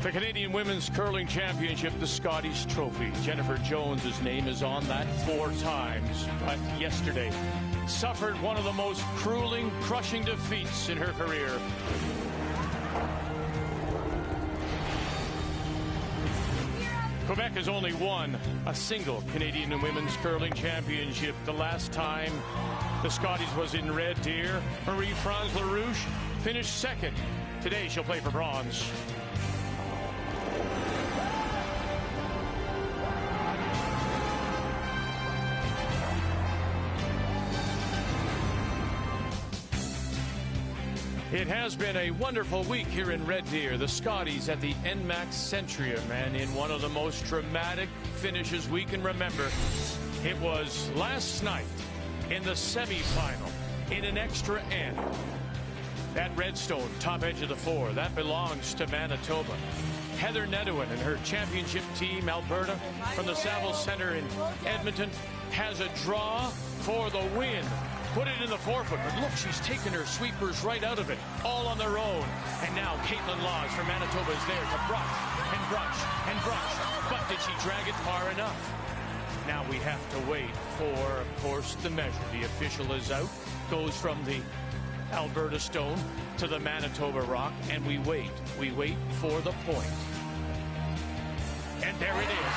The Canadian Women's Curling Championship, the Scotties Trophy. Jennifer Jones' name is on that 4 times, but yesterday suffered one of the most grueling, crushing defeats in her career. Quebec has only won a single Canadian Women's Curling Championship. The last time the Scotties was in Red Deer, Marie-France Larouche finished second. Today she'll play for bronze. It has been a wonderful week here in Red Deer. The Scotties at the NMAX Centrium, and in one of the most dramatic finishes we can remember. It was last night in the semifinal in an extra end. That Redstone, top edge of the 4, that belongs to Manitoba. Heather Nedouin and her championship team, Alberta, from the Saville Centre in Edmonton, has a draw for the win. Put it in the forefoot, but look, she's taken her sweepers right out of it, all on their own. And now Caitlin Laws from Manitoba is there to brush and brush and brush. But did she drag it far enough? Now we have to wait for, of course, the measure. The official is out, goes from the Alberta stone to the Manitoba rock, and we wait. We wait for the point. And there it is.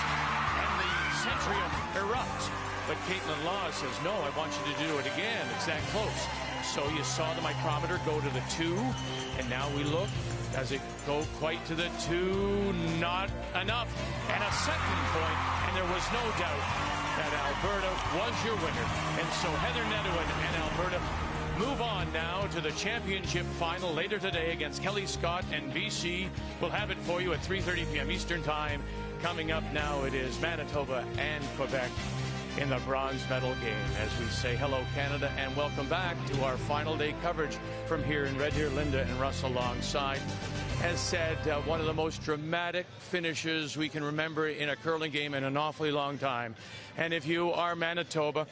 And the Centrium erupts. But Caitlin Laws says, no, I want you to do it again. It's that close. So you saw the micrometer go to the 2, and now we look. Does it go quite to the 2? Not enough. And a second point, and there was no doubt that Alberta was your winner. And so Heather Nedouin and Alberta move on now to the championship final later today against Kelly Scott and BC. We'll have it for you at 3:30 p.m. Eastern Time. Coming up now, it is Manitoba and Quebec in the bronze medal game. As we say hello, Canada, and welcome back to our final day coverage from here in Red Deer. Linda and Russ alongside. As said, one of the most dramatic finishes we can remember in a curling game in an awfully long time. And if you are Manitoba,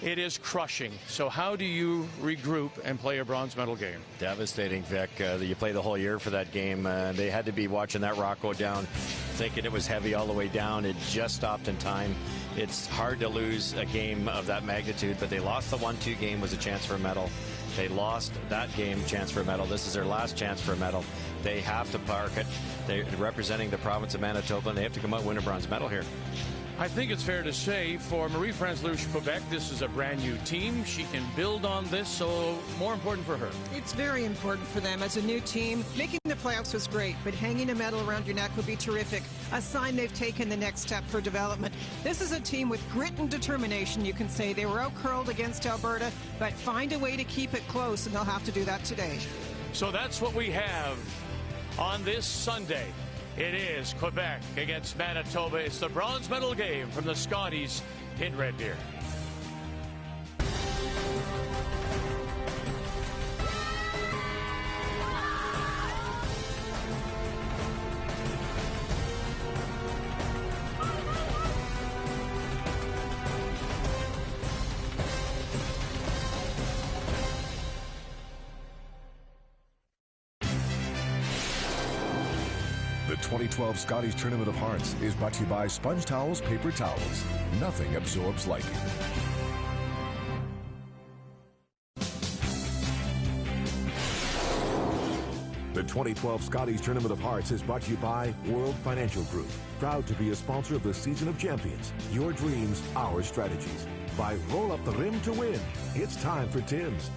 it is crushing. So how do you regroup and play a bronze medal game? Devastating, Vic. You play the whole year for that game. They had to be watching that rock go down, thinking it was heavy all the way down. It just stopped in time. It's hard to lose a game of that magnitude, but they lost the 1-2 game, was a chance for a medal. They lost that game, chance for a medal. This is their last chance for a medal. They have to park it. They're representing the province of Manitoba, and they have to come out and win a bronze medal here. I think it's fair to say for Marie-France Larouche Quebec, this is a brand new team. She can build on this, so more important for her. It's very important for them as a new team. Making the playoffs was great, but hanging a medal around your neck would be terrific. A sign they've taken the next step for development. This is a team with grit and determination, you can say. They were out-curled against Alberta, but find a way to keep it close, and they'll have to do that today. So that's what we have on this Sunday. It is Quebec against Manitoba. It's the bronze medal game from the Scotties in Red Deer. The 2012 Scotties Tournament of Hearts is brought to you by Sponge Towels, Paper Towels. Nothing absorbs like it. The 2012 Scotties Tournament of Hearts is brought to you by World Financial Group. Proud to be a sponsor of the Season of Champions. Your dreams, our strategies. By Roll Up the Rim to Win. It's time for Tim's.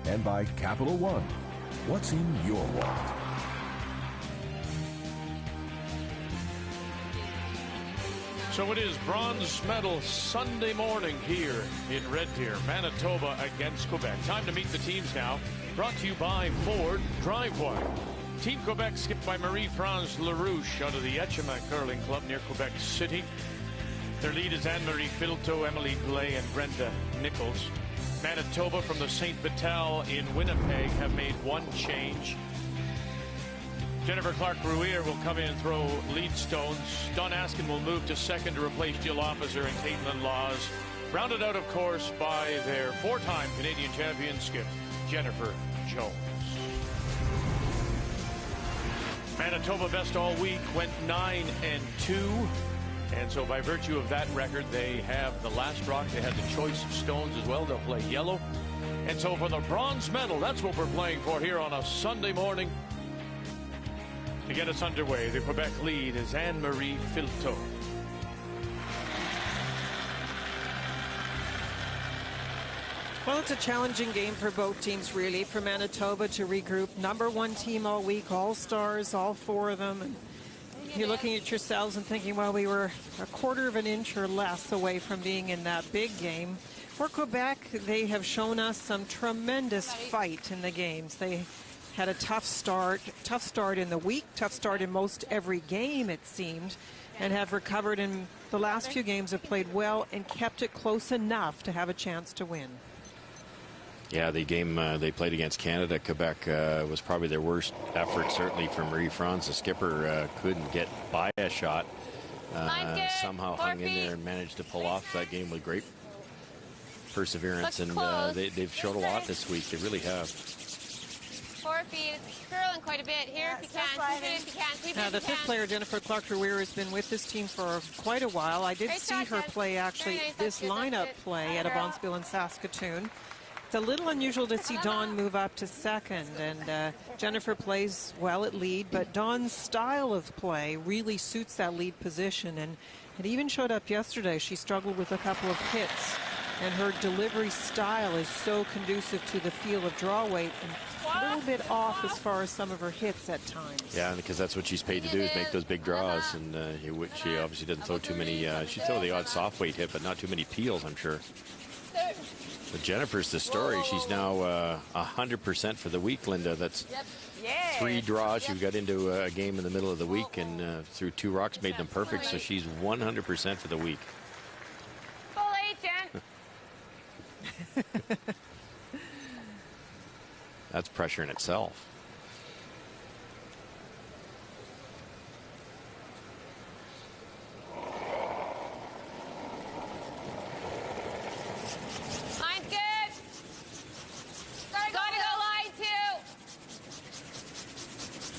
And by Capital One. What's in your wallet? So it is bronze medal Sunday morning here in Red Deer, Manitoba against Quebec. Time to meet the teams now. Brought to you by Ford Drive One. Team Quebec skipped by Marie-France Larouche out of the Etchemin Curling Club near Quebec City. Their lead is Anne-Marie Filto, Emily Blais, and Brenda Nichols. Manitoba from the St. Vital in Winnipeg have made one change. Jennifer Clark-Ruier will come in and throw lead stones. Dawn Askin will move to second to replace Jill Officer and Caitlin Laws. Rounded out, of course, by their 4-time Canadian champion skip, Jennifer Jones. Manitoba best all week, went 9-2. And so by virtue of that record, they have the last rock. They had the choice of stones as well. They'll play yellow. And so for the bronze medal, that's what we're playing for here on a Sunday morning. To get us underway, the Quebec lead is Anne-Marie Filteau. Well, it's a challenging game for both teams, really. For Manitoba to regroup. #1 team all week, all stars, all 4 of them. And you're looking at yourselves and thinking, well, we were a quarter of an inch or less away from being in that big game. For Quebec, they have shown us some tremendous fight in the games. They had a tough start in the week, tough start in most every game, it seemed, and have recovered in the last few games, have played well and kept it close enough to have a chance to win. Yeah, the game they played against Canada, Quebec, was probably their worst effort, certainly from Marie-France. The skipper couldn't get by a shot. Somehow hung in there and managed to pull off that game with great perseverance. And they've showed a lot this week. They really have. 4 feet. It's curling quite a bit here if you can. Sweep it if you can. Sweep it if The you fifth can. player, Jennifer Clark-Ruier, has been with this team for quite a while. I did Great see shot, her Jen. play, actually, Very nice. this That's good. lineup That's good. play at Avonsville in Saskatoon. It's a little unusual to see Dawn move up to second, and Jennifer plays well at lead, but Dawn's style of play really suits that lead position, and it even showed up yesterday. She struggled with a couple of hits, and her delivery style is so conducive to the feel of draw weight and a little bit off as far as some of her hits at times. Yeah, because that's what she's paid to do, is make those big draws, and she obviously doesn't throw too many. She throw the odd soft weight hit, but not too many peels, I'm sure. But Jennifer's the story. She's now 100% for the week, Linda. That's 3 draws. She got into a game in the middle of the week and threw 2 rocks, made them perfect. So she's 100% for the week. Full 8, Jen. That's pressure in itself. Line's good. Gotta go line 2.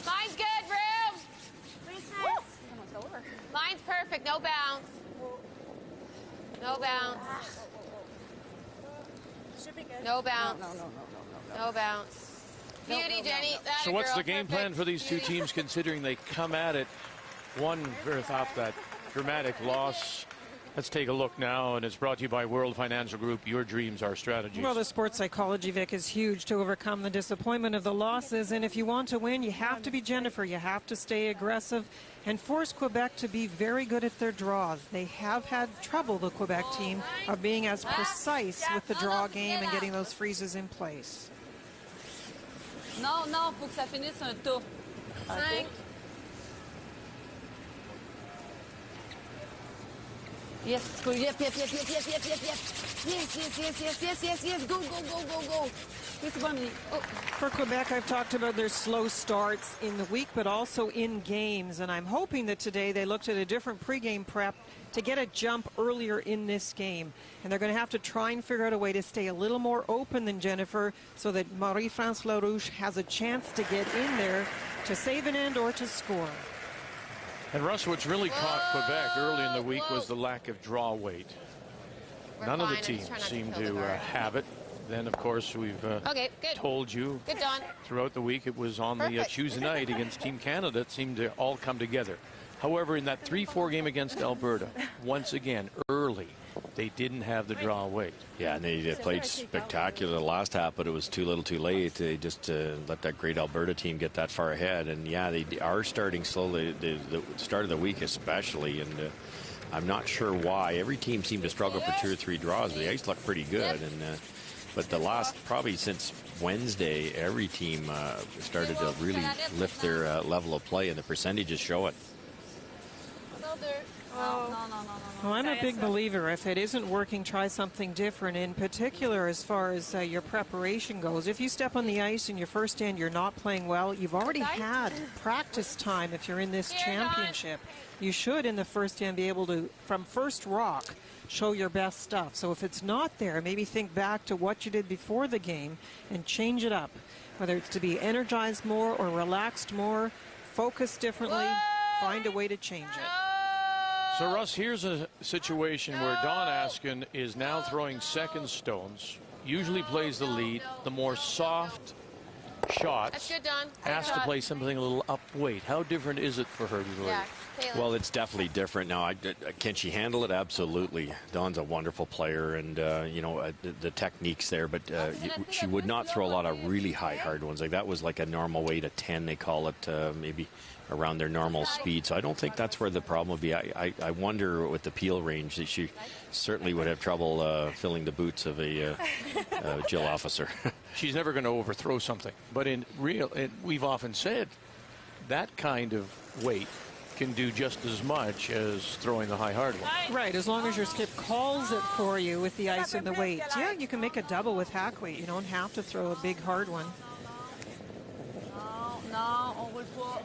Line's good, room. Line's perfect, no bounce. No bounce. Should be good. No bounce. No bounce. Beauty, Jenny. That So what's girl. the game plan Perfect. for these two teams, considering they come at it one birth off that dramatic loss? Let's take a look now, and it's brought to you by World Financial Group. Your dreams are strategies. Well, the sports psychology, Vic, is huge to overcome the disappointment of the losses. And if you want to win, you have to be Jennifer. You have to stay aggressive and force Quebec to be very good at their draws. They have had trouble, the Quebec team, of being as precise with the draw game and getting those freezes in place. Non, non, faut que ça finisse un tour. 5. Yes, go, yes, yes, yes, yes, yes, yes, yes, yes. Yes, yes, yes, yes, yes, yes, yes. Go, go, go, go, go. Oui, c'est bon, Amélie. Oh. For Quebec, I've talked about their slow starts in the week, but also in games. And I'm hoping that today they looked at a different pregame prep to get a jump earlier in this game. And they're going to have to try and figure out a way to stay a little more open than Jennifer so that Marie-France Larouche has a chance to get in there to save an end or to score. And Russ, what's really caught Quebec early in the week was the lack of draw weight. None of the teams seem to have it. Then, of course, we've Okay, good. told you Good, Don. throughout the week it was on the Perfect. Tuesday night against Team Canada. It seemed to all come together. However, in that 3-4 game against Alberta, once again, early, they didn't have the draw weight. Yeah, and they played spectacular the last half, but it was too little too late. They just let that great Alberta team get that far ahead. And, yeah, they are starting slowly, the start of the week especially, and I'm not sure why. Every team seemed to struggle for 2 or 3 draws, but the ice looked pretty good. And but the last, probably since Wednesday, every team started to really lift their level of play, and the percentages show it. Well, I'm a big believer. If it isn't working, try something different. In particular, as far as your preparation goes, if you step on the ice in your first end, you're not playing well, you've already had practice time. If you're in this championship, you should, in the first end, be able to, from first rock, show your best stuff. So if it's not there, maybe think back to what you did before the game and change it up, whether it's to be energized more or relaxed more. focus differently, find a way to change it. So, Russ, here's a situation where Don Askin is now throwing second stones, usually plays the lead. The more soft shots That's good, Don. has to play something a little up weight. How different is it for her to do? Yeah, Taylor. Well, it's definitely different now. Can she handle it? Absolutely. Dawn's a wonderful player, and the technique's there, but she would not throw a lot of really high hard ones. Like that was like a normal weight of 10, they call it, maybe around their normal speed. So I don't think that's where the problem would be. I wonder with the peel range that she certainly would have trouble filling the boots of a Jill officer. She's never going to overthrow something. But in real, we've often said that kind of weight can do just as much as throwing the high hard one. Right, as long as your skip calls it for you with the ice and the weight. Yeah, you can make a double with hack weight. You don't have to throw a big hard one. Non, on roule pas.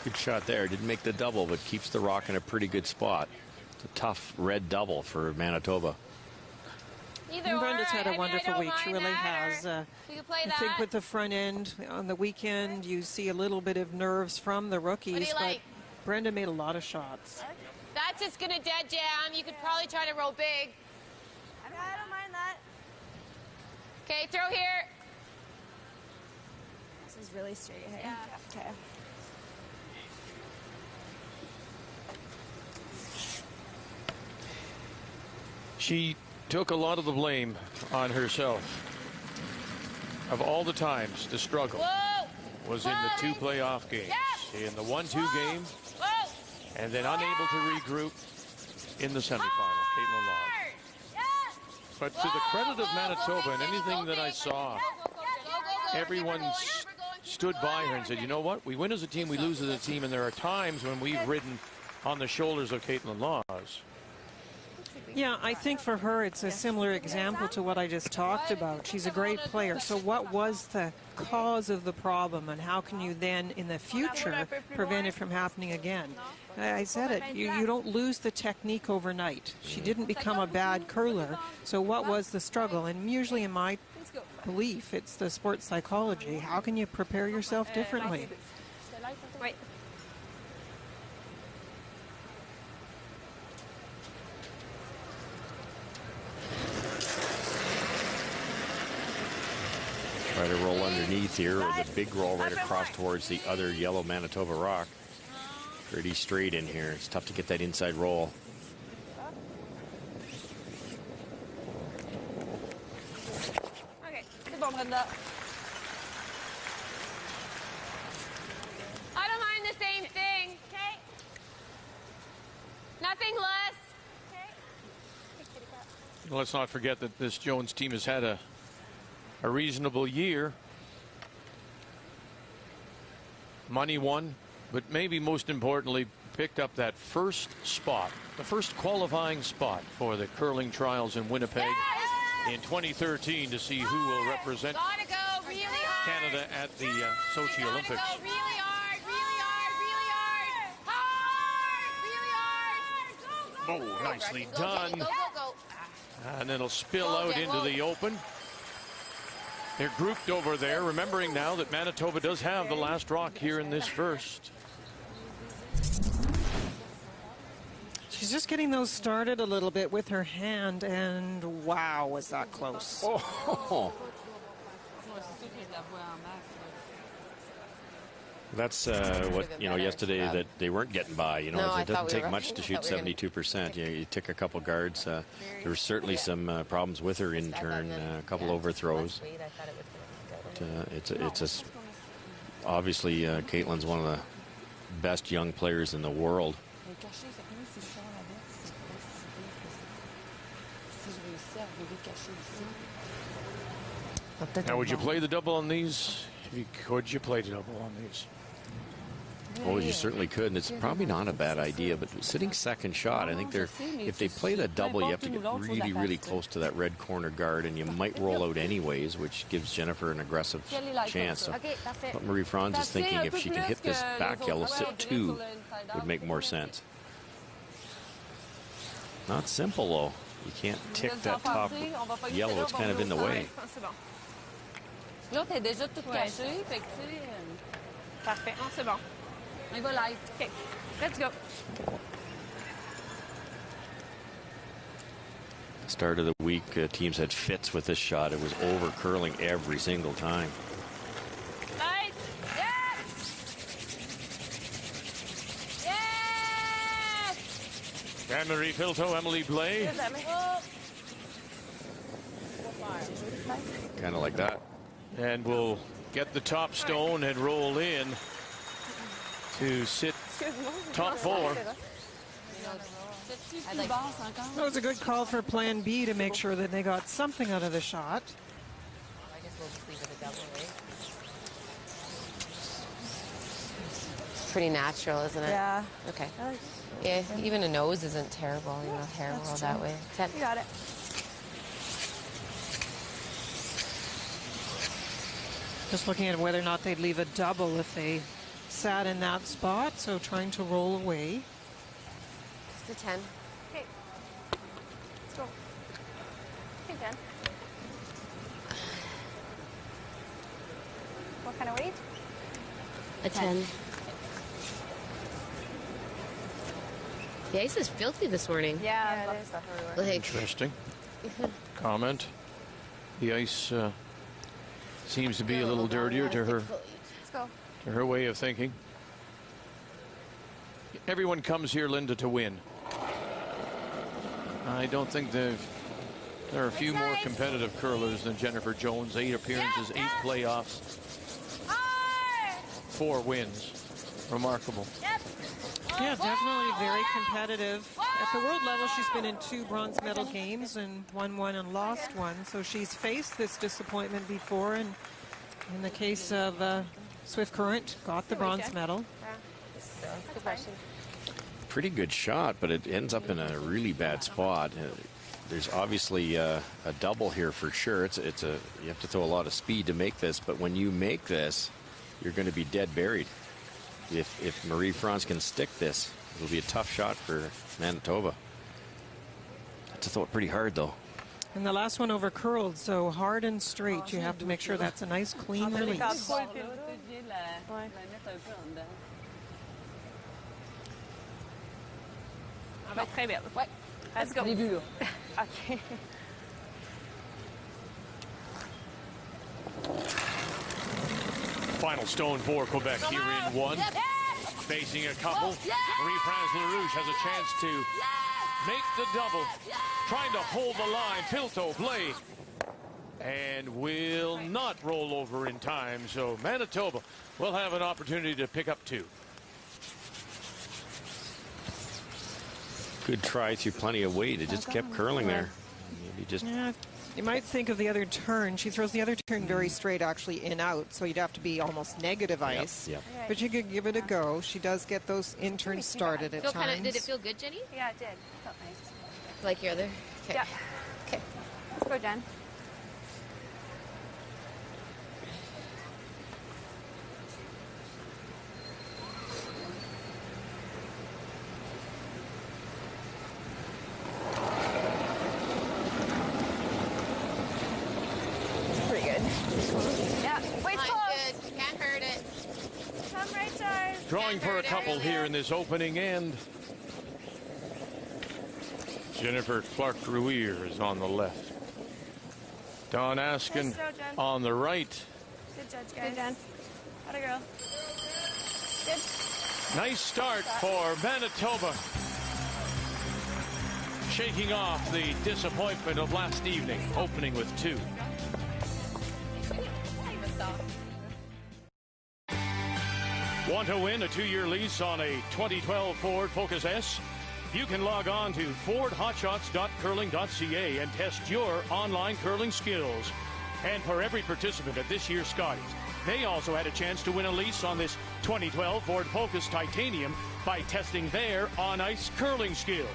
Good shot there. Didn't make the double, but keeps the rock in a pretty good spot. It's a tough red double for Manitoba. Either Brenda's had a I wonderful don't week. She mind really that, has. or you can play I that. think with the front end on the weekend, you see a little bit of nerves from the rookies, but like? Brenda made a lot of shots. That's just going to dead jam. You could probably try to roll big. I don't mind that. Okay, throw here. This is really straight. Hey? Yeah. Okay. She took a lot of the blame on herself. Of all the times the struggle Whoa. was in the two playoff games. Yep. In the 1-2 game, Whoa. and then unable to regroup in the semifinal. Caitlin Lodge. But to the credit of Manitoba and anything that I saw, everyone stood by her and said, you know what, we win as a team, we lose as a team, and there are times when we've ridden on the shoulders of Caitlin Laws. Yeah, I think for her it's a similar example to what I just talked about. She's a great player. So what was the cause of the problem, and how can you then in the future prevent it from happening again? I said it, you don't lose the technique overnight. She didn't become a bad curler. So what was the struggle? And usually in my belief, it's the sports psychology. How can you prepare yourself differently? Wait. Try to roll underneath here, or the big roll right across towards the other yellow Manitoba rock. Pretty straight in here. It's tough to get that inside roll. Okay, c'est bon, Brenda. I don't mind the same thing. Okay. Nothing less. Let's not forget that this Jones team has had a reasonable year. Money won, but maybe most importantly picked up that first spot, the first qualifying spot for the curling trials in Winnipeg in 2013 to see who will represent Gotta go really hard. Canada at the Sochi Gotta Olympics. go really hard, really hard, really hard. Hard, really hard. Oh, nicely Go, done. Jenny, go, go, go. And it'll spill Whoa, out Jen, into whoa. the open. They're grouped over there, remembering now that Manitoba does have the last rock here in this first. She's just getting those started a little bit with her hand, and wow, was that close. Oh. That's what, yesterday that they weren't getting by. No, It I doesn't thought we take were- much to I shoot thought we were 72%. You tick a couple guards. There were certainly some problems with her in turn, a couple overthrows. Obviously, Caitlin's one of the best young players in the world. Now, would you play the double on these? Could you play the double on these? Oh, you certainly could, and it's probably not a bad idea. But sitting second shot, I think if they play the double, you have to get really, really close to that red corner guard, and you might roll out anyways, which gives Jennifer an aggressive chance. So what Marie Franz is thinking, if she can hit this back yellow sit two, would make more sense. Not simple, though. You can't tick that top yellow. It's kind of in the way. L'autre est déjà toute cachée, fait que tu sais... Parfait. Non, c'est bon. On y va light. OK. Let's go. Start of the week, teams had fits with this shot. It was over curling every single time. Light. Yes! Yes! Anne-Marie Filto, Emily Blais. Here's Emily. Kind of like that. And we'll get the top stone and roll in to sit top 4. That was a good call for Plan B to make sure that they got something out of the shot. I guess we'll just leave it a double, right? It's pretty natural, isn't it? Yeah. Okay. Yeah, even a nose isn't terrible, you know, hair roll that way. 10. You got it. Just looking at whether or not they'd leave a double if they sat in that spot, so trying to roll away. Just a 10. Okay. Let's go. Okay, Jen. What kind of weight? A 10. The ice is filthy this morning. Yeah, there's stuff everywhere. Like, Interesting comment. The ice seems to be a little dirtier to her, Let's go. to her way of thinking. Everyone comes here, Linda, to win. I don't think there are a few more competitive curlers than Jennifer Jones. 8 appearances, 8 playoffs, 4 wins. Remarkable. Yeah, definitely very competitive. At the world level, she's been in 2 bronze medal games and won 1 and lost 1. So she's faced this disappointment before. And in the case of Swift Current, got the bronze medal. good question. Pretty good shot, but it ends up in a really bad spot. There's obviously a double here for sure. You have to throw a lot of speed to make this, but when you make this, you're going to be dead buried. If Marie-France can stick this, it'll be a tough shot for Manitoba. Have to throw it pretty hard, though. And the last one over curled, so hard and straight. You have to make sure that's a nice clean release. On va être très belle. Ouais. Let's go. Début, là. OK. Final stone for Quebec here in 1. Facing a couple. Marie-France Larouche has a chance to make the double. Trying to hold the line. Filto Blais. And will not roll over in time. So Manitoba will have an opportunity to pick up 2. Good try through plenty of weight. It just kept curling there. Maybe just... Yeah, you might think of the other turn. She throws the other turn very straight, actually in-out, so you'd have to be almost negative ice. Yep. But you could give it a go. She does get those in-turns started at times. Did it feel good, Jenny? Yeah, it did. It felt nice. Like your other? Okay. Yeah. Okay. Let's go, Jen. Drawing for a couple here in this opening end. Jennifer Clark-Ruier is on the left. Dawn Askin on the right. Good judge, guys. Good, Jen. Atta girl. Good. Nice start for Manitoba. Shaking off the disappointment of last evening, opening with 2. Want to win a 2-year lease on a 2012 Ford Focus S? You can log on to fordhotshots.curling.ca and test your online curling skills. And for every participant at this year's Scotties, they also had a chance to win a lease on this 2012 Ford Focus Titanium by testing their on-ice curling skills.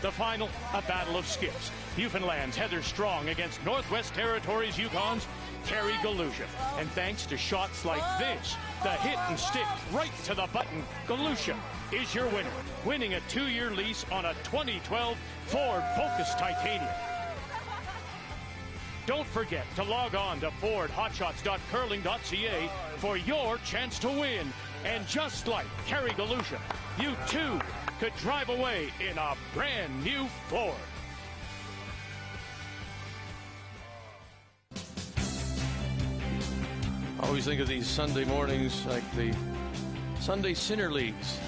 The final, a battle of skips. Newfoundland's Heather Strong against Northwest Territories Yukon's Terry Galusha. And thanks to shots like this, the hit and stick right to the button, Galusha is your winner, winning a 2-year lease on a 2012 Ford Focus Titanium. Don't forget to log on to fordhotshots.curling.ca for your chance to win. And just like Kerry Galusha, you too could drive away in a brand new Ford. I always think of these Sunday mornings like the Sunday Sinner Leagues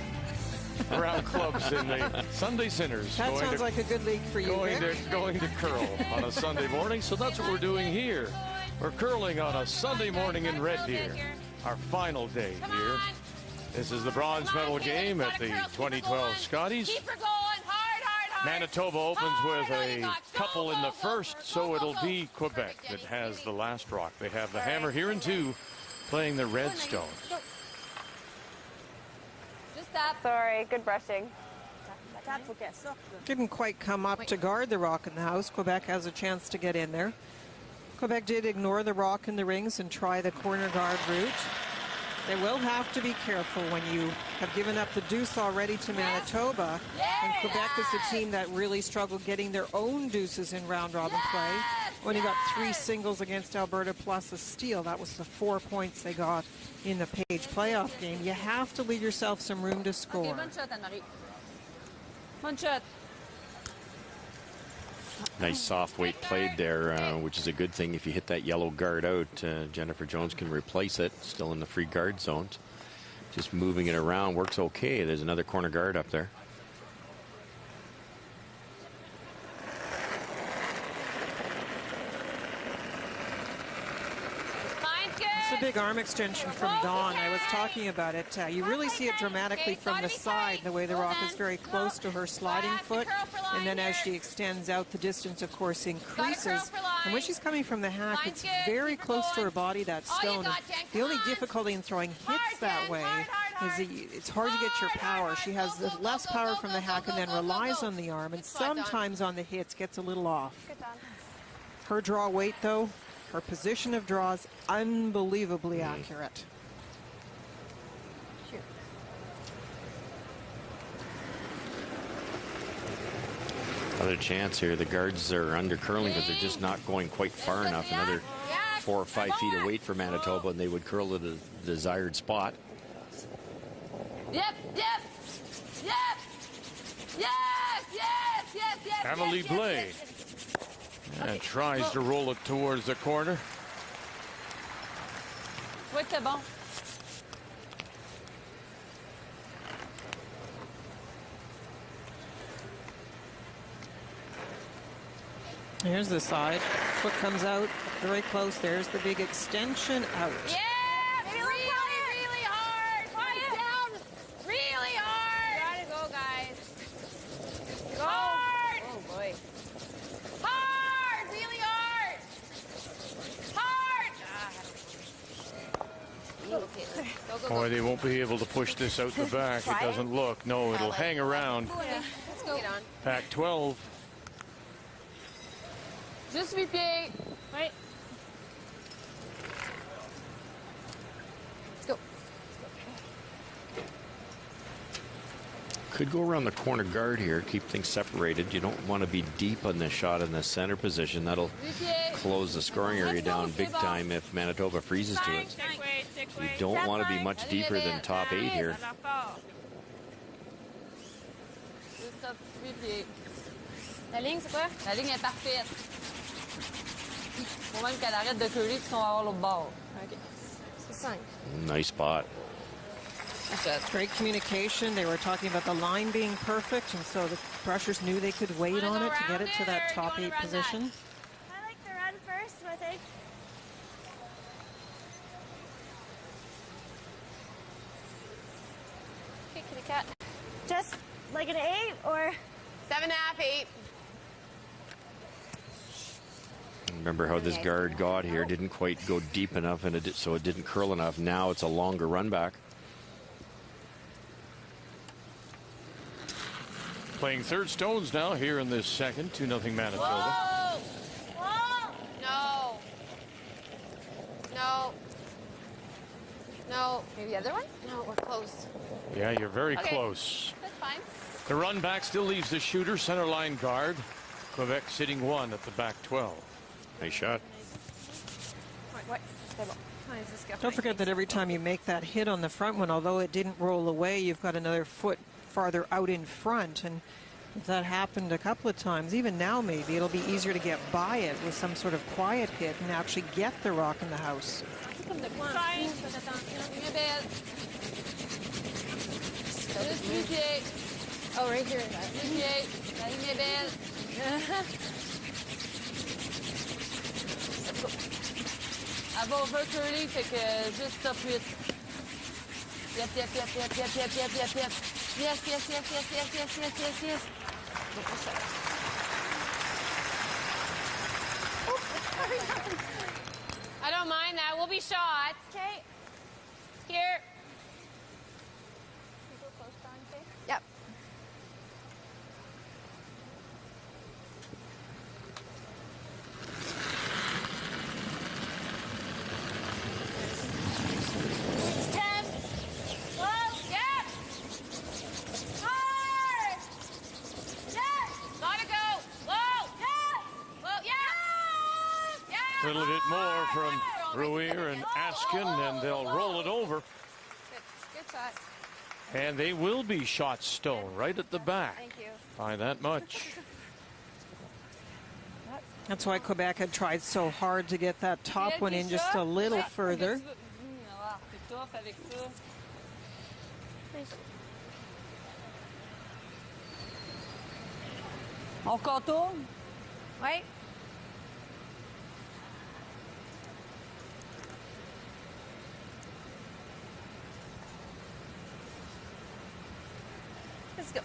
around clubs in the Sunday Sinners. That sounds like a good league for you, going to curl on a Sunday morning, so that's what we're doing here. We're curling on a Sunday morning in Red Deer, our final day here. This is the bronze medal game at the 2012 Scotties. Manitoba opens with a couple in the first, so it'll be Quebec that has the last rock. They have the hammer here in 2, playing the Redstone. Just that. Sorry, good brushing. Didn't quite come up to guard the rock in the house. Quebec has a chance to get in there. Quebec did ignore the rock in the rings and try the corner guard route. They will have to be careful when you have given up the deuce already to Manitoba. And Quebec is the team that really struggled getting their own deuces in round-robin play. Only got 3 singles against Alberta plus a steal. That was the 4 points they got in the Page playoff game. You have to leave yourself some room to score. Okay, bonne shot, Anne-Marie. Bonne shot. Nice soft weight played there, which is a good thing. If you hit that yellow guard out, Jennifer Jones can replace it. Still in the free guard zone. Just moving it around works okay. There's another corner guard up there. It's a big arm extension from Dawn. I was talking about it. You really see it dramatically from the side, the way the rock is very close to her sliding foot. And then as she extends out, the distance, of course, increases. And when she's coming from the hack, it's very close to her body, that stone. The only difficulty in throwing hits that way is it's hard to get your power. She has the less power from the hack and then relies on the arm. And sometimes on the hits gets a little off. Her draw weight, though, her position of draw is unbelievably accurate. Another chance here. The guards are under curling because they're just not going quite far enough. Another 4 or 5 feet of weight for Manitoba, and they would curl to the desired spot. Yep. Yes. Emily Blais. And tries to roll it towards the corner. Oui, c'est bon. Here's the side. Foot comes out very close. There's the big extension out. Yeah, really hard. Quiet down. Really hard. Gotta go, guys. Go. Hard. Oh, boy. Hard. Really hard. Hard. Boy, they won't be able to push this out the back. It doesn't look. No, it'll hang around. Let's go. Get on. Pac-12. Juste 8 pieds. Right. Let's go. Could go around the corner guard here, keep things separated. You don't want to be deep on this shot in the center position. That'll close the scoring area down big time if Manitoba freezes to it. You don't want to be much deeper than top 8 here. Juste 8 pieds. La ligne, c'est quoi? La ligne est parfaite. Faut même qu'elle arrête de curler puis qu'on va avoir l'autre bord. OK. C'est 5. Nice spot. Great communication. They were talking about the line being perfect, and so the brushers knew they could wait on it to get it to that top 8 position. I like the run first, I think. Okay, kitty cat. Just like an 8 or 7.5, 8. Remember how this guard got here, didn't quite go deep enough, and so it didn't curl enough. Now it's a longer run back. Playing third stones now here in this second. 2-0 Manitoba. Whoa! Whoa! No. No. No. Maybe the other one? No, we're close. Yeah, you're very Okay. close. That's fine. The run back still leaves the shooter, center line guard. Quebec sitting 1 at the back 12. Nice shot. Don't forget that every time you make that hit on the front one, although it didn't roll away, you've got another foot farther out in front. And if that happened a couple of times, even now maybe, it'll be easier to get by it with some sort of quiet hit and actually get the rock in the house. Oh, right here. Elle va over curly, fait que juste top 8. Yep. Yes. I don't mind that. We'll be shot. Okay. Here. Yep. A little bit more from Ruir and Askin, and they'll roll it over. Good shot. And they will be shot stone right at the back. Thank you. By that much. That's why Quebec had tried so hard to get that top one in just a little further. On contourne? Wait. Let's go.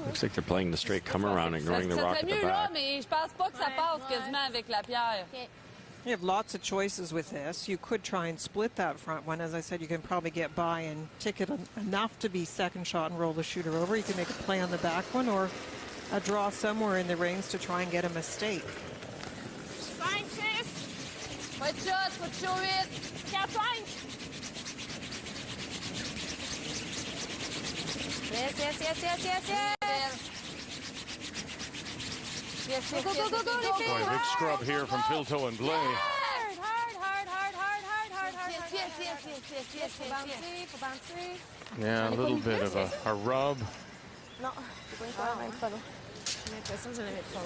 Looks like they're playing the straight come around, ignoring the rock at the mieux là, back. mais je pense pas que ça passe quasiment avec la pierre. You have lots of choices with this. You could try and split that front one. As I said, you can probably get by and tick it enough to be second shot and roll the shooter over. You can make a play on the back one or a draw somewhere in the rings to try and get a mistake. Fine, sis. Pas de shot, pas de show it. 4-5. Yes. Go. Boy, big scrub here from Pilto and Blay. Hard. Yeah, a little bit of a rub. Non, c'est pas même pas long. J'ai l'impression que j'en avais pas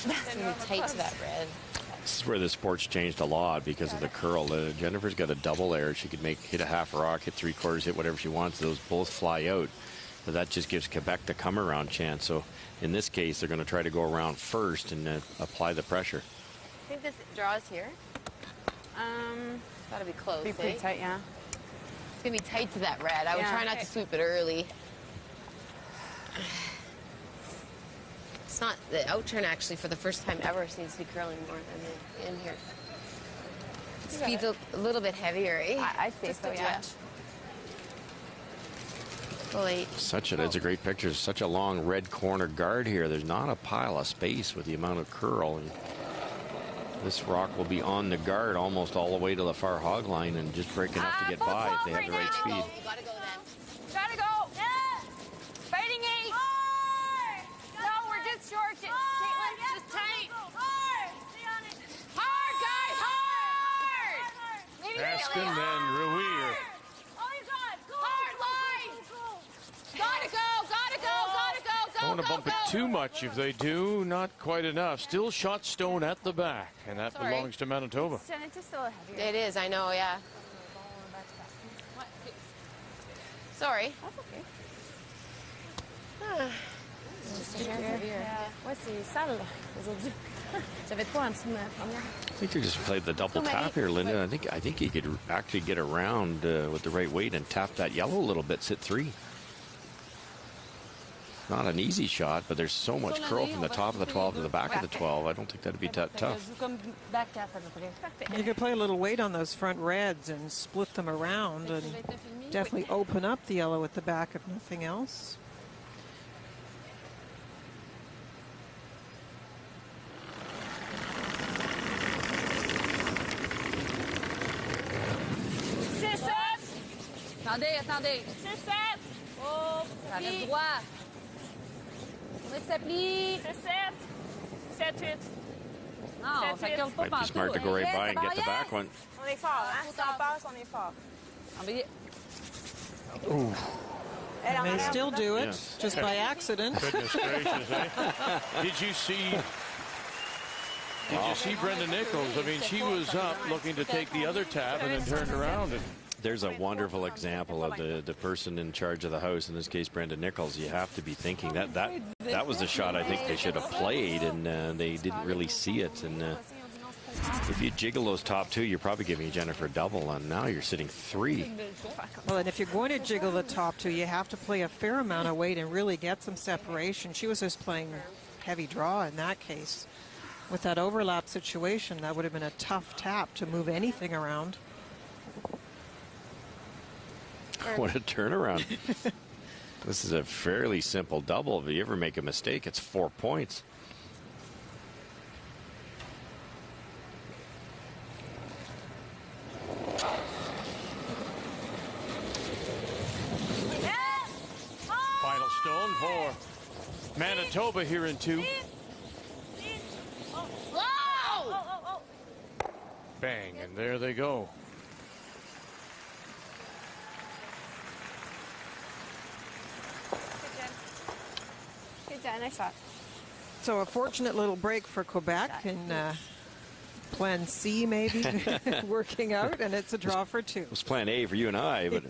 It's going to be tight to that red. This is where the sport's changed a lot because of the curl. Jennifer's got a double air. She could hit a half rock, hit three-quarters, hit whatever she wants. Those both fly out. But that just gives Quebec the come-around chance. So in this case, they're going to try to go around first and apply the pressure. I think this draws here. Gotta be close. Be pretty tight, yeah. It's gonna be tight to that red. I would try not to sweep it early. It's not the out turn actually for the first time ever seems to be curling more than in here. Speed's a little bit heavier, eh? I'd say so, yeah. Late. It's a great picture. Such a long red corner guard here. There's not a pile of space with the amount of curl. And this rock will be on the guard almost all the way to the far hog line and just break enough to get by if they have the right speed. Gotta go then. Gotta go. Yeah. Fighting 8. No, we're just short. Caitlin, just tight. Hard, guys, hard. Askin and Ruir. Hard line. Gotta go. Don't want to bump it too much. If they do, not quite enough. Still shot stone at the back, and that belongs to Manitoba. It's just a little heavier. It is, I know, yeah. Sorry. That's okay. It's just a hair heavier. Ouais, c'est sale aujourd'hui. J'avais trop en dessous de ma première. I think they just played the double tap here, Linda. I think he could actually get around with the right weight and tap that yellow a little bit, sit 3. Not an easy shot, but there's so much curl from the top of the 12 to the back of the 12. I don't think that'd be that tough. You could play a little weight on those front reds and split them around and definitely open up the yellow at the back if nothing else. Attendez. C'est ça. Oh, ça reste droit. On est ça plie. C'est 7. 7, 8. Non, ça curle pas Might be smart to go right by and get the back one. On est fort, hein? Si on passe, on est fort. Ah, mais... They may still do it, Yeah. just by accident. Goodness gracious, eh? Did you see Brenda Nichols? I mean, she was up looking to take the other tap and then turned around. And There's a wonderful example of the person in charge of the house, in this case, Brenda Nichols. You have to be thinking that was the shot I think they should have played, and they didn't really see it. And if you jiggle those top two, you're probably giving Jennifer a double, and now you're sitting 3. Well, and if you're going to jiggle the top two, you have to play a fair amount of weight and really get some separation. She was just playing heavy draw in that case. With that overlap situation, that would have been a tough tap to move anything around. What a turnaround. This is a fairly simple double. If you ever make a mistake, it's 4 points. final stone for Manitoba here in 2. Whoa! Bang, and there they go. Good job, nice shot. So a fortunate little break for Quebec in plan C maybe working out, and it's a draw for 2. It was plan A for you and I, but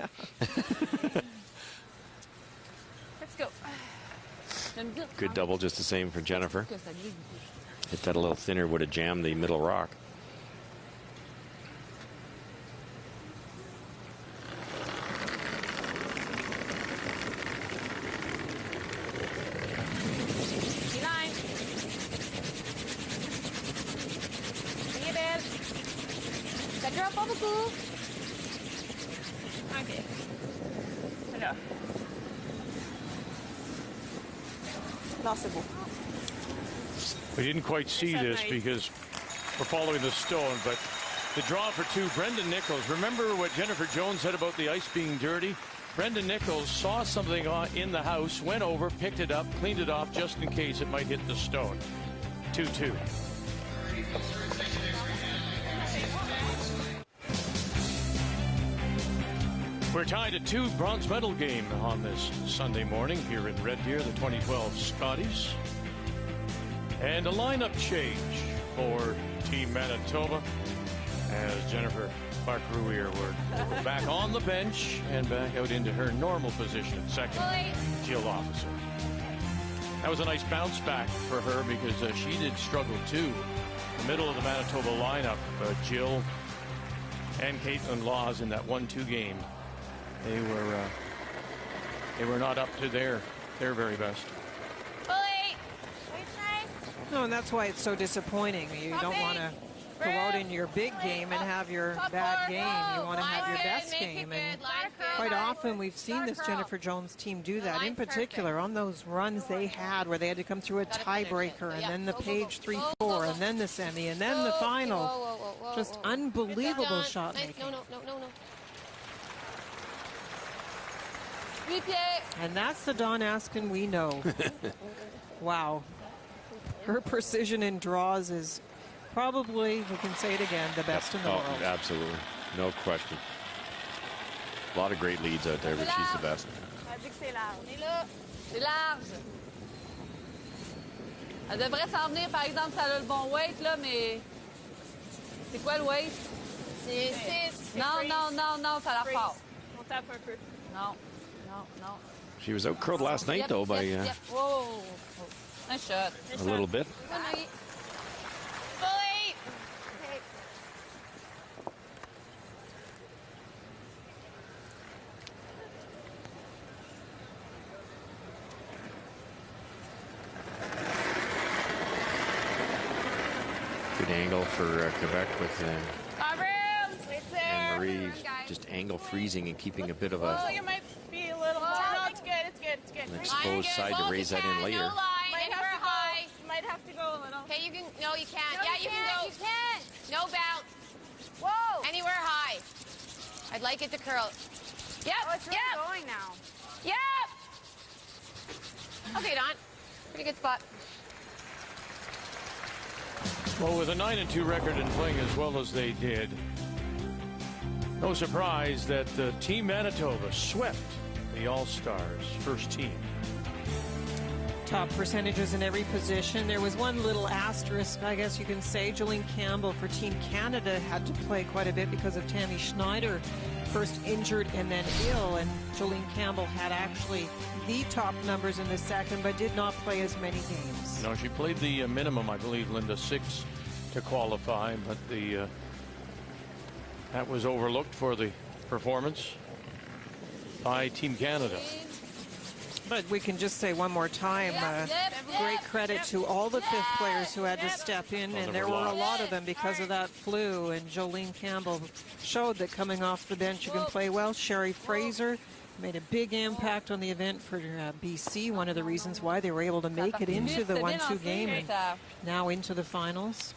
Let's go. good double just the same for Jennifer. Hit that a little thinner, would have jammed the middle rock. Pas beaucoup. OK. Là. Non, c'est beau. We didn't quite see this because we're following the stone, but the draw for 2, Brenda Nichols. Remember what Jennifer Jones said about the ice being dirty? Brenda Nichols saw something in the house, went over, picked it up, cleaned it off just in case it might hit the stone. 2-2. We're tied at 2, bronze medal game on this Sunday morning here in Red Deer, the 2012 Scotties. And a lineup change for Team Manitoba as Jennifer Clark-Rouier were back on the bench and back out into her normal position at second, Jill Officer. That was a nice bounce back for her because she did struggle too. The middle of the Manitoba lineup, Jill and Caitlin Laws in that 1-2 game. They were not up to their very best. No, and that's why it's so disappointing. You don't want to go out in your big game and have your bad game. You want to have your best game. And quite often we've seen this Jennifer Jones team do that. In particular, on those runs they had where they had to come through a tiebreaker and then the page 3-4 and then the semi and then the final. Just unbelievable shot making. No. And that's the Dawn Askin we know. Wow. Her precision in draws is probably, we can say it again, the best in the world. Absolutely. No question. A lot of great leads out there, but she's the best. C'est large. Elle devrait s'en venir, par exemple, si elle a le bon weight, là, mais... C'est quoi le weight? C'est 6. Non, ça la part. On tape un peu. Non. She was out curled last night, though, by Whoa. Nice shot. a little bit. Bully! Good angle for Quebec with Anne-Marie Run, guys. just angle freezing and keeping a bit of a You might be a little... No, it's good. an exposed side to raise that in later. No line, anywhere high. You might have to go a little. Okay, you can... No, you can't. No, Yeah, you you can can't. go. You can. No bounce. Whoa! Anywhere high. I'd like it to curl. Yep, Oh, it's really going now. Yep. Okay, Don. Pretty good spot. Well, with a 9-2 record and playing as well as they did, no surprise that Team Manitoba swept the All-Stars first team. Top percentages in every position. There was one little asterisk, I guess you can say. Jolene Campbell for Team Canada had to play quite a bit because of Tammy Schneider, first injured and then ill. And Jolene Campbell had actually the top numbers in the second, but did not play as many games. No, she played the minimum, I believe, Linda, 6 to qualify, but that was overlooked for the performance by Team Canada. But we can just say one more time, great credit to all the fifth players who had to step in, and there were a lot of them because of that flu, and Jolene Campbell showed that coming off the bench you can play well. Sherry Fraser made a big impact on the event for BC, one of the reasons why they were able to make it into the 1-2 game and now into the finals.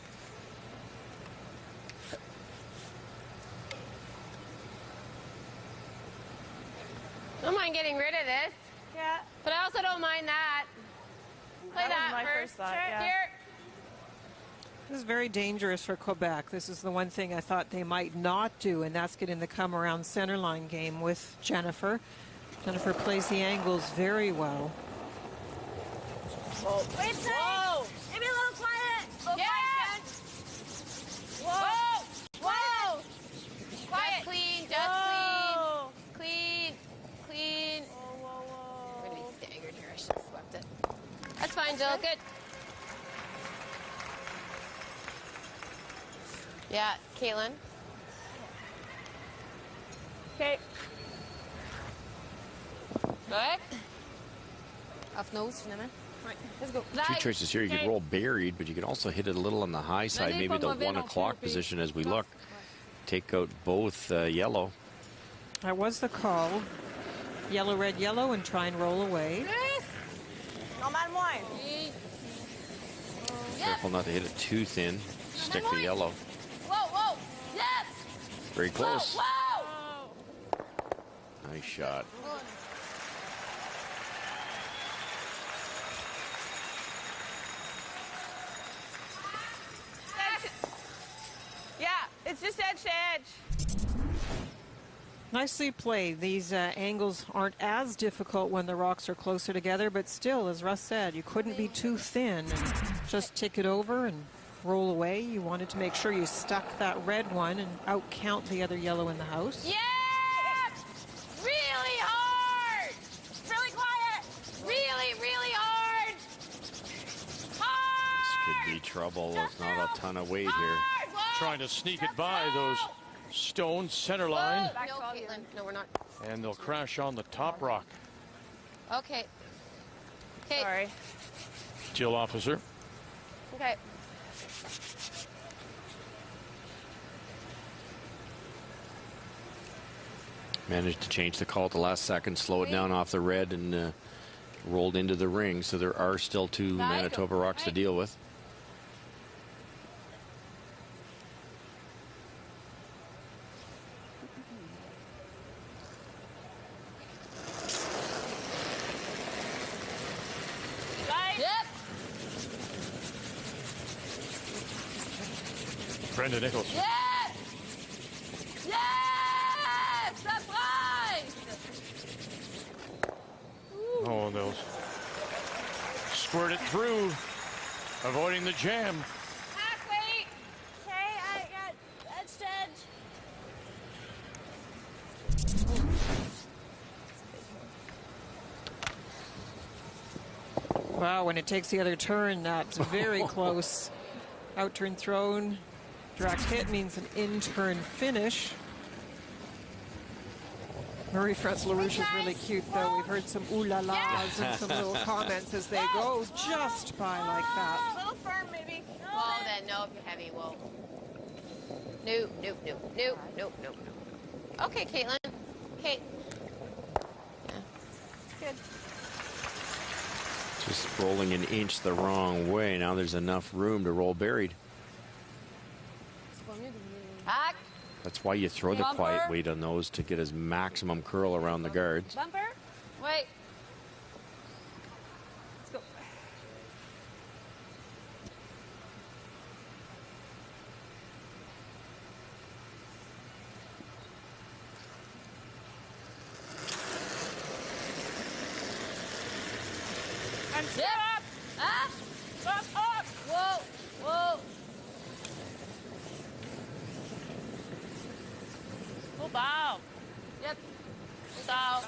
I don't mind getting rid of this. Yeah. But I also don't mind that. Play that was my first. first thought, yeah. Here. This is very dangerous for Quebec. This is the one thing I thought they might not do, and that's get in the come-around center line game with Jennifer. Jennifer plays the angles very well. Whoa. Wait, whoa. Maybe a little quiet. Yeah. Whoa. Whoa. Quiet. Just clean. Just Whoa. clean. Clean. Whoa. We're going to be staggered here. I should have swept it. That's fine, Jill. Good. Yeah, Caitlin. Okay. Good. Off nose, finalement. Right. Let's go. Two choices here. You could roll buried, but you could also hit it a little on the high side, maybe the 1 o'clock position as we look. Take out both yellow. That was the call. Yellow, red, yellow, and try and roll away. No matter what. Careful not to hit it too thin. Stick the yellow. Whoa, whoa. Yes. Very close. Whoa. Nice shot. Yeah, it's just edge to edge. Nicely played. These angles aren't as difficult when the rocks are closer together, but still, as Russ said, you couldn't be too thin and just tick it over and roll away. You wanted to make sure you stuck that red one and out-count the other yellow in the house. Yeah! Really hard! Really quiet! Really, really hard! Hard! This could be trouble with not a ton of weight here. Trying to sneak it by those stones, center line. No, Caitlin. No, we're not. And they'll crash on the top rock. Okay. Okay. Sorry. Jill Officer. Okay. Managed to change the call at the last second, slow it down off the red, and rolled into the ring. So there are still 2 Manitoba rocks to deal with. Yep. Brenda Nichols. Yes! Yes! Surprise! Oh, those squirt it through, avoiding the jam. Halfway. Okay, I got edge to edge. Wow, when it takes the other turn, that's very close. Out turn thrown. Direct hit means an in-turn finish. Marie-France Larouche is really cute, though. We've heard some ooh-la-las and some little comments as they go just by like A that. little firm, maybe. Whoa, then. No, if you're heavy. Whoa. Nope, nope, nope, nope, nope, nope, nope. Okay, Caitlin. Okay. Good. Just rolling an inch the wrong way. Now there's enough room to roll buried. Back. That's why you throw the quiet weight on those, to get as maximum curl around the guards. Bumper. Wait. Let's go. Yep. Ah. Up, up. Whoa, whoa. Go down. Yep. Go down.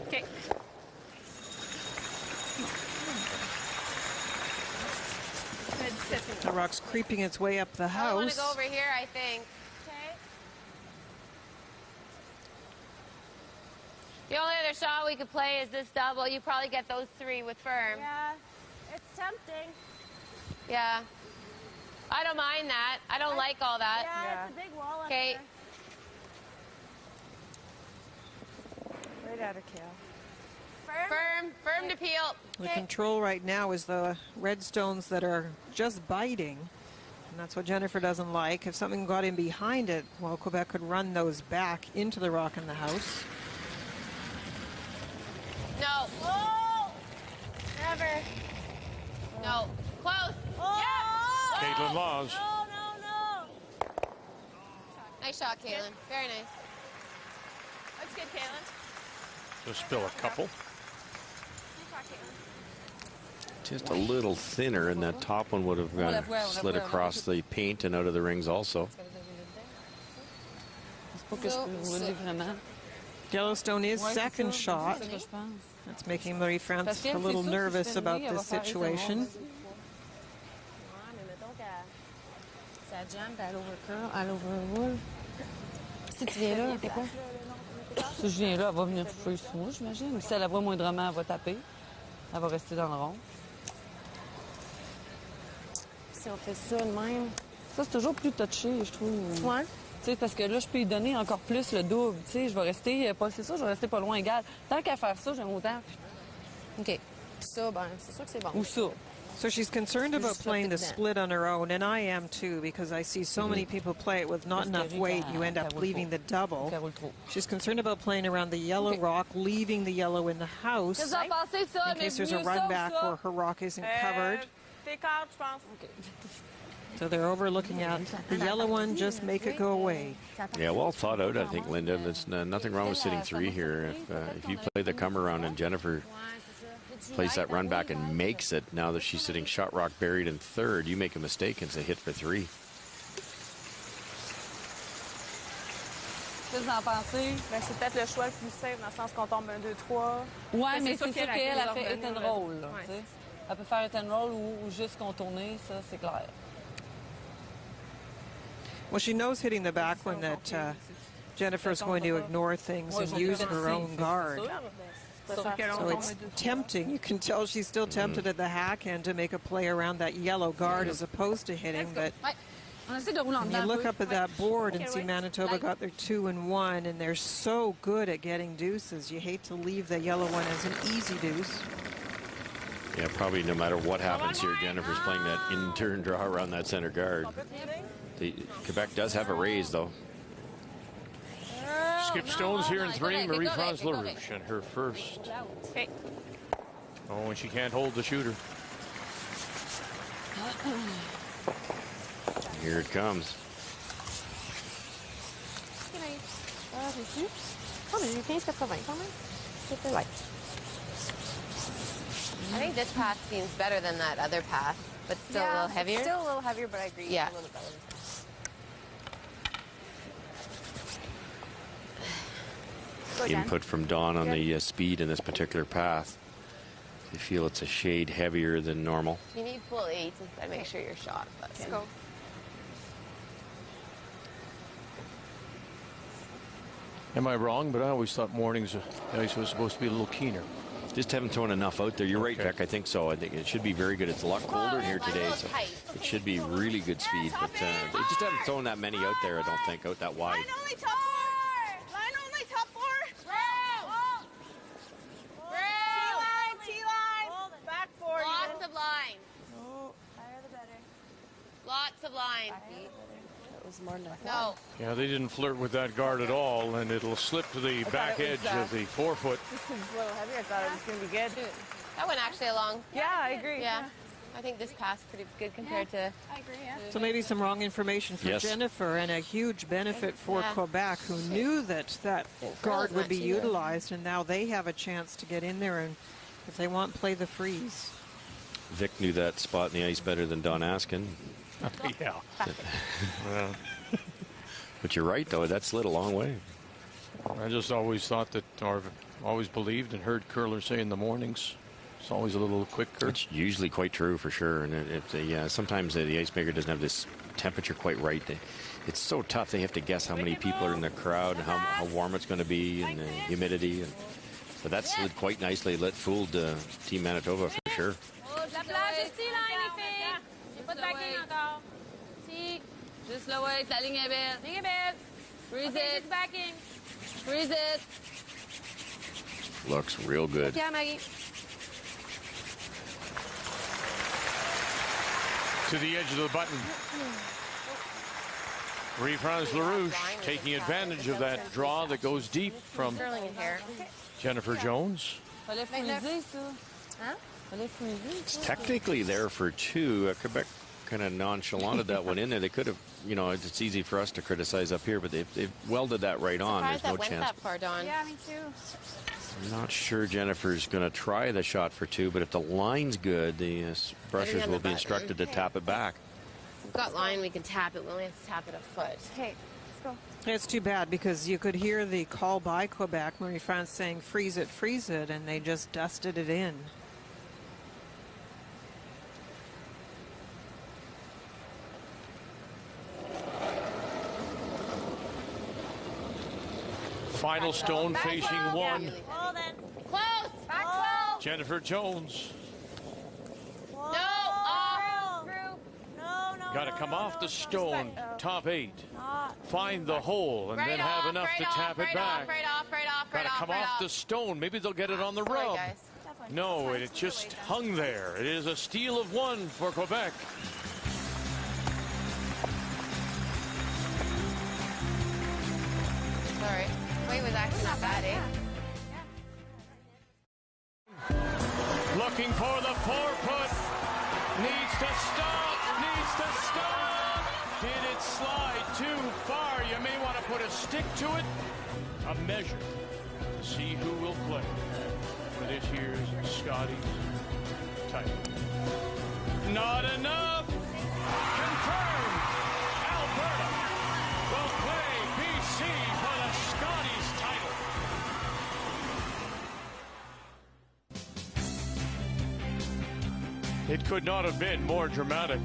Okay. The rock's creeping its way up the I want house. to go over here, I think. Okay. The only other shot we could play is this double. You probably get those 3 with firm. Yeah, it's tempting. Yeah. I don't mind that. I don't like all that. Yeah, it's a big wall up Okay. there. Right at her, Kale. Firm to peel. The control right now is the red stones that are just biting. And that's what Jennifer doesn't like. If something got in behind it, well, Quebec could run those back into the rock in the house. No. Oh! Never. No. Close. Oh! Yeah. Caitlin Laws. No, no, no. Nice shot, Caitlin. Very nice. That's good, Caitlin. Just spill a couple. Nice shot, Caitlin. Just a little thinner, and that top one would have slid across the paint and out of the rings also. Yellowstone is second shot. That's making Marie-France a little nervous about this situation. Ça jambe, elle overcurl, elle overroll. Si tu viens là, elle fait quoi? Si je viens là, elle va venir fouiller sur moi, j'imagine. Si elle la voit moindrement, elle va taper. Elle va rester dans le rond. Si on fait ça de même. Ça, c'est toujours plus touché, je trouve. Ouais. Tu sais, parce que là, je peux lui donner encore plus le double. Tu sais, je vais rester, c'est ça, je vais rester pas loin égal. Tant qu'à faire ça, j'aime autant. OK. Ça, ben, c'est sûr que c'est bon. Ou ça. So she's concerned about playing the split on her own, and I am too, because I see so many people play it with not enough weight. You end up leaving the double. She's concerned about playing around the yellow rock, leaving the yellow in the house in case there's a run back or her rock isn't covered. So they're overlooking at the yellow one, just make it go away. Yeah, well thought out, I think, Linda. There's nothing wrong with sitting 3 here. If you play the come around and Jennifer plays that run back and makes it, now that she's sitting shot rock buried in third, you make a mistake and it's a hit for 3. Qu'est-ce que vous en pensez? Ben, c'est peut-être le choix le plus safe, dans le sens qu'on tombe 1, 2, 3. Ouais, mais c'est sûr qu'elle a fait hit and roll. Là, ouais. Tu sais. Elle peut faire hit and roll ou juste contourner, ça, c'est clair. Well, she knows hitting the back one that Jennifer's going to ignore things and use her own guard. So it's tempting. You can tell she's still tempted at the hack end to make a play around that yellow guard as opposed to hitting. But when you look up at that board and see Manitoba got their 2 and 1, and they're so good at getting deuces, you hate to leave the yellow one as an easy deuce. Yeah, probably no matter what happens here, Jennifer's playing that in-turn draw around that center guard. Quebec does have a raise, though. Skip Stones here in 3. Marie-France Larouche and her first. Okay. Oh, and she can't hold the shooter. Here it comes. I think this path seems better than that other path, but still a little heavier. Still a little heavier, but I agree. Yeah. It's a little better. Input from Dawn on the speed in this particular path. You feel it's a shade heavier than normal. You need full 8 to make sure you're shot. Let's go. Am I wrong? But I always thought mornings ice was supposed to be a little keener. Just haven't thrown enough out there. You're right, Beck. I think so. I think it should be very good. It's a lot colder here today, so it should be really good speed. But they just haven't thrown that many out there, I don't think, out that wide. Line only top 4. Line only top 4. T-line. Back 4. Lots of line. Oh, higher the better. Lots of line. That was more than I No. thought. Yeah, they didn't flirt with that guard at all, and it'll slip to the back edge of the 4-foot. This one's a little heavier. I thought it was going to be good. That went actually along. Yeah, I agree. Yeah. I think this pass pretty good compared to. I agree, yeah. So maybe some wrong information for Yes. Jennifer, and a huge benefit for Yeah. Quebec, who knew that guard would be utilized, and now they have a chance to get in there and If they want, play the freeze. Vic knew that spot in the ice better than Don Askin. Yeah. Well, But you're right, though. That slid a long way. I just always thought that, or always believed and heard curlers say in the mornings, it's always a little quicker. It's usually quite true for sure. And sometimes the ice maker doesn't have this temperature quite right. It's so tough. They have to guess how many people are in the crowd, how warm it's going to be, and the humidity. But that slid quite nicely. That fooled Team Manitoba for sure. La plage ici, là, les filles. J'ai pas de backing encore. Si. Juste le way, la ligne est belle. Ligne est belle. Freeze Okay, it. just backing. Freeze it. Looks real good. Yeah, Maggie. To the edge of the button. Marie-France Larouche taking advantage of that draw that goes deep from Curling in hair. Jennifer Jones. Fallait freezer, ça. Huh? Fallait freezer. It's technically there for two. Quebec kind of nonchalanted that one in there. They could have, it's easy for us to criticize up here, but they've welded that right on. Surprised There's no that went chance. that far, Dawn. Yeah, me too. I'm not sure Jennifer's going to try the shot for two, but if the line's good, the brushers on will the be instructed to button. tap it back. We've got line, we can tap it. We only have to tap it a foot. Okay, let's go. It's too bad because you could hear the call by Quebec, Marie-France saying freeze it, and they just dusted it in. Final stone facing one. Hold in. Close! Back 12. Jennifer Jones. No, off. through. No, no. Got to come off the stone. Top 8. Find the hole and then have enough to tap it back. Right off. Got to come off the stone. Maybe they'll get it on the Sorry, rub. guys. No, it just hung there. It is a steal of one for Quebec. Sorry. Wait, was actually not bad, eh? Looking for the four-foot. Needs to stop. Did it slide too far? You may want to put a stick to it. A measure to see who will play for this year's Scotties title. Not enough. Confirmed. Alberta will play BC for the Scotties title. It could not have been more dramatic.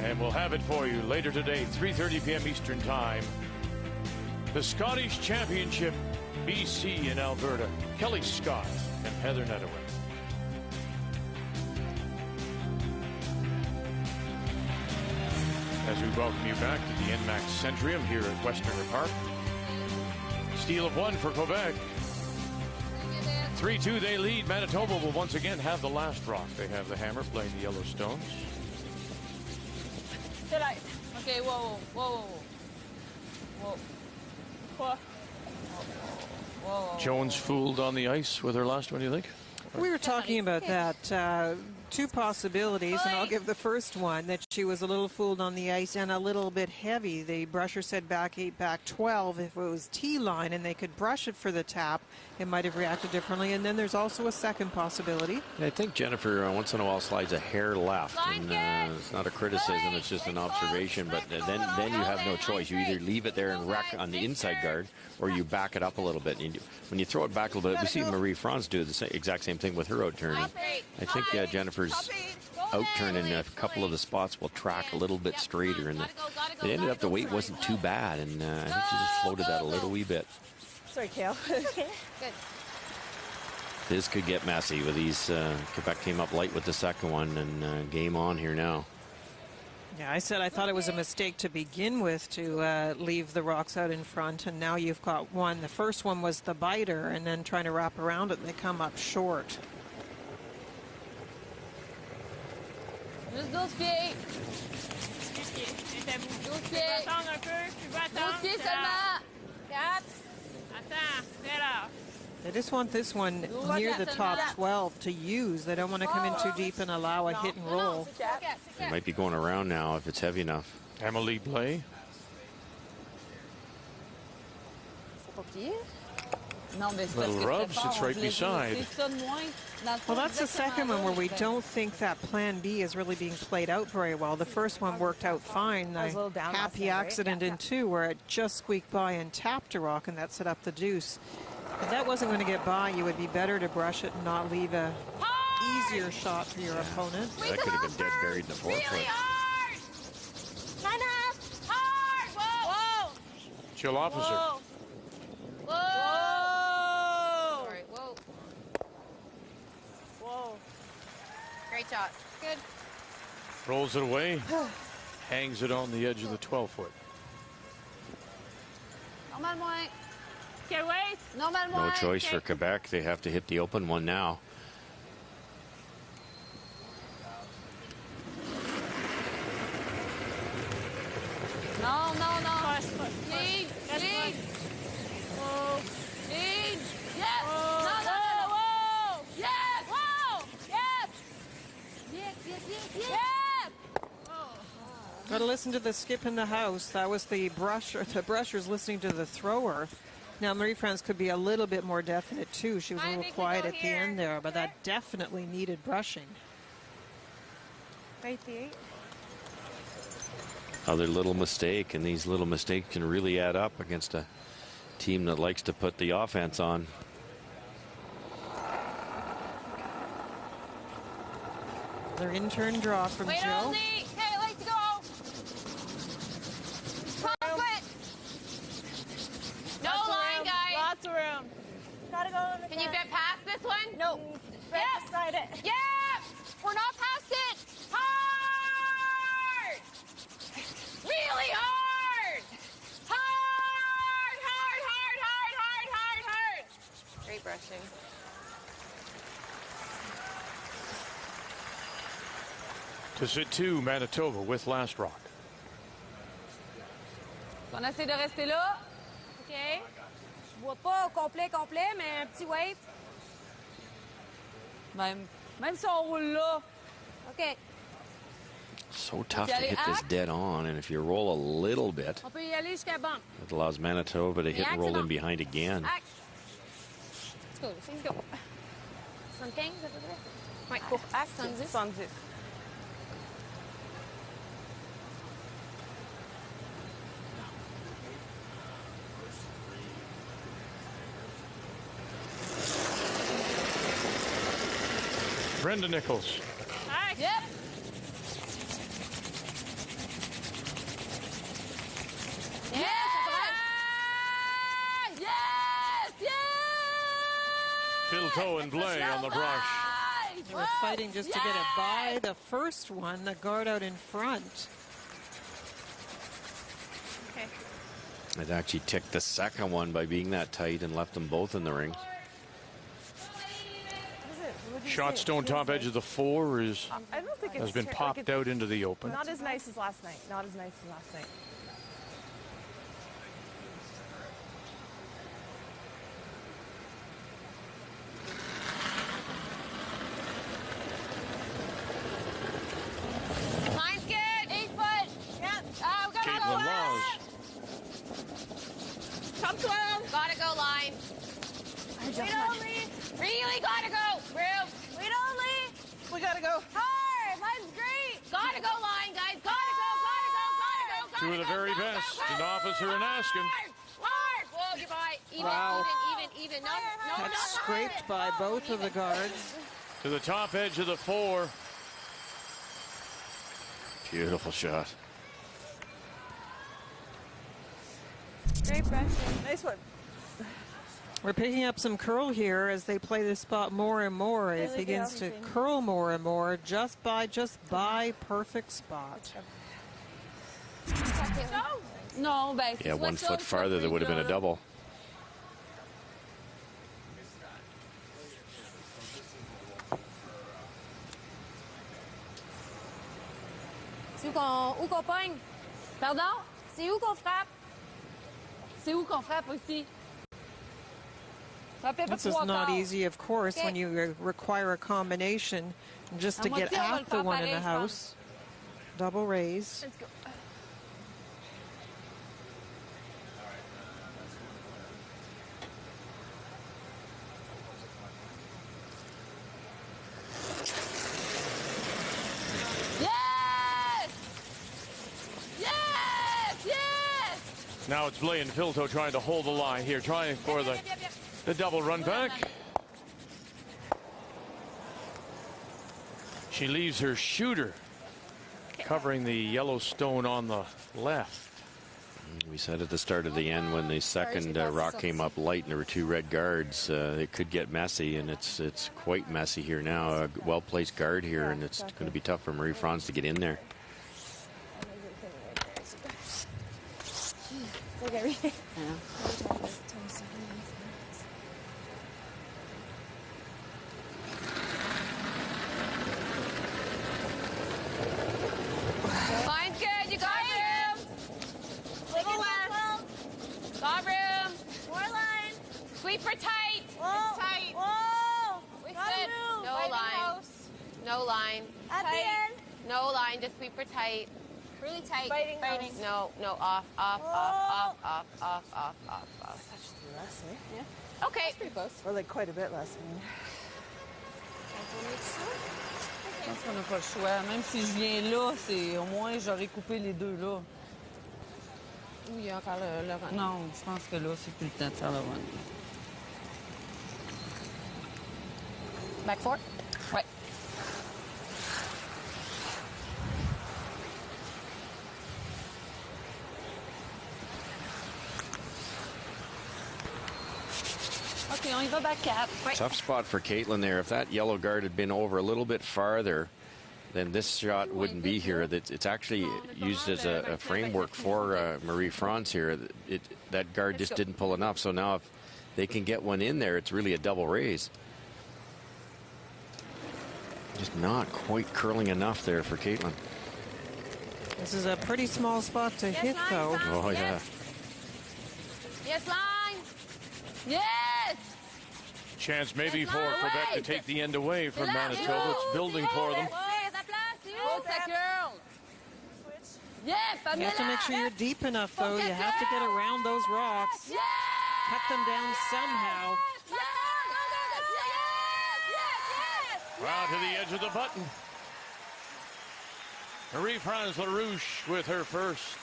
And we'll have it for you later today, 3:30 p.m. Eastern Time. The Scotties Championship, BC and Alberta. Kelly Scott and Heather Nettaway. As we welcome you back to the NMAX Centrium here at Westerner Park. Steal of one for Quebec. 3-2 they lead. Manitoba will once again have the last rock. They have the hammer playing the Yellowstones. Okay, whoa. Jones fooled on the ice with her last one, do you think? We were talking about that. Two possibilities, and I'll give the first one, that she was a little fooled on the ice and a little bit heavy. The brusher said back 8, back 12. If it was T-line and they could brush it for the tap, it might have reacted differently. And then there's also a second possibility. I think Jennifer once in a while slides a hair left, and it's not a criticism, it's just an observation, but then you have no choice. You either leave it there and wreck on the inside guard, or you back it up a little bit. And when you throw it back a little bit, we see Marie-France do the exact same thing with her out-turning. I think Jennifer's out-turn in a couple of the spots will track a little bit straighter, and it ended up the weight wasn't too bad, and I think she just floated that a little wee bit. Sorry, Kale. Good. This could get messy with these. Quebec came up light with the second one, and game on here now. Yeah, I said I thought it was a mistake to begin with to leave the rocks out in front, and now you've got one. The first one was the biter, and then trying to wrap around it, and they come up short. Juste 12 pieds. 12 pieds. Attendre un peu, tu vas attendre. 12 pieds seulement. 4. Attends, c'est là. They just want this one near the top 12 to use. They don't want to come in too deep and allow a hit and roll. It might be going around now if it's heavy enough. Emily Blais. C'est pas plié? Non, mais c'est Little parce que rubs, c'était fort, it's on right voulait beside. laisser ça de moins. Dans le fond, Well, that's the exactement second one là, where we fait- don't think that plan B is really being played out very well. The first one worked out fine. I was a little The down last happy night, right? accident in two where it just squeaked by and tapped a rock, and that set up the deuce. If that wasn't going to get by, you would be better to brush it and not leave a easier shot for your opponent. That could have been dead buried in the forefoot. Really hard! Hannah! Hard! Whoa! Whoa! Chill officer. Whoa! Whoa! All right, whoa. Whoa. Great shot. Good. Rolls it away. Hangs it on the edge of the 12-foot. Normal moins. Okay, wait. Normal No moins. choice for Quebec. They have to hit the open one now. Non, non, non. Push, push, push. Lead, That's lead, Whoa. lead. Yes. Whoa. Non, non, non, non. Whoa. Yes. Whoa. Yes. Yes, yes, yes, yes. Yes. Got to listen to the skip in the house. That was the brusher. The brusher's listening to the thrower. Now, Marie-France could be a little bit more definite, too. She was a I little think we quiet go at the here. end there, but Okay. that definitely needed brushing. Right, the 8. Other little mistake, and these little mistakes can really add up against a team that likes to put the offense on. Their in-turn draw from Wait, Jill. only. Okay, let's go. Pump it. No Lots of line, room. guys. Lots of room. Gotta go on the Can you front. get past this one? No. Right Yes. beside it. Yeah! We're not past it! Hard! Really hard! Hard, hard, hard, hard, hard, hard, hard! Great brushing. To sit two, Manitoba with last rock. On essaie de rester là. OK? Je vois pas complet, mais un petit wave. Même si on roule là. OK. So tough you to hit this act? dead on, and if you roll a little bit, On peut y aller jusqu'à banc. it allows Manitoba to hit and roll in behind again. Act. Let's go, let's go. 75 à peu près? Ouais, pour Act, 70. 70. Brenda Nichols. Act. Yep. Yes! Yes, yes. Phil Toe and Blay on the brush. They were fighting just to get it by the first one, the guard out in front. Okay. It actually ticked the second one by being that tight and left them both in the ring. Shot stone top edge of the 4 is I don't think has been popped out into the open. Not as nice as last night. Not as nice as last night. Line's good. 8 foot. Yep. We gotta go. Caitlin Laws. Top 12. Gotta go line. Wait only. Really gotta go. Room. Wait only. We gotta go. Hard. Line's great. Gotta go line, guys. Gotta go. Gotta go. Gotta go. Gotta Two of the go, very go, best. go, go. An officer and asking. Hard. Hard. Whoa, goodbye. Even, Wow. even. No, no, That's no. scraped by both of the guards. To the top edge of the 4. Beautiful shot. Great brushing. Nice one. We're picking up some curl here as they play this spot more and more. It Really begins good. to curl more and more just by perfect spot. Non, ben, c'est Yeah, soit 1 ça, foot soit farther, there would have been a freeze-là. double. C'est où qu'on pogne? Pardon? C'est où qu'on frappe? C'est où qu'on frappe aussi? Frappez pas This is trois not quarts. easy, of course, when Okay. you require a combination just to À get moitié, on va at le the faire one in pareil, the je pense. house. Double raise. Let's go. Now it's Blay and Filto trying to hold the line here, trying for the double run back. She leaves her shooter covering the yellow stone on the left. We said at the start of the end when the second rock came up light and there were 2 red guards, it could get messy, and it's quite messy here now. A well-placed guard here, and it's going to be tough for Marie-France to get in there. Look at everything. Line's good. You got room. Wiggle left. Got room. More line. Sweep her tight. Whoa. It's tight. Whoa. We Gotta stood. move. No Right in the line. house. No line. At the Tight. end. No line. Just sweep her tight. Really tight. Fighting. No. Off. Off. Less, eh? Yeah. Okay. Pretty close. Or like quite a bit less. I mean. Je pense qu'on n'a pas le choix. Même si je viens là, c'est au moins j'aurais coupé les 2 là. Ou il y a encore le run. Non, je pense que là, c'est plus le temps de faire le run. Back 4? Ouais. OK, on y va back 4. Ouais. Tough spot for Caitlin there. If that yellow guard had been over a little bit farther, then this shot wouldn't be here. It's actually used as a framework for Marie-France here. That guard just didn't pull enough. So now if they can get one in there, it's really a double raise. Just not quite curling enough there for Caitlin. This is a pretty small spot to hit, though. Oh, yeah. Yes, line. Yes. Chance maybe for Quebec to take the end away from Manitoba. It's building for them. Hold that girl. Yeah, You have to make sure you're deep enough, though. You have to get around those rocks. Yeah. Cut them down somehow. Round to the edge of the button. Marie-France Larouche with her first.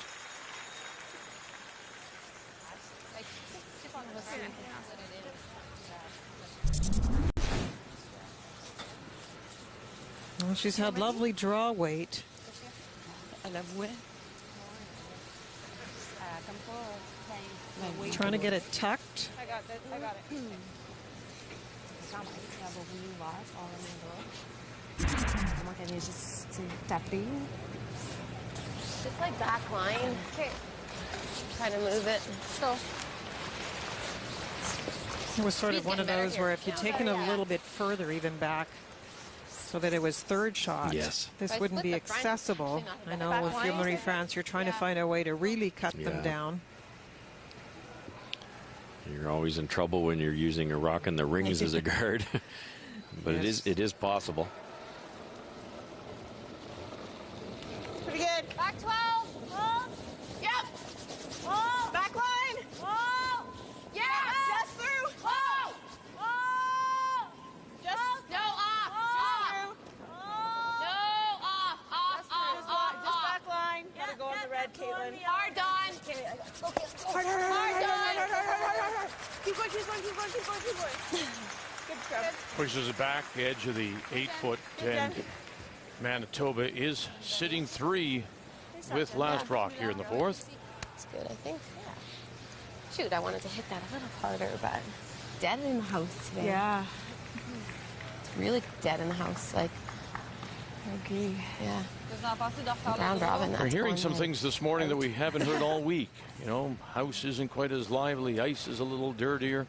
Well, she's had lovely draw weight. Elle avouait. Trying to get it tucked. I got it. Comment qu'elle vient juste taper. Just like back line. Okay. Try to move it. So. It was sort of one of those where if you'd taken a little bit further, even back, so that it was third shot, Yes. this wouldn't be accessible. I know with your Marie-France, you're trying to find a way to really cut them down. You're always in trouble when you're using a rock in the rings as a guard. But it is possible. Pretty good. Back 12. Hold. Yep. Hold. Back line. Hold. Yeah. Just through. Hold. Hold. Just No, off. Off. No, off. Just back line. Gotta go on the red, Caitlin. Hard on. Hard. Keep going. Good scrub. Pushes it back, edge of the 8-foot, and Manitoba is sitting 3 with last rock here in the fourth. It's good, I think. Shoot, I wanted to hit that a little harder, but dead in the house today. Yeah. It's really dead in the house. Like, I agree. yeah. Round Round robin. We're that's hearing going some in. things this morning that we haven't heard all week. You know, house isn't quite as lively, ice is a little dirtier.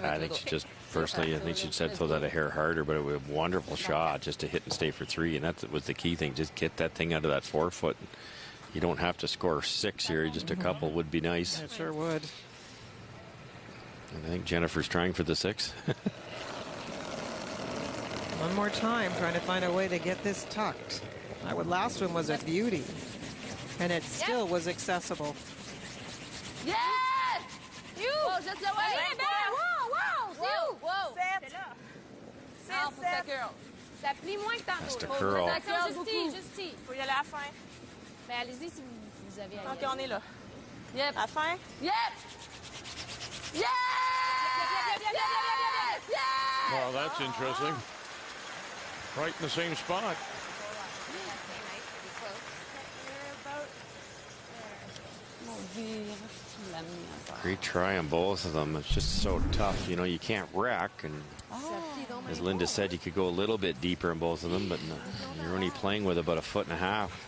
I think she just, personally, I think she said throw that a hair harder, but it was a wonderful shot just to hit and stay for 3, and that was the key thing. Just get that thing out of that 4-foot. You don't have to score 6 here, just a couple would be nice. It sure would. And I think Jennifer's trying for the 6. One more time, trying to find a way to get this tucked. That last one was a beauty, and it still was accessible. Yes! You! Whoa, just the way. Whoa. Set. Non, pour ta curl. Ça plie moins que tantôt. That's the curl. Juste tee. Faut y aller à la fin. Ben, allez-y si vous avez à y OK, on est là. Yep. À la fin? Yep! Yes! Yes! Well, that's interesting. Right in the same spot. Great try on both of them. It's just so tough. You know, you can't wreck. And as Linda said, you could go a little bit deeper in both of them, but you're only playing with about 1.5 feet.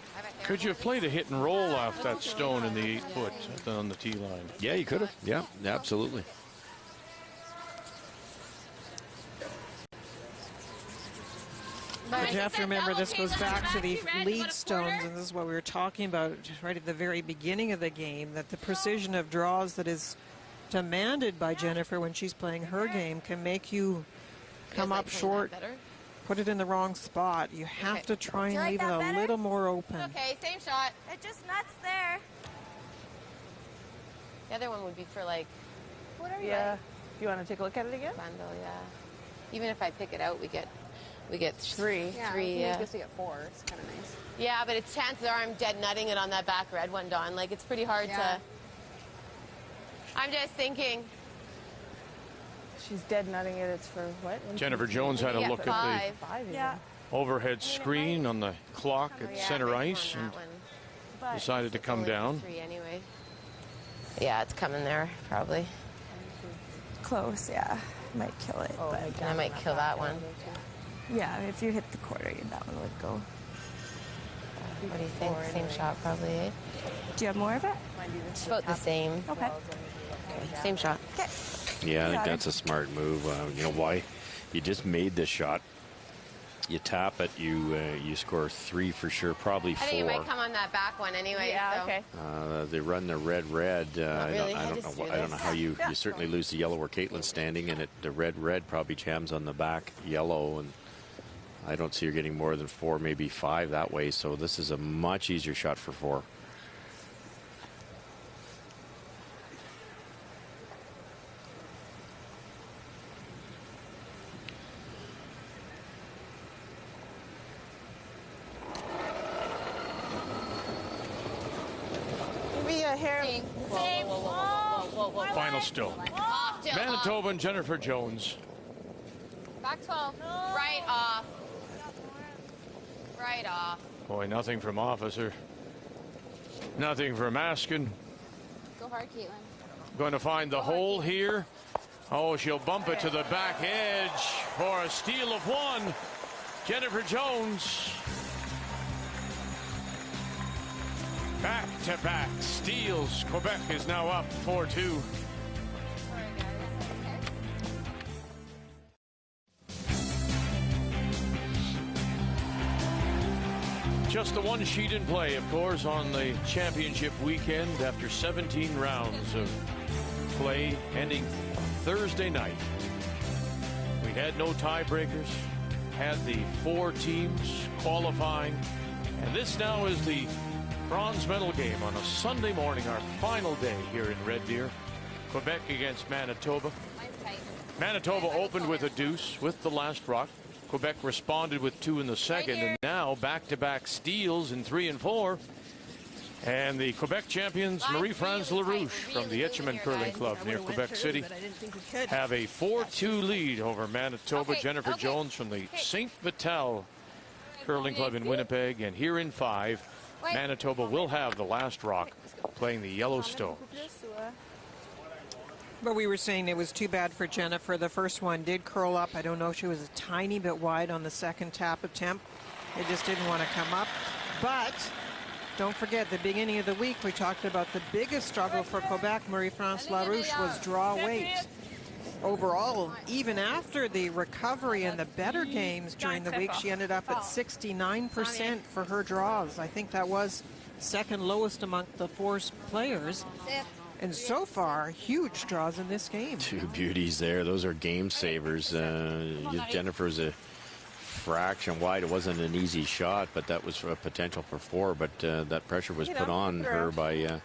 Could you have played a hit and roll off that stone in the 8 foot on the tee line? Yeah, you could have. Yeah, absolutely. But you have to remember, this goes back to the lead stones, and this is what we were talking about right at the very beginning of the game, that the precision of draws that is demanded by Jennifer when she's playing her game can make you come up short, put it in the wrong spot. You have to try and leave it a little more open. Okay, same shot. It just nuts there. The other one would be for like... Yeah. You want to take a look at it again? Bundle, yeah. Even if I pick it out, we get 3. Yeah, Three, I guess we get 4. It's kind of nice. Yeah, but it's chances are I'm dead nutting it on that back red one, Dawn. Like, it's pretty hard to... I'm just thinking. She's dead nutting it. It's for what? Jennifer Jones had a look at the overhead screen on the clock at center ice and decided to come down. Anyway. Yeah, it's coming there, probably. Close, yeah. Might kill it, but I might kill that one. Yeah, if you hit the quarter, that one would go. What do you think? Same shot, probably, eh? Do you have more of it? It's about the same. Okay. Same shot. Okay. Yeah, I think that's a smart move. You know why? You just made this shot. You tap it, you score 3 for sure, probably 4. I think it might come on that back one anyway. Yeah, so. okay. They run the red. I don't know how you certainly lose the yellow where Caitlin's standing, and the red probably jams on the back yellow, and I don't see her getting more than 4, maybe 5 that way. So this is a much easier shot for 4. Final stone. Manitoba and Jennifer Jones. Back 12. Right off. Right off. Boy, nothing from Officer. Nothing from Askin. Go hard, Caitlin. Going to find the hole here. Oh, she'll bump it to the back edge for a steal of 1. Jennifer Jones. Back-to-back steals. Quebec is now up 4-2. Just the one sheet in play, of course, on the championship weekend after 17 rounds of play ending Thursday night. We had no tiebreakers, had the 4 teams qualifying, and this now is the bronze medal game on a Sunday morning, our final day here in Red Deer. Quebec against Manitoba. Manitoba opened with a deuce with the last rock. Quebec responded with 2 in the second, and now back-to-back steals in 3 and 4. And the Quebec champions, Marie-France Larouche from the Etchemin Curling Club near Quebec City, have a 4-2 lead over Manitoba. Jennifer Jones from the St. Vital Curling Club in Winnipeg. And here in 5, Manitoba will have the last rock playing the Yellowstones. But we were saying it was too bad for Jennifer. The first one did curl up. I don't know if she was a tiny bit wide on the second tap attempt. It just didn't want to come up. But don't forget, the beginning of the week, we talked about the biggest struggle for Quebec, Marie-France Larouche, was draw weight. Overall, even after the recovery and the better games during the week, she ended up at 69% for her draws. I think that was second lowest among the 4 players. And so far, huge draws in this game. 2 beauties there. Those are game savers. Jennifer's a fraction wide. It wasn't an easy shot, but that was a potential for 4. But that pressure was put on her by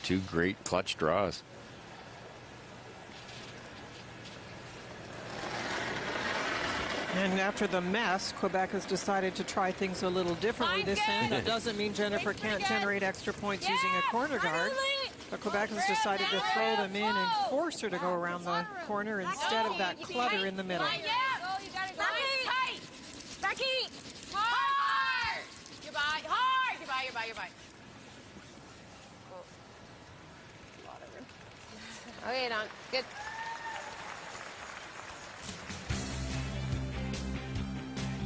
2 great clutch draws. And after the mess, Quebec has decided to try things a little differently this end. That doesn't mean Jennifer can't generate extra points using a corner guard. But Quebec has decided to throw them in and force her to go around the corner instead of that clutter in the middle. Becky! Hard! You're by. Hard! You're by, you're by, you're by. Okay, Don. Good.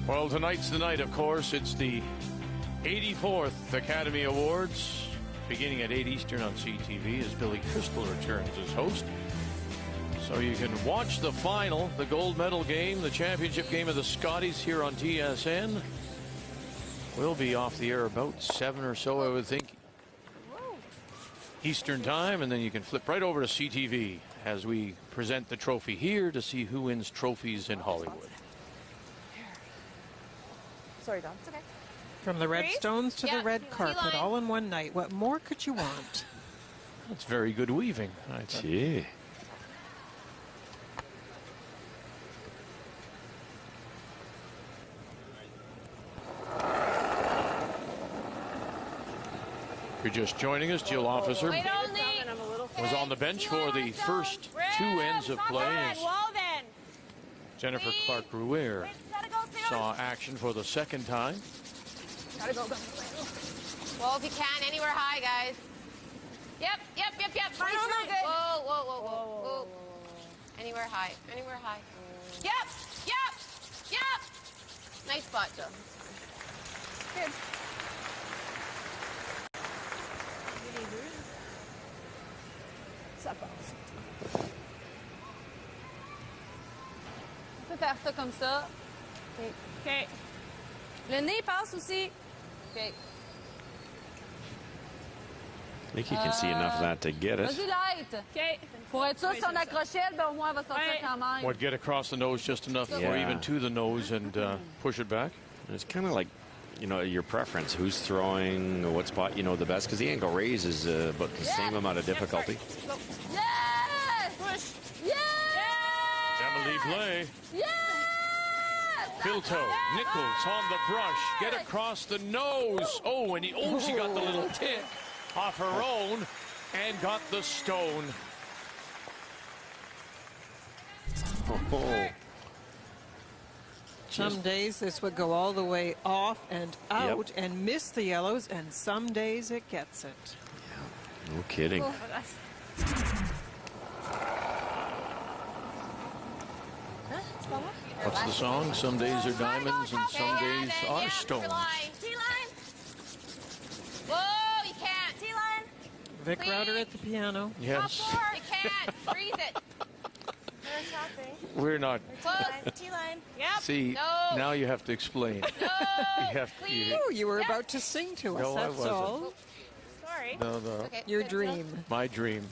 Well, tonight's the night, of course. It's the 84th Academy Awards, beginning at 8 Eastern on CTV as Billy Crystal returns as host. So you can watch the final, the gold medal game, the championship game of the Scotties here on TSN. We'll be off the air about 7 or so, I would think, Eastern time, and then you can flip right over to CTV as we present the trophy here to see who wins trophies in Hollywood. Sorry, Don. It's okay. From the red stones to the red carpet, all in one night. What more could you want? That's very good weaving. Gee. If you're just joining us, Jill Officer was on the bench for the first 2 ends of play as Jennifer Clark-Rouer saw action for the second time. Gotta go. Well, if you can, anywhere high, guys. Yep. Pretty good. Whoa, whoa, whoa, whoa, whoa. Anywhere high. Anywhere high. Yep. Nice spot, Jill. Good. Ça passe. On peut faire ça comme ça. OK. Le nez passe aussi. OK. I think you can see enough of that to get it. Vas-y, light. OK. Pour être sûr, si on accrochait, ben, au moins, elle va sortir quand même. What, get across the nose just enough, or Yeah. even to the nose, and push it back? It's kind of like, you know, your preference. Who's throwing, what spot you know the best? Because the angle raise is about the same amount of difficulty. Yes! Push. Yes! Emily Blais. Yes! Filto, Nichols on the brush, get across the nose. Oh, and she got the little tick off her own and got the stone. Oh. Some days this would go all the way off and out and miss the yellows, and some days it gets it. No kidding. What's the song? Some days are diamonds and some days are stones. T-line. Whoa, you can't. T-line. Vic Router at the piano. Yes. You can't. Freeze it. We're not. Close. T-line. Yep. See, No. now you have to explain. No. You have to. Oh, you were about to sing to us, No, I that's wasn't. all. Sorry. No. Okay, Your good. dream. My dream.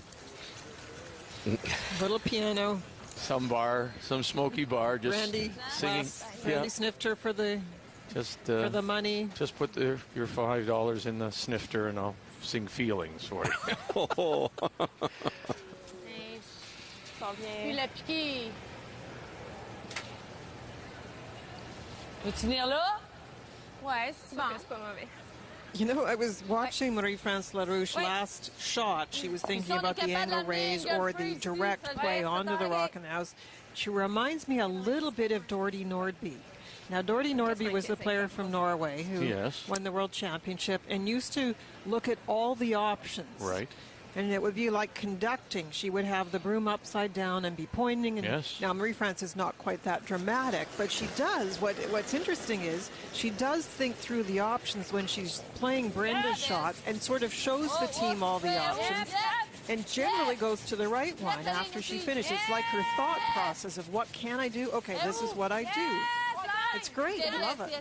Little piano. Some bar, some smoky bar, just Randy, singing. Randy snifter for the money. Just put your $5 in the snifter, and I'll sing feelings for you. Puis la piquer. Veux-tu venir là? Ouais, c'est bon. C'est pas mauvais. You know, I was watching Marie-France Larouche last shot. She was thinking about the angle raise or the direct play onto the rock in the house. She reminds me a little bit of Dorothy Nordby. Now, Dorothy Nordby was the player from Norway who won the World Championship and used to look at all the options. Right. And it would be like conducting. She would have the broom upside down and be pointing. And now, Marie-France is not quite that dramatic, but she does. What's interesting is she does think through the options when she's playing Brenda's shot and sort of shows the team all the options and generally goes to the right one after she finishes. It's like her thought process of what can I do? Okay, this is what I do. It's great. I love it.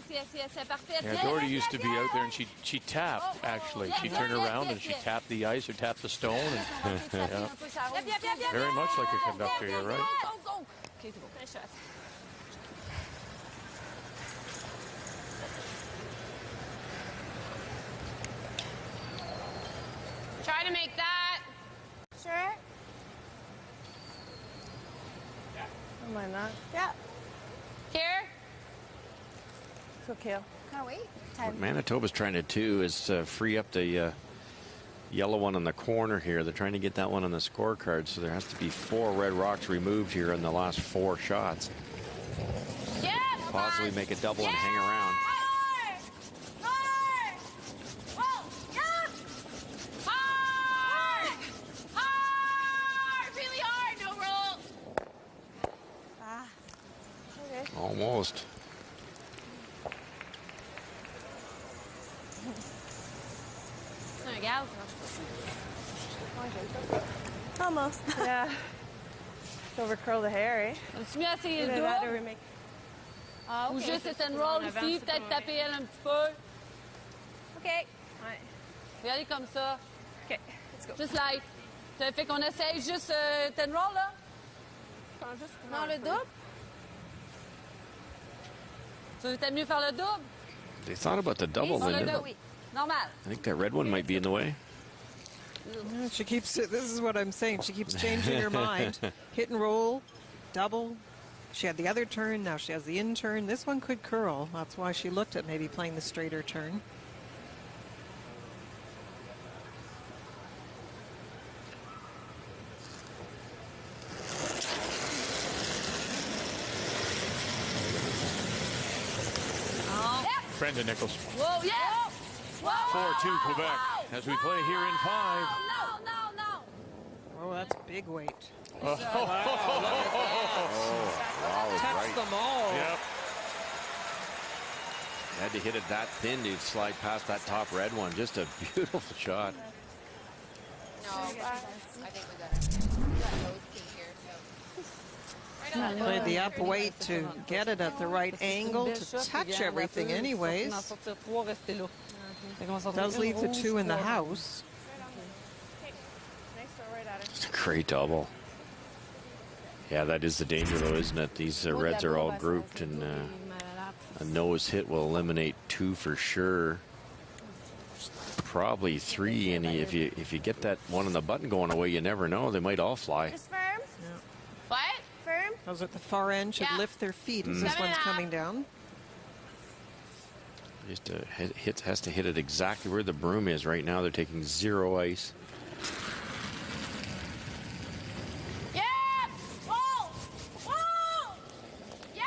Yeah, Doherty used to be out there, and she tapped, actually. She turned around and she tapped the ice or tapped the stone. And, yeah. Very much like a conductor, you're right. Try to make that. Sure? Am I not? Yeah. Here. So kill. Can't wait. What Manitoba's trying to do is free up the yellow one in the corner here. They're trying to get that one on the scorecard, so there has to be 4 red rocks removed here in the last 4 shots. Yeah, Possibly make a double and hang around. Hard! Hard! Oh, yeah! Hard! Hard! Really hard, no roll. Okay. Almost. C'est un gaz, Almost. Yeah. Over curl the hair, eh? Tu mieux essayer le Either that or double? we make... Ah, Ou ok. juste hit and roll ici, peut-être taper elle un petit peu. OK. Ouais. Regardez comme ça. OK. Let's go. Juste light. Ça fait qu'on essaye juste hit and roll, là? Non, le double? Tu veux peut-être mieux faire le double? They thought about the double, Sur le Linda. double. Normal. I think that red one might be in the way. Yeah, she keeps, this is what I'm saying, she keeps changing her mind. Hit and roll, double. She had the other turn, now she has the in turn. This one could curl. That's why she looked at maybe playing the straighter turn. Brenda Nichols. Whoa, yeah! Whoa! 4-2 Quebec as we play here in 5. No. Oh, that's big weight. Wow, was Touch right. them all. Yep. Had to hit it that thin to slide past that top red one. Just a beautiful shot. No, I think we got those two here, so. Right on the Played the up weight to get it at the right angle to touch everything anyways. Does leave the 2 in the house. Nice throw right at her. It's a great double. Yeah, that is the danger, though, isn't it? These reds are all grouped, and a nose hit will eliminate 2 for sure. Probably 3, and if you get that one on the button going away, you never know. They might all fly. Just firm. What? Firm. Those at the far end should Yeah. lift their feet as this 7.5. one's coming down. Just has to hit it exactly where the broom is right now. They're taking 0 ice. Yeah! Whoa! Whoa! Yeah!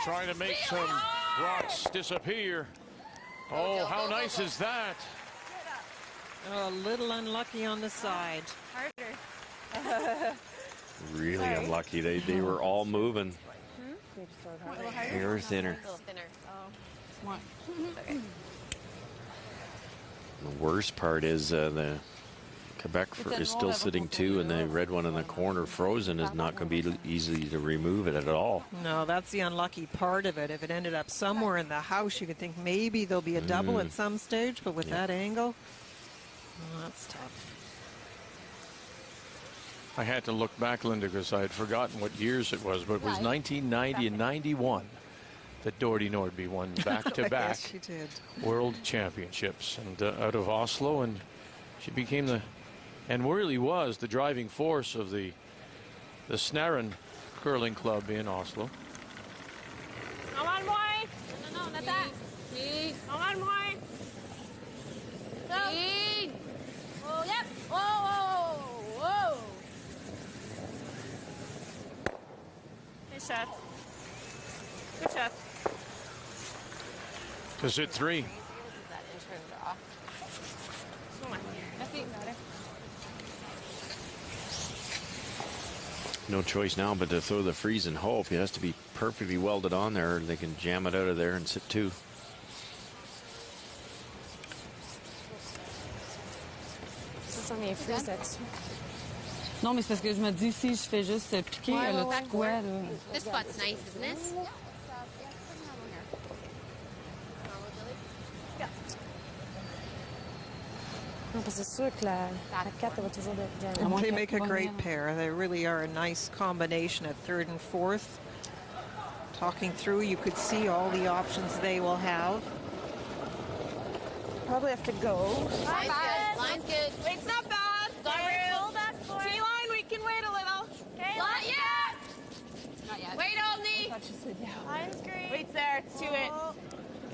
Trying to make some rocks disappear. Oh, how nice is that? Oh, a little unlucky on the side. Harder. Really unlucky. They were all moving. A Hair thinner. A little thinner. Ouais. Okay. The worst part is the Quebec is still sitting 2, and the red one in the corner frozen is not going to be easy to remove it at all. No, that's the unlucky part of it. If it ended up somewhere in the house, you could think maybe there'll be a double at some stage, but with that angle, oh, that's tough. I had to look back, Linda, because I had forgotten what years it was, but it was 1990 and 91 that Doherty Nordby won back-to-back Yes, she did. world championships, and out of Oslo, and she became and really was the driving force of the Snaren curling club in Oslo. Come on, boy. No, not that. Come on, boy. Go. Oh, yep. Whoa. Good shot. Good shot. To sit 3. This is that intern draw. Come on. No choice now but to throw the freeze and hope. It has to be perfectly welded on there, or they can jam it out of there and sit 2. Ça, c'en est fou, ça-dessus. Non, mais c'est parce que je me dis, si je fais juste piquer, Ouais, elle a ouais, tout quoi, là? This spot's nice, isn't it? Non, parce que c'est sûr que la 4 elle va toujours être And jammer. they make a great pair. They really are a nice combination at 3rd and 4th. Talking through, you could see all the options they will have. Probably have to go. Line's good. Line's good. It's not bad. Got room. Hold that for T-line, we can wait a little. Okay. Not yet. Not yet. Wait, Olney. watch you sit down. Line's green. Wait's there. It's to it.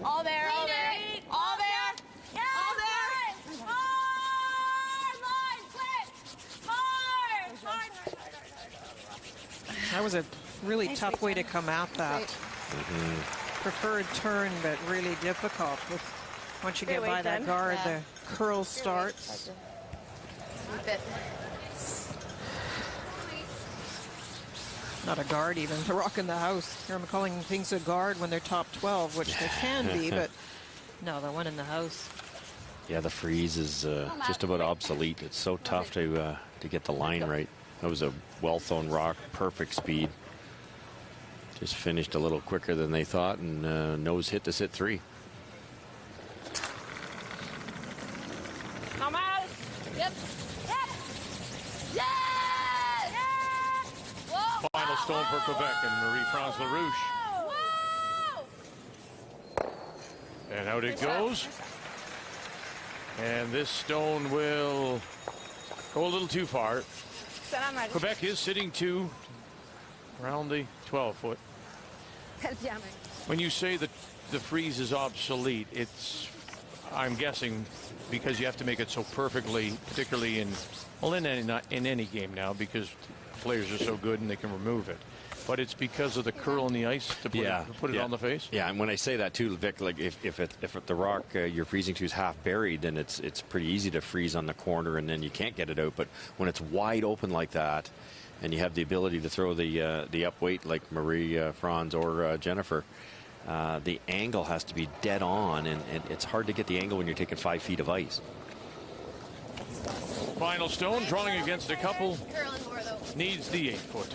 All there. All there. Green. All there. Yeah, All there. hard line, quit. Hard. That was a really tough way to come at that. Preferred turn, but really difficult. Once you get by that guard, the curl starts. Not a guard even. They're rocking the house. Here I'm calling things a guard when they're top 12, which they can be, but no, the one in the house. Yeah, the freeze is just about obsolete. It's so tough to get the line right. That was a well-thrown rock, perfect speed. Just finished a little quicker than they thought, and nose hit to sit 3. Come out. Yep. Yep. Yes! Whoa! Final stone for Quebec and Marie-France Larouche. Whoa! And out it goes. And this stone will go a little too far. Quebec is sitting 2 around the 12-foot. When you say that the freeze is obsolete, it's, I'm guessing, because you have to make it so perfectly, particularly in any game now, because players are so good and they can remove it. But it's because of the curl in the ice to put it on the face? Yeah, and when I say that too, Vic, like if the rock you're freezing to is half buried, then it's pretty easy to freeze on the corner and then you can't get it out. But when it's wide open like that, and you have the ability to throw the up weight like Marie, Franz, or Jennifer, the angle has to be dead on, and it's hard to get the angle when you're taking 5 feet of ice. Final stone, drawing against a couple, needs the 8-foot.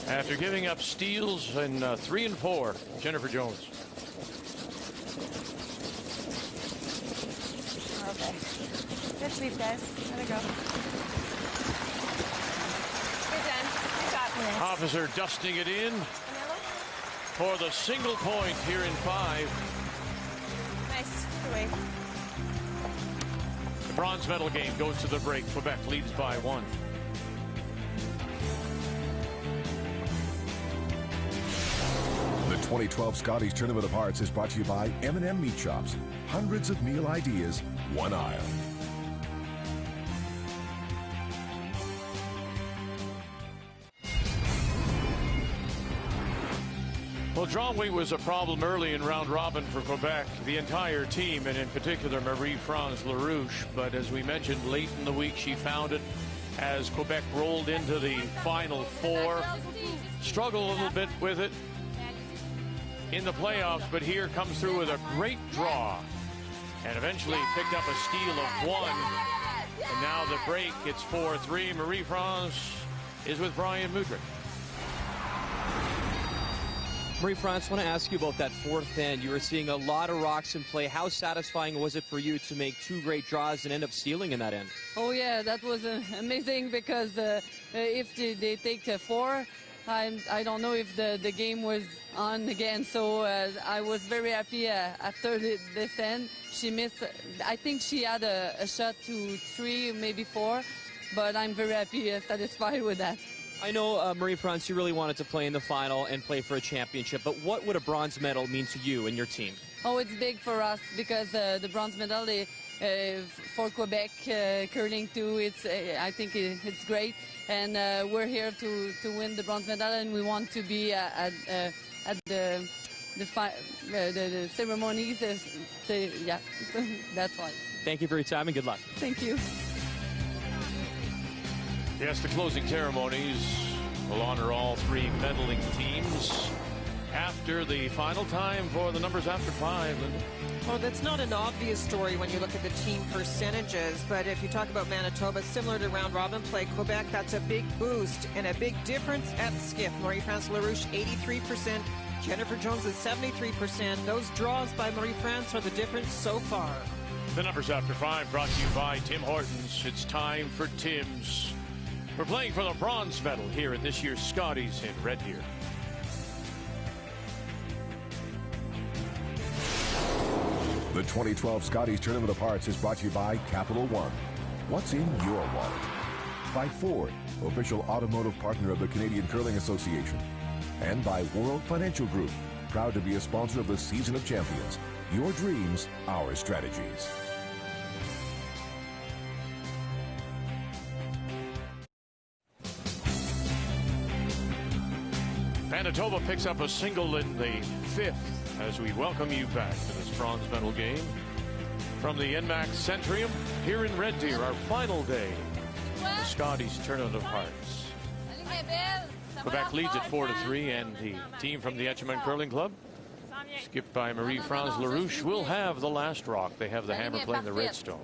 After giving up steals in 3 and 4, Jennifer Jones. Okay. Good sweep, guys. Let it go. Good, Jen. Good shot. Officer dusting it in for the single point here in 5. Nice. Good wave. The bronze medal game goes to the break. Quebec leads by 1. The 2012 Scotties Tournament of Hearts is brought to you by M&M Meat Shops. Hundreds of meal ideas, one aisle. Well, draw weight was a problem early in round robin for Quebec, the entire team, and in particular Marie-France Larouche. But as we mentioned, late in the week she found it as Quebec rolled into the Final 4. Struggled a little bit with it in the playoffs, but here comes through with a great draw and eventually picked up a steal of 1. And now the break, it's 4-3. Marie-France is with Brian Mudrick. Marie-France, I want to ask you about that fourth end. You were seeing a lot of rocks in play. How satisfying was it for you to make 2 great draws and end up stealing in that end? Oh, yeah, that was amazing because if they take 4, I don't know if the game was on again. So I was very happy after this end. She missed, I think she had a shot to 3, maybe 4, but I'm very happy, satisfied with that. I know, Marie-France, you really wanted to play in the final and play for a championship, but what would a bronze medal mean to you and your team? Oh, it's big for us because the bronze medal for Quebec curling too. I think it's great, and we're here to win the bronze medal, and we want to be at the ceremonies. Yeah, that's why. Thank you for your time and good luck. Thank you. Yes, the closing ceremonies will honor all 3 medaling teams after the final time for the numbers after 5. Well, that's not an obvious story when you look at the team percentages, but if you talk about Manitoba, similar to round robin play, Quebec, that's a big boost and a big difference at skiff. Marie-France Larouche, 83%. Jennifer Jones is 73%. Those draws by Marie-France are the difference so far. The numbers after 5 brought to you by Tim Hortons. It's time for Tim's. We're playing for the bronze medal here at this year's Scotties in Red Deer. The 2012 Scotties Tournament of Hearts is brought to you by Capital One. What's in your wallet? By Ford, official automotive partner of the Canadian Curling Association. And by World Financial Group, proud to be a sponsor of the Season of Champions. Your dreams, our strategies. Manitoba picks up a single in the 5th as we welcome you back to this bronze medal game from the NMAX Centrium here in Red Deer, our final day of the Scotties Tournament of Hearts. Quebec leads at 4-3, and the team from the Etchemin Curling Club, skipped by Marie-France Larouche, will have the last rock. They have the hammer playing the Redstones.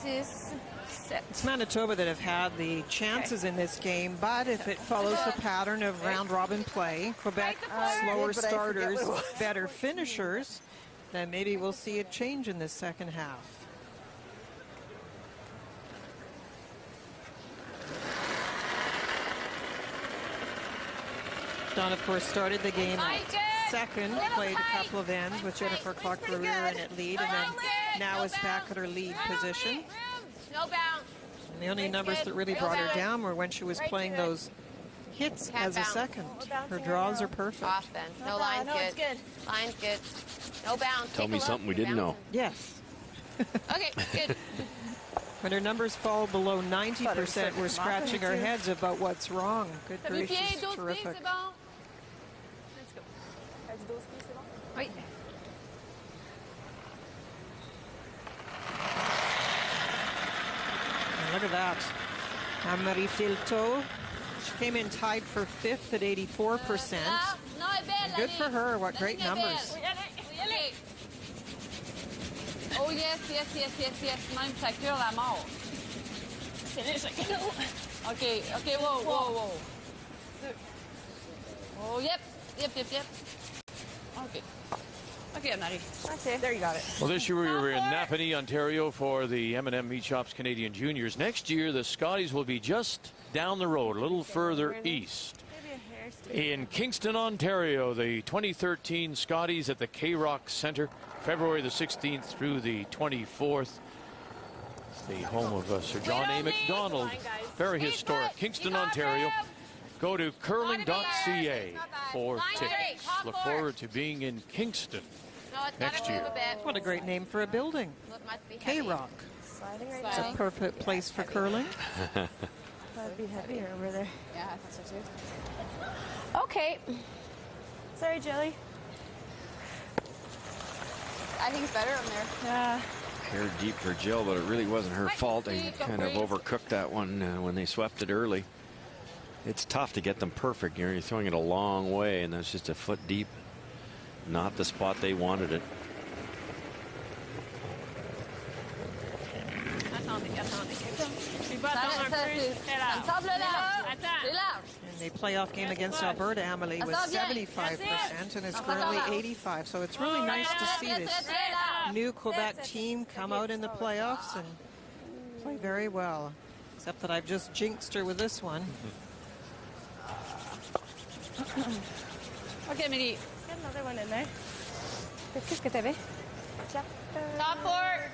It's Manitoba that have had the chances in this game, but if it follows the pattern of round-robin play, Quebec slower starters, better finishers, then maybe we'll see a change in this second half. Don, of course, started the game second, played a couple of ends with Jennifer Clark-Leroux in at lead, and then now is back at her lead position. No bounce. And the only numbers that really brought her down were when she was playing those hits as a second. Her draws are perfect. Off then. No, line's good. Line's good. No bounce. Tell me something we didn't know. Yes. Okay, good. When her numbers fall below 90%, we're scratching our heads about what's wrong. Good gracious, terrific. Wait. Look at that. Anne-Marie Filteau. She came in tied for 5th at 84%. Good for her. What great numbers. Oh, yes. Même ça cure la mort. OK, whoa. Oh, yep. Okay, Anne-Marie. Okay, there you got it. Well, this year we were in Napanee, Ontario for the M&M Meat Shops Canadian Juniors. Next year, the Scotties will be just down the road, a little further east. In Kingston, Ontario, the 2013 Scotties at the K-Rock Centre, February the 16th through the 24th. It's the home of Sir John A. MacDonald. Very historic. Kingston, Ontario. Go to curling.ca for tickets. Look forward to being in Kingston next year. What a great name for a building. K-Rock. It's a perfect place for curling. That'd be heavier over there. Yeah, I thought so too. Okay. Sorry, Jelly. I think it's better in there. Yeah. Hair deep for Jill, but it really wasn't her fault. They kind of overcooked that one when they swept it early. It's tough to get them perfect. You're throwing it a long way, and that's just a foot deep. Not the spot they wanted it. And the playoff game against Alberta, Amelie, was 75% and is currently 85%. So it's really nice to see this new Quebec team come out in the playoffs and play very well. Except that I've just jinxed her with this one. OK, Amélie. Get another one in there. Qu'est-ce que t'avais? Top four.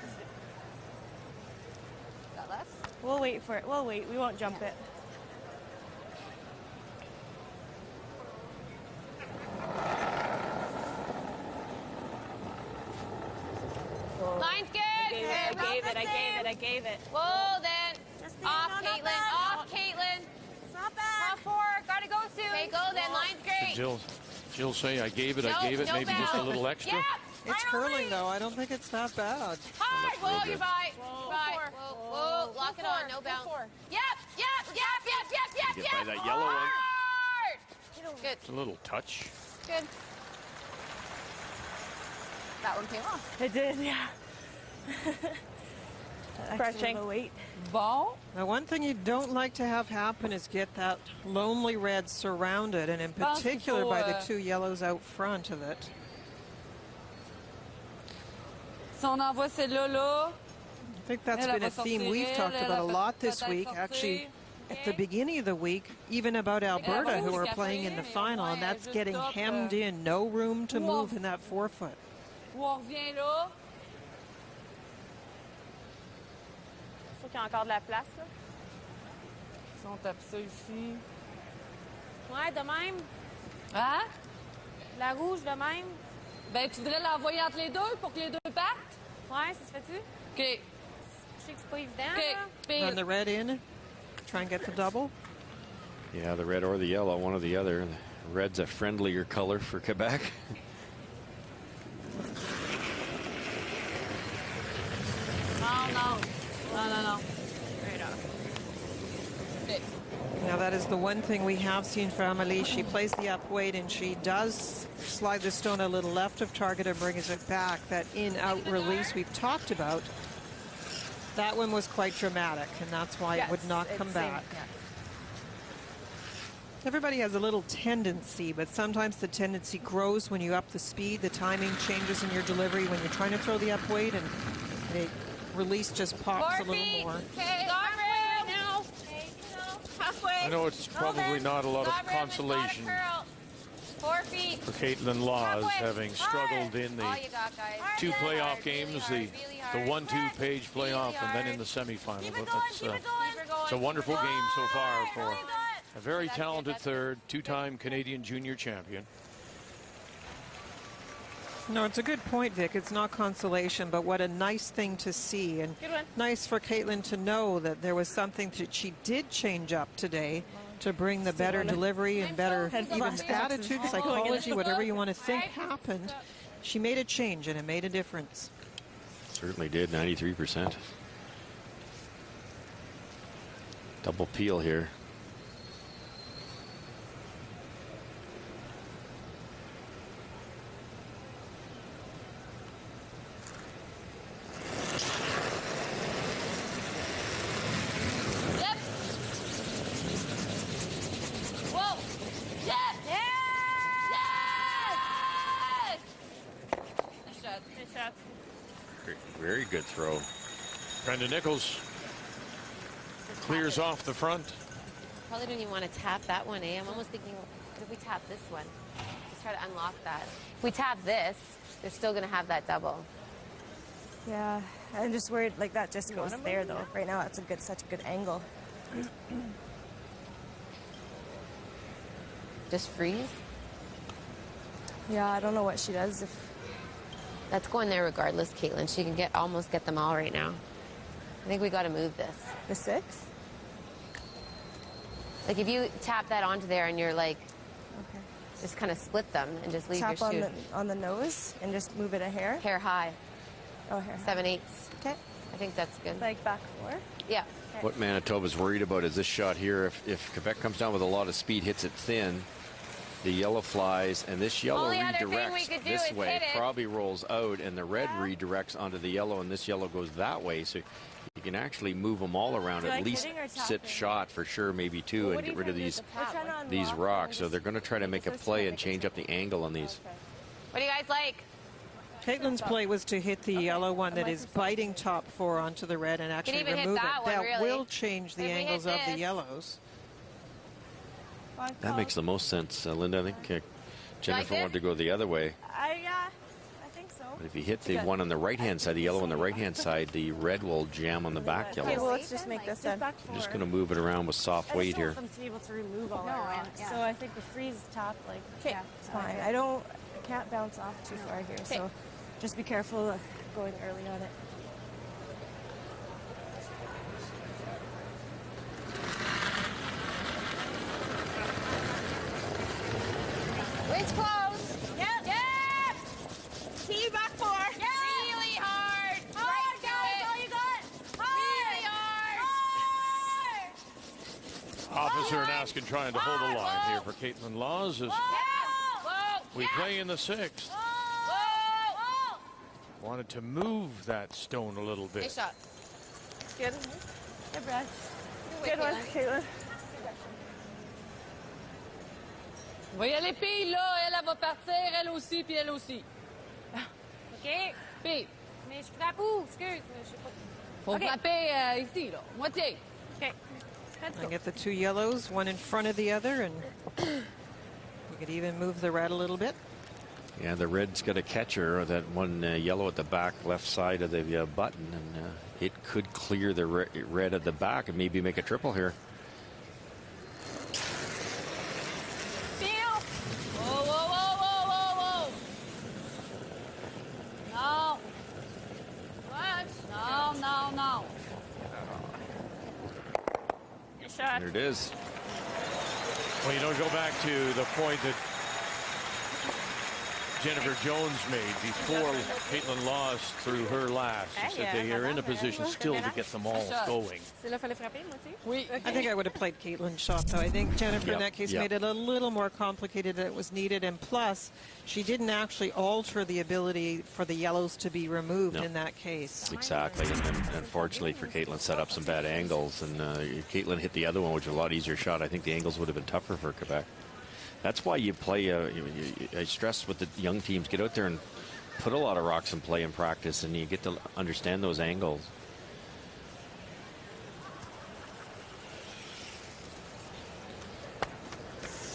Got less? We'll wait for it. We'll wait. We won't jump it. Line's good. I gave it. Whoa, then. Off, Caitlin. Off, Caitlin. It's not bad. Top four. Gotta go soon. Okay, go then. Line's great. Jill say, I gave it, maybe just a little extra. Yep. It's curling, though. I don't think it's that bad. Hard. Whoa, you're by. Whoa. Lock it on. No bounce. Yep. Get by that yellow one. Hard. Good. It's a little touch. Good. That one came off. It did, yeah. Crushing. Weight. Ball. Now, one thing you don't like to have happen is get that lonely red surrounded, and in particular by the two yellows out front of it. Si on envoie celle-là, là. I think that's been a theme we've talked about a lot this week. Actually, at the beginning of the week, even about Alberta, who are playing in the final, and that's getting hemmed in. No room to move in that forefoot. Où on revient là. Faut qu'il y a encore de la place, là. Si on tape ça ici. Ouais, de même. Hein? La rouge de même. Ben, tu voudrais l'envoyer entre les deux pour que les deux partent? Ouais, ça se fait-tu? OK. Je sais que c'est pas évident, OK. là. Run the red in. Try and get the double. Yeah, the red or the yellow, one or the other. The red's a friendlier color for Quebec. No. Straight up. Okay. Now that is the one thing we have seen from Amelie. She plays the up weight and she does slide the stone a little left of target and brings it back. That in-out release we've talked about, that one was quite dramatic, and that's why it would not come back. Yeah. Everybody has a little tendency, but sometimes the tendency grows when you up the speed. The timing changes in your delivery when you're trying to throw the up weight, and the release just pops a little more. Okay, halfway now. Halfway. I know it's probably not a lot of consolation 4 feet. for Caitlin Laws, having struggled in the All you got, guys. 2 playoff Really games, hard, the really hard. 1-2-page playoff, and then in the semifinal. But it's a wonderful game so far for a very talented third, 2-time Canadian junior champion. No, it's a good point, Vic. It's not consolation, but what a nice thing to see. And nice for Caitlin to know that there was something that she did change up today to bring the better delivery and better even attitude, psychology, whatever you want to think happened. She made a change, and it made a difference. Certainly did, 93%. Double peel here. Yep. Whoa. Yes. Yes. Nice shot. Nice shot. Very good throw. Brenda Nichols clears off the front. Probably don't even want to tap that one, eh? I'm almost thinking, what if we tap this one? Just try to unlock that. If we tap this, they're still going to have that double. Yeah, I'm just worried like that just goes there though. Right now it's such a good angle. Just freeze? Yeah, I don't know what she does if That's going there regardless, Caitlin. She can almost get them all right now. I think we got to move this. the 6. Like if you tap that onto there and you're like, just kind of split them and just leave Tap your shoe. on the nose and just move it a hair. Hair high. Oh, hair high. 7/8. Okay. I think that's good. Like back 4. Yeah. What Manitoba's worried about is this shot here. If Quebec comes down with a lot of speed, hits it thin, the yellow flies, and this yellow Only other thing we redirects could do this is way, hit it. probably rolls out, and the red redirects onto the yellow, and this yellow goes that way. So you can actually move them all around, Do you at like least hitting or sit tapping? shot for sure, maybe 2, and get rid of these rocks. So they're going to try to make a play and change up the angle on these. What do you guys like? Caitlin's play was to hit the yellow one that is biting top 4 onto the red and actually even hit remove that it. one, That really. will change the If we hit angles of the this. yellows. That makes the most sense, Linda. I think Jennifer this? wanted to go the other way. I think so. But if you hit the one on the right-hand side, the yellow on the right-hand side, the red will jam on the back Okay, yellow. well, let's just make this then. I'm just going to move it around with soft weight here. to be able to remove all our our rocks. So I think the freeze top, like, okay, it's fine. I can't bounce off too far here, so just be careful going early on it. Wind's close. Yep. Yep. Key back 4. Yeah. Really hard. Right to it. All you got. Really hard. Officer and Askin trying to hold the line here for Caitlin Laws as Whoa. we play in the 6th. Whoa. Wanted to move that stone a little bit. Nice shot. Good. Good, Brad. Wait, Good one, Caitlin. On va y aller pile, là. Elle va partir, elle aussi, puis elle aussi. OK. Pile. Mais je frappe où? Excuse. Je sais pas. Faut OK. frapper ici, là. Moitié. OK. Let's I go. get the 2 yellows, one in front of the other, and you could even move the red a little bit. Yeah, the red's got a catcher, that one yellow at the back left side of the button, and it could clear the red at the back and maybe make a triple here. There it is. Well, you don't go back to the point that Jennifer Jones made before Caitlin lost through her last. She said they are in a position still to get them all going. I think I would have played Caitlin's shot, though. I think Jennifer in that case made it a little more complicated than it was needed. And plus, she didn't actually alter the ability for the yellows to be removed in that case. Exactly. And unfortunately for Caitlin, set up some bad angles. And Caitlin hit the other one, which was a lot easier shot. I think the angles would have been tougher for Quebec. That's why you play, I stress with the young teams, get out there and put a lot of rocks in play in practice, and you get to understand those angles.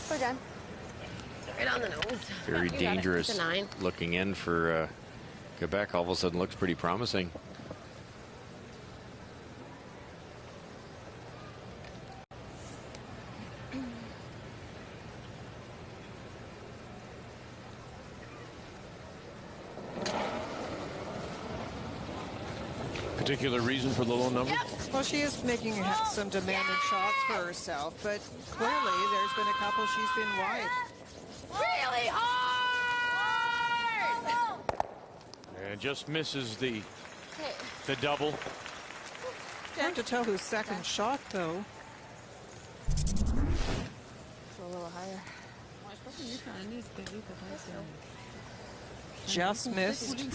We're done. Right on the nose. Very dangerous looking in for Quebec. All of a sudden looks pretty promising. Particular reason for the low number? Well, she is making some demanding shots for herself, but clearly there's been a couple she's been wide. Really hard! And just misses the double. Hard to tell whose second shot, though. It's a little higher. Just missed.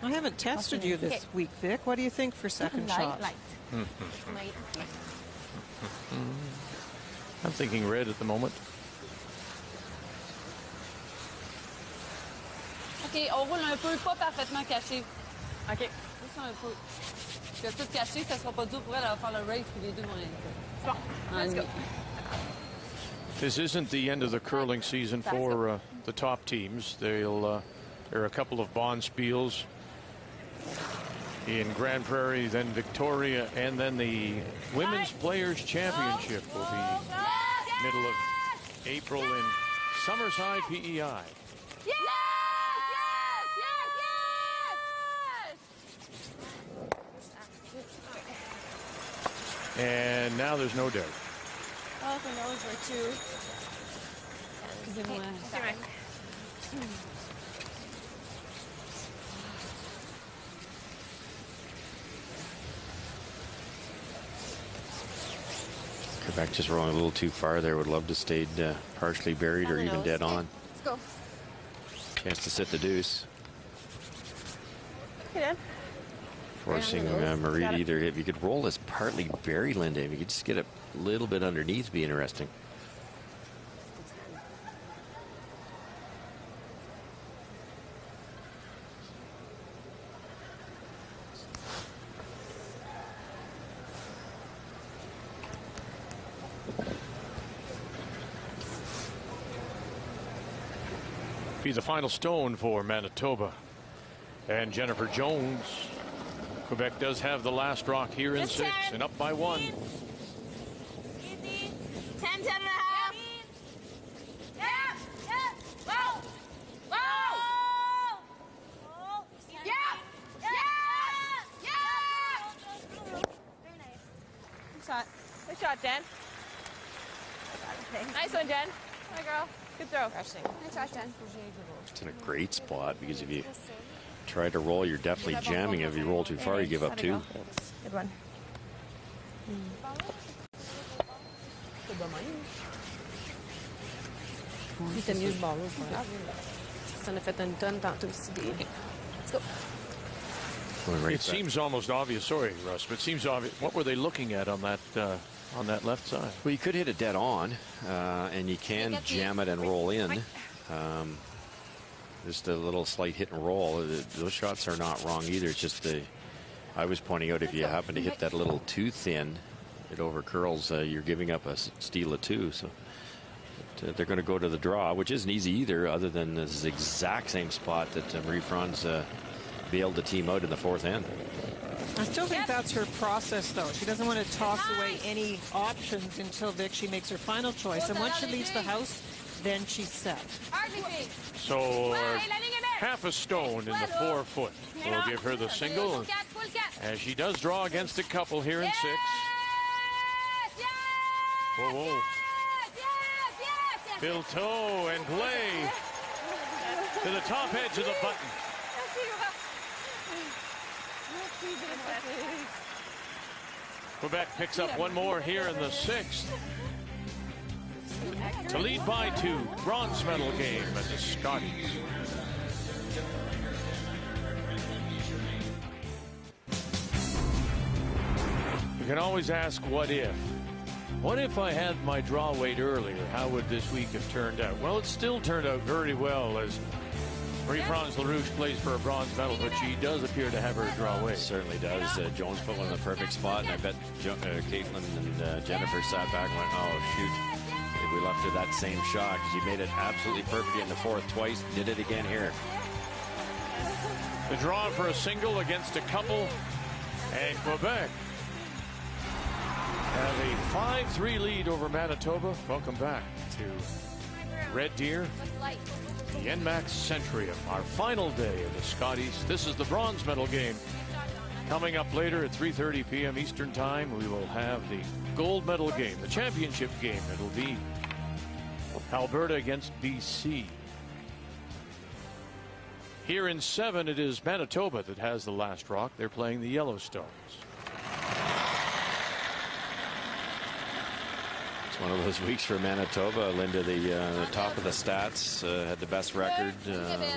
I haven't tested you this week, Vic. What do you think for second shots? I'm thinking red at the moment. OK, on roule un peu, pas parfaitement caché. OK. Juste un peu. Parce que tout caché, ça sera pas dur pour elle à faire le race, puis les deux vont être. Bon, let's go. This isn't the end of the curling season for the top teams. There are a couple of bonspiels in Grand Prairie, then Victoria, and then the Women's Players Championship will be middle of April in Summerside, PEI. And now there's no doubt. Oh, the nose were two. Quebec just rolling a little too far there. Would love to stay partially buried or even dead on. Let's go. Chance to sit the deuce. Okay, Forcing Marie to either, if you could roll this partly buried, Linda, if you could just get a little bit underneath, be interesting. Be the final stone for Manitoba. And Jennifer Jones. Quebec does have the last rock here in 6 and up by 1. Easy. 10 and a half. Yeah. Whoa. Yeah. very nice. Good shot. Good shot, Jen. Nice one, Jen. Hi, girl. Good throw. Nice shot, Jen. It's in a great spot because if you try to roll, you're definitely jamming. If you roll too far, you give up 2. Good one. C'était mieux ce bord-là. Ça en a fait une tonne tantôt aussi. Let's go. It seems almost obvious. Sorry, Russ, but it seems obvious. What were they looking at on that left side? Well, you could hit it dead on, and you can jam it and roll in. Just a little slight hit and roll. Those shots are not wrong either. It's just I was pointing out if you happen to hit that a little too thin, it over curls. You're giving up a steal of 2. So they're going to go to the draw, which isn't easy either, other than this exact same spot that Marie Franz bailed the team out in the 4th end. I still think that's her process, though. She doesn't want to toss away any options until she makes her final choice. And once she leaves the house, then she's set. So half a stone in the 4 foot will give her the single. as she does draw against a couple here in 6. Whoa, whoa. Bilto and Glay to the top edge of the button. Quebec picks up one more here in the 6th to lead by 2. Bronze medal game at the Scotties. You can always ask, what if? What if I had my draw weight earlier? How would this week have turned out? Well, it still turned out very well, as Marie-France Larouche plays for a bronze medal, but she does appear to have her draw weight. Certainly does. Jones put one in the perfect spot, and I bet Caitlin and Jennifer sat back and went, oh, shoot. If we left her that same shot, she made it absolutely perfect in the 4th twice. Did it again here. The draw for a single against a couple, and Quebec have a 5-3 lead over Manitoba. Welcome back to Red Deer, the NMAX Centrium, our final day of the Scotties. This is the bronze medal game. Coming up later at 3:30 p.m. Eastern Time, we will have the gold medal game, the championship game. It'll be Alberta against BC. Here in 7, it is Manitoba that has the last rock. They're playing the Yellowstones. One of those weeks for Manitoba. Linda, the top of the stats, had the best record,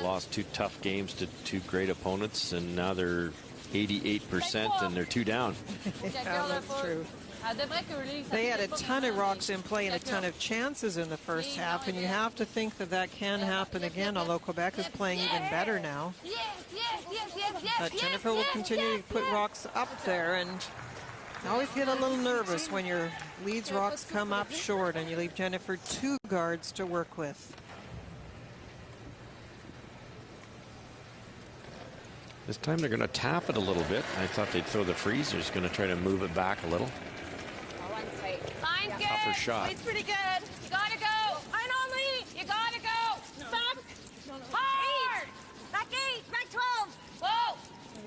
lost 2 tough games to 2 great opponents, and now they're 88% and they're 2 down. Yeah, that's true. They had a ton of rocks in play and a ton of chances in the first half, and you have to think that that can happen again, although Quebec is playing even better now. But Jennifer will continue to put rocks up there, and I always get a little nervous when your leads rocks come up short and you leave Jennifer 2 guards to work with. This time they're going to tap it a little bit. I thought they'd throw the freezers, going to try to move it back a little. Line's good. Tougher shot. Lead's pretty good. You gotta go. Line on lead. You gotta go. Back. Hard. Back 8. Back 12. Whoa.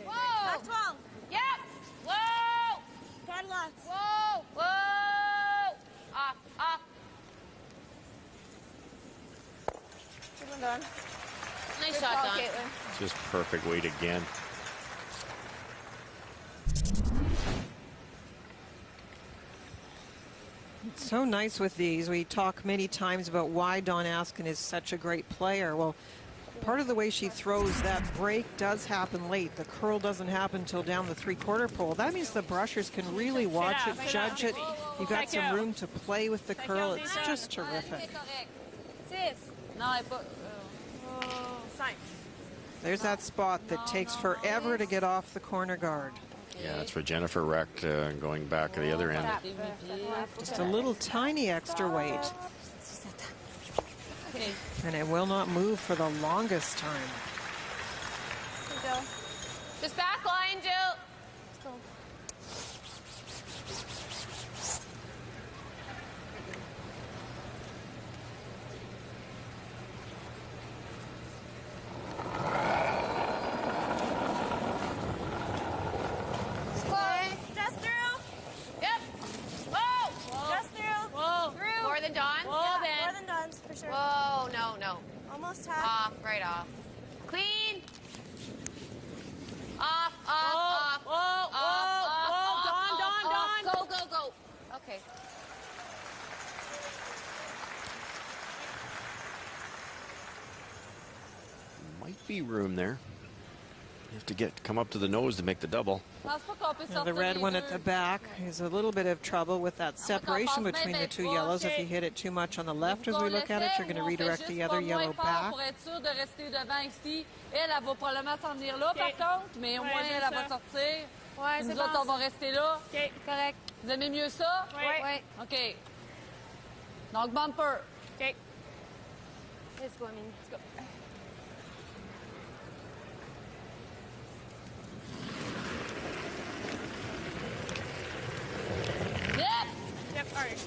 Whoa. Back 12. Yep. Whoa. Got lots. Whoa. Whoa. Off. Off. Good one, Dawn. Nice Good shot, call, Dawn. Caitlin. Just perfect weight again. It's so nice with these. We talk many times about why Dawn Askin is such a great player. Well, part of the way she throws that break does happen late. The curl doesn't happen until down the 3/4 pole. That means the brushers can really watch it, judge it. You've got some room to play with the curl. It's just terrific. There's that spot that takes forever to get off the corner guard. Yeah, that's where Jennifer wrecked, going back to the other end. Just a little tiny extra weight. And it will not move for the longest time. Just back line, Jill. Let's go. Whoa, no, no. Almost half. Off, right off. Clean. Off, off, off. Dawn. Go, go, go. Okay. Might be room there. You have to come up to the nose to make the double. Now the red one at the back is a little bit of trouble with that separation between the 2 yellows. If you hit it too much on the left as we look at it, you're going to redirect the other yellow back. Ouais, nous autres, on va rester là. OK, correct. Vous aimez mieux ça? Oui. OK. Donc, bumper. OK. Let's go, Amine. Let's go. Yep. Yep, all right.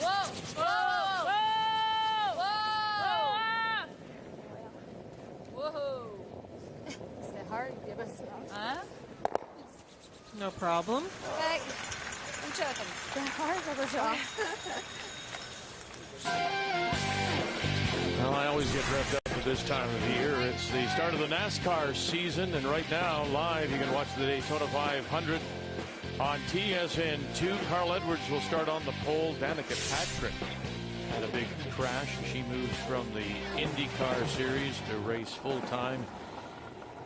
Whoa. Whoa. Whoa. Whoa. C'était hard. Hein? No problem. Okay. I'm checking. Well, I always get revved up at this time of the year. It's the start of the NASCAR season, and right now, live, you can watch the Daytona 500 on TSN2. Carl Edwards will start on the pole. Danica Patrick had a big crash. She moves from the IndyCar series to race full-time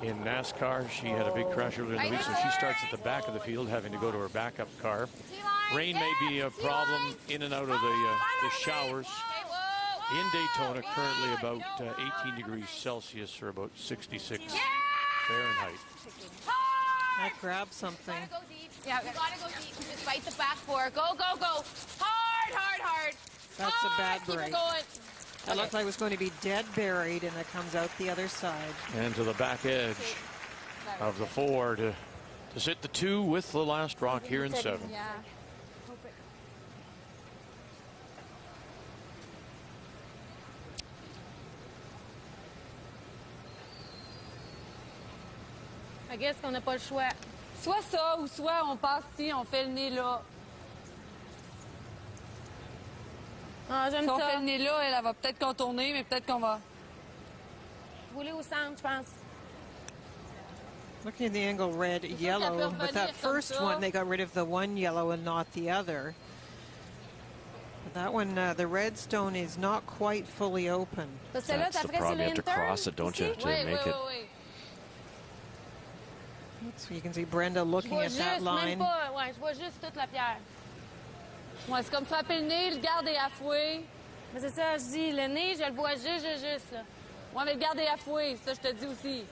in NASCAR. She had a big crash earlier in the week, so she starts at the back of the field, having to go to her backup car. Rain may be a problem in and out of the showers. In Daytona, currently about 18 degrees Celsius, or about 66 Fahrenheit. I grabbed something. You gotta go deep. Yeah, you gotta go deep. Just fight the back four. Go, go, go. Hard, hard, hard. That's hard. a bad Keep break. it going. That looked like it was going to be dead buried, and it comes out the other side. And to the back edge of the four to sit the two with the last rock here in 7. Yeah. I guess qu'on n'a pas le choix. Soit ça, ou soit on passe ici, on fait le nez là. Ah, j'aime Si on ça. fait le nez là, elle va peut-être contourner, mais peut-être qu'on va... Rouler au centre, je pense. Looking at the angle, red, yellow. But that first one, they got rid of the one yellow and not the other. But that one, the red stone is not quite fully open. That's the problem. You have to cross it, don't you, to make it. So you can see Brenda looking at that line. Ouais, je vois juste toute la pierre. Ouais, c'est comme frapper le nez, le garde est affoué. Mais c'est ça, je dis, le nez, je le vois juste, là. Ouais, mais le garde est affoué, ça je te dis aussi.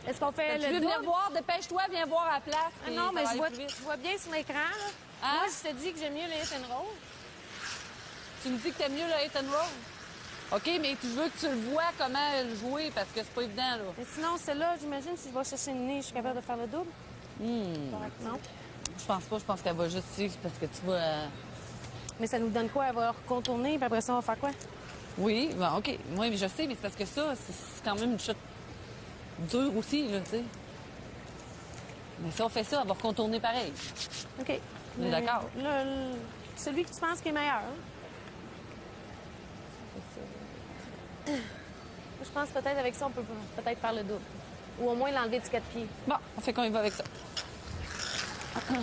Est-ce qu'on fait Tu veux le venir double? voir, dépêche-toi, viens voir à la place. Ah puis non, ça mais va je aller plus vite. vois bien sur l'écran, là. Hein? Moi, je te dis que j'aime mieux le hit and roll. Tu me dis que t'aimes mieux le hit and roll? OK, mais tu veux que tu le vois comment le jouer, parce que c'est pas évident, là. Mais sinon, celle-là, j'imagine, si je vais chercher le nez, je suis capable de faire le double? Non? Je pense pas, je pense qu'elle va juste ici, parce que tu vas... Mais ça nous donne quoi? Elle va contourner, puis après ça, on va faire quoi? Oui, bon, OK. Oui, mais je sais, mais c'est parce que ça, c'est quand même une chute dure aussi, là, tu sais. Mais si on fait ça, elle va contourner pareil. OK. On est d'accord? Celui que tu penses qui est meilleur, hein? Je pense peut-être avec ça, on peut peut-être faire le double. Ou au moins l'enlever du 4 pieds. Bon, on fait qu'on y va avec ça. You're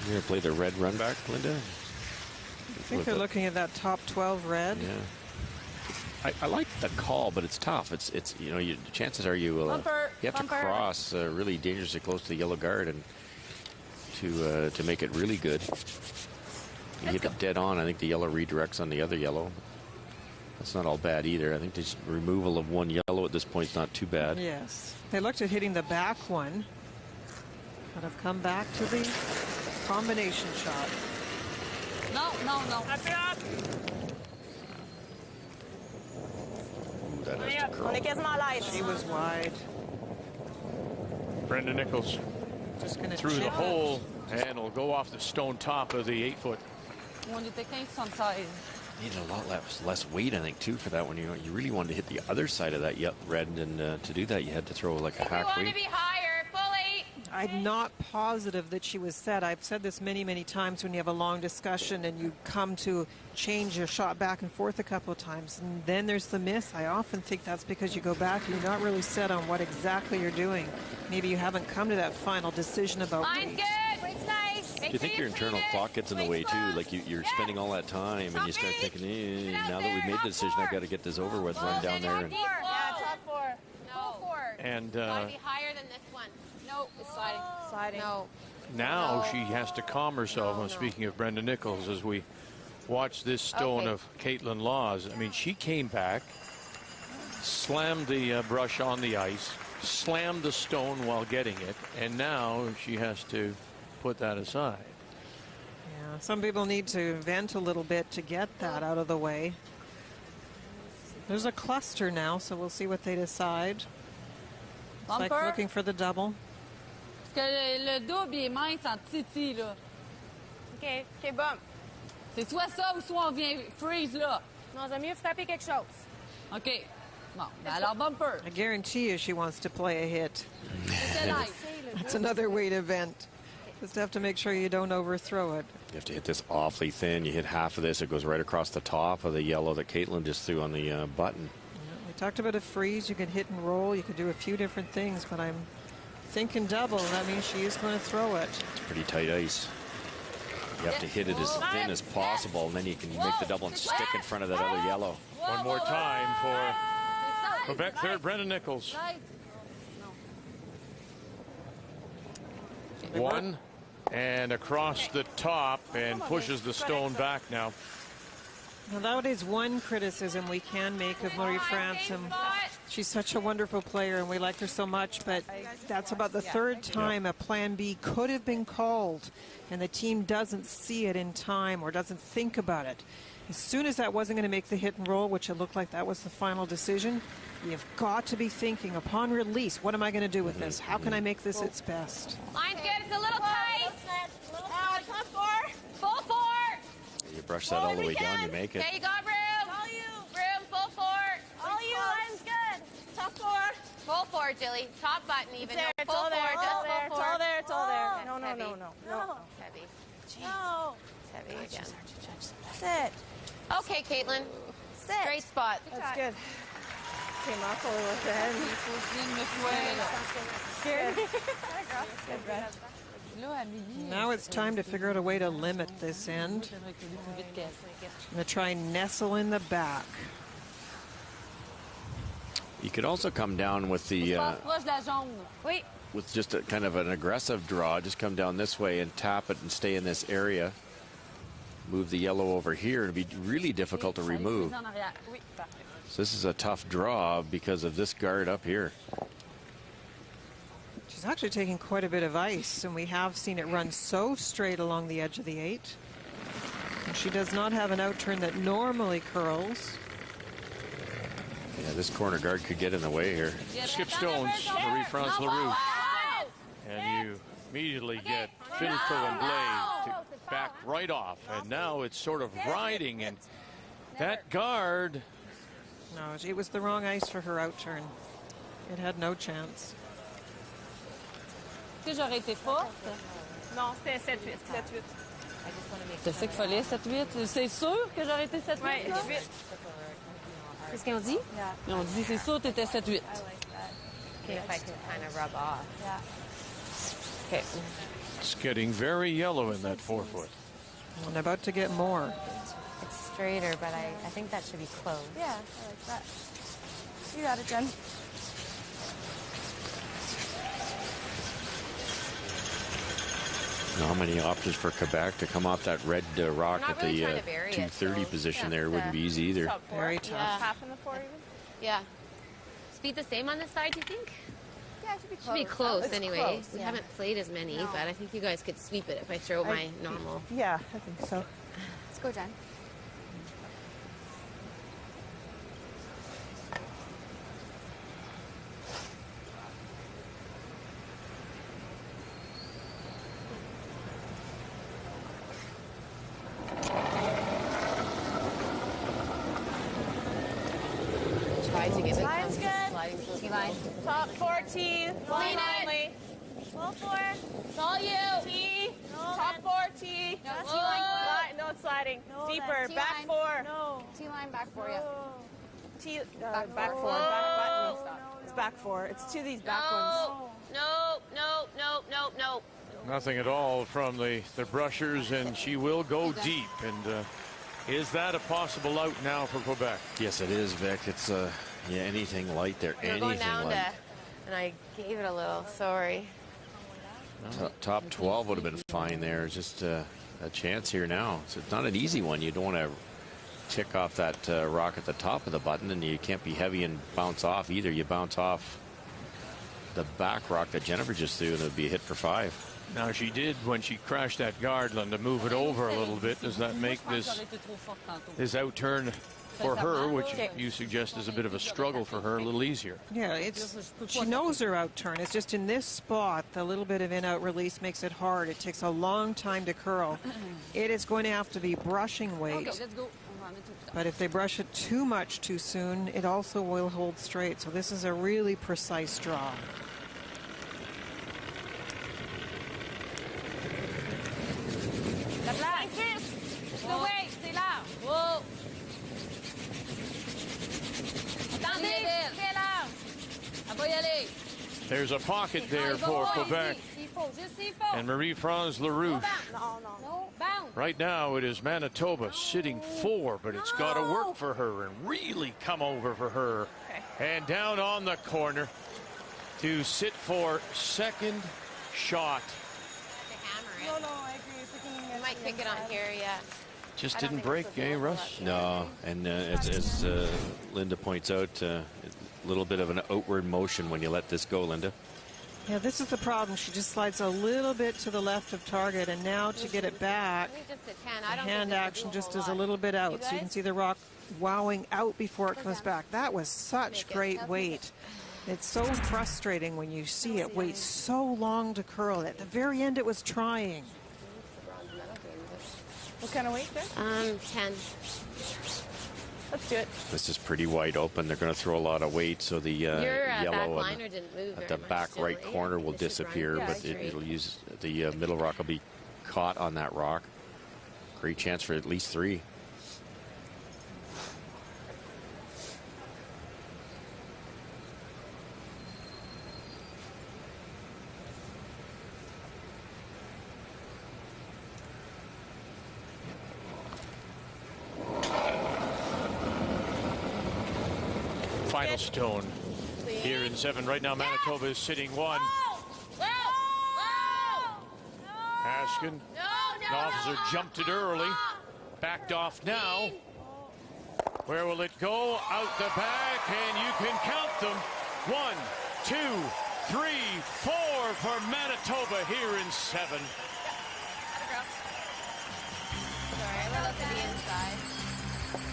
going to play the red run back, Linda? I think they're looking at that top 12 red. Yeah. I like the call, but it's tough. It's you know, the chances are you have to cross really dangerously close to the yellow guard and to make it really good. You hit it dead on. I think the yellow redirects on the other yellow. That's not all bad either. I think the removal of one yellow at this point is not too bad. Yes. They looked at hitting the back one, but have come back to the combination shot. Non, non, non. On est quasiment light. She was wide. Brenda Nichols Just going to through the hole, and will go off the stone top of the 8-foot. On était 15-76. Needed a lot less weight, I think, too, for that one. You really wanted to hit the other side of that red, and to do that, you had to throw like a hack You want weight. to be higher, fully. I'm not positive that she was set. I've said this many, many times when you have a long discussion and you come to change your shot back and forth a couple of times, and then there's the miss. I often think that's because you go back and you're not really set on what exactly you're doing. Maybe you haven't come to that final decision about Line's weight. good. Weight's nice. Do you think your internal clock gets in the way, too? Like you're spending all that time, and you start thinking, now that we've made the decision, I've got to get this over with, run down there. And Yeah, top 4. No. And Gotta be higher than this one. No, it's sliding. Sliding. No. now she has to calm herself. And speaking of Brenda Nichols, as we watch this stone of Caitlin Laws, I mean, she came back, slammed the brush on the ice, slammed the stone while getting it, and now she has to put that aside. Yeah, some people need to vent a little bit to get that out of the way. There's a cluster now, so we'll see what they decide. It's like looking for the double. Parce que le double, il est mince en titi, là. OK, OK, bon. C'est soit ça ou soit on vient freeze, là. Non, j'aime mieux frapper quelque chose. OK. Bon, ben alors bumper. I guarantee you she wants to play a hit. That's another way to vent. Just have to make sure you don't overthrow it. You have to hit this awfully thin. You hit half of this, it goes right across the top of the yellow that Caitlin just threw on the button. We talked about a freeze. You can hit and roll. You can do a few different things, but I'm thinking double. That means she is going to throw it. It's pretty tight ice. You have to hit it as thin as possible, and then you can make the double and stick in front of that other yellow. One more time for Quebec third, Brendan Nichols. One, and across the top, and pushes the stone back now. Now that is one criticism we can make of Marie-France. She's such a wonderful player, and we like her so much, but that's about the third time a plan B could have been called, and the team doesn't see it in time or doesn't think about it. As soon as that wasn't going to make the hit and roll, which it looked like that was the final decision, you've got to be thinking upon release, what am I going to do with this? How can I make this its best? Line's good. It's a little tight. Top four. Full four. You brush that all the way down, you make it. Okay, you got room. All you. Room, full four. All you. Line's good. Top four. Full four, Jilly. Top button even. There, No, it's full all there. four. Just full It's four. all there. It's all there. No, That's no, heavy. no, no, no. It's heavy. No. It's heavy again. Sit. Okay, Caitlin. Sit. Great spot. That's good. Came off a little thin. Scared. Good, Brett. Now it's time to figure out a way to limit this end. I'm going to try and nestle in the back. You could also come down with the Wait. with just a kind of an aggressive draw. Just come down this way and tap it and stay in this area. Move the yellow over here. It'd be really difficult to remove. So this is a tough draw because of this guard up here. She's actually taking quite a bit of ice, and we have seen it run so straight along the edge of the 8. And she does not have an outturn that normally curls. Yeah, this corner guard could get in the way here. Skip stones, Marie-France Larouche. And you immediately get Finco and Blade to back right off. And now it's sort of riding, and that guard. No, it was the wrong ice for her outturn. It had no chance. Est-ce que j'aurais été forte? Non, c'était 7-8. 7-8. Tu sais qu'il fallait 7-8? C'est sûr que j'aurais été 7-8? Ouais, 8. Qu'est-ce qu'ils ont dit? Ils ont dit, c'est sûr que tu étais 7-8. Okay, if I can kind of rub off. Okay. It's getting very yellow in that 4-foot. And about to get more. It's straighter, but I think that should be close. Yeah, I like that. You got it, Jen. Not many options for Quebec to come off that red rock at really the trying to 230 position there. Wouldn't be easy either. Very tough. Yeah. Half in the 4 even? Yeah. Speed the same on this side, do you think? Yeah, it should be close. Should be close It's anyway. close, We yeah. haven't played as many, but I think you guys could sweep it if I throw my normal. Yeah, I think so. Let's go, Jen. Try to give it Line's some good. sliding to the T-line. Top 14. Clean it. Only. Full 4. It's all you. T. No, Top man. 4 T. No, That's T-line. No, it's sliding. No, Deeper. man. Back T-line. 4. No. T-line back for you. T. Back Back four. 4. No. Back button. It's back 4. It's to these back ones. No. Nothing at all from the brushers, and she will go deep. And is that a possible out now for Quebec? Yes, it is, Vic. It's yeah, anything light there. We're Anything going down light. to, and I gave it a little. Sorry. Top 12 would have been fine there. It's just a chance here now. So it's not an easy one. You don't want to tick off that rock at the top of the button, and you can't be heavy and bounce off either. You bounce off the back rock that Jennifer just threw, and it would be a hit for 5. Now she did, when she crashed that guard, to move it over a little bit. Does that make this outturn for her, which you suggest is a bit of a struggle for her, a little easier? Yeah, she knows her outturn. It's just in this spot, the little bit of in-out release makes it hard. It takes a long time to curl. It is going to have to be brushing weight. Okay, let's go. But if they brush it too much too soon, it also will hold straight. So this is a really precise draw. There's a pocket there for Quebec. And Marie-France Larouche. Right now it is Manitoba sitting 4, but it's got to work for her and really come over for her. And down on the corner to sit for second shot. No, I agree. You might kick it on here, yeah. Just didn't break, eh, Russ? No, and as Linda points out, a little bit of an outward motion when you let this go, Linda. Yeah, this is the problem. She just slides a little bit to the left of target, and now to get it back, the hand action just is a little bit out. So you can see the rock wowing out before it comes back. That was such great weight. It's so frustrating when you see it wait so long to curl. At the very end, it was trying. What kind of weight there? 10. Let's do it. This is pretty wide open. They're going to throw a lot of weight, so the yellow at the back right corner will disappear, but it'll use the middle rock will be caught on that rock. Great chance for at least 3. Final stone here in 7. Right now, Manitoba is sitting 1. Haskin. The officer jumped it early. Backed off now. Where will it go? Out the back, and you can count them. 1, 2, 3, 4 for Manitoba here in 7. Sorry, I went up to the inside.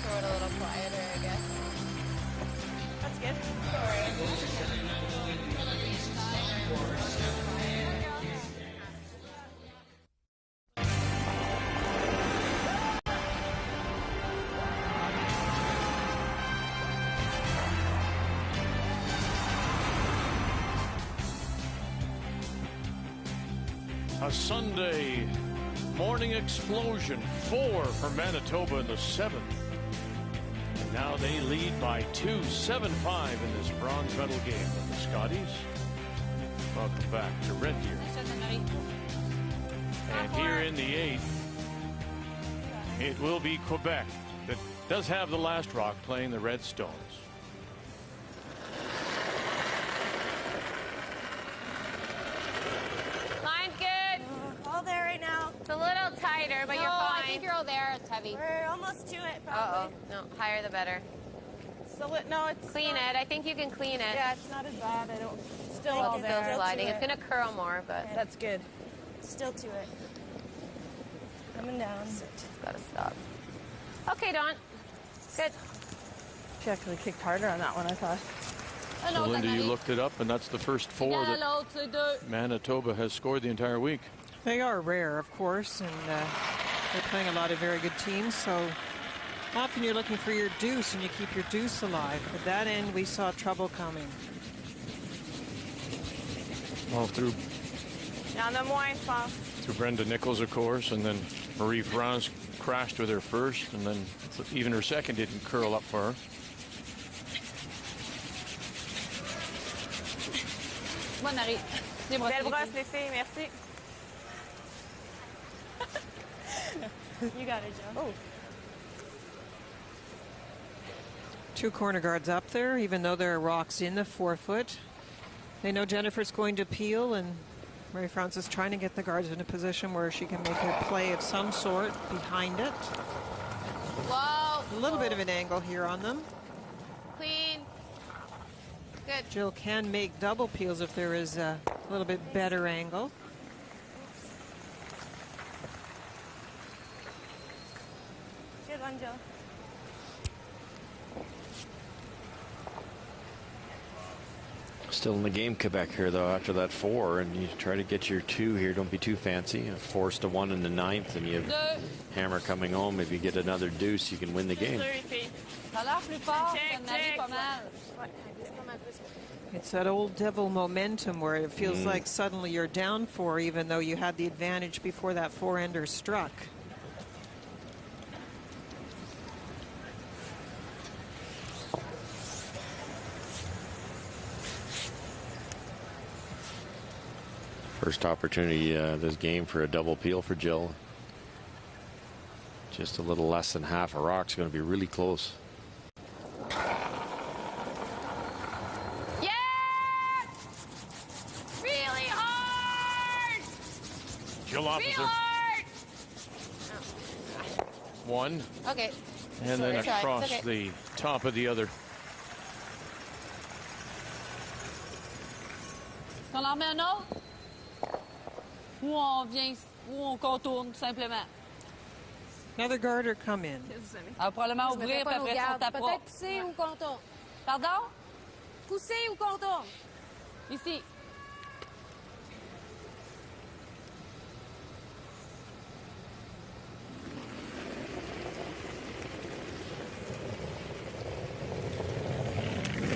Throw it a little quieter, I guess. That's good. A Sunday morning explosion. 4 for Manitoba in the 7th. And now they lead by 2, 7-5 in this bronze medal game with the Scotties. Welcome back to Red Deer. And here in the 8th, it will be Quebec that does have the last rock playing the Red Stones. Line's good. All there right now. It's a little tighter, but you're fine. I think you're all there. It's heavy. We're almost to it, probably. No, higher the better. So no, it's clean it. I think you can clean it. Yeah, it's not as bad. I don't. Still Well, all it's there. still sliding. It's gonna curl more, but that's good. Still to it. Coming down. Gotta stop. Okay, Dawn. Good. She actually kicked harder on that one, I thought. So, Linda, you looked it up, and that's the first 4 that Manitoba has scored the entire week. They are rare, of course, and they're playing a lot of very good teams, so often you're looking for your deuce, and you keep your deuce alive. At that end, we saw trouble coming. Well, through Brenda Nichols, of course, and then Marie-France crashed with her first, and then even her second didn't curl up for her. Bonne Marie. Belle brosse, les filles, merci. You got it, Joe. Oh. 2 corner guards up there, even though there are rocks in the 4-foot. They know Jennifer's going to peel, and Marie-France is trying to get the guards in a position where she can make a play of some sort behind it. Whoa. A little bit of an angle here on them. Clean. Good. Jill can make double peels if there is a little bit better angle. Good one, Jill. Still in the game, Quebec here, though, after that 4, and you try to get your 2 here. Don't be too fancy. Force to 1 in the 9th, and you have Hammer coming home. If you get another deuce, you can win the game. It's that old devil momentum where it feels like suddenly you're down 4, even though you had the advantage before that 4-ender struck. First opportunity this game for a double peel for Jill. Just a little less than half a rock's going to be really close. Yeah! Really hard! Jill opposite. Real hard! One. Okay. And then Sorry. across Okay. the top of the other. Est-ce qu'on en met un autre? Ou on vient, ou on contourne, tout simplement. Another garter come in. Alors, probablement Je mettrais ouvrir, pas puis nos après ça, on gardes. tapera. Peut-être pousser ou contourne. Pardon? Pousser ou contourne. Ici.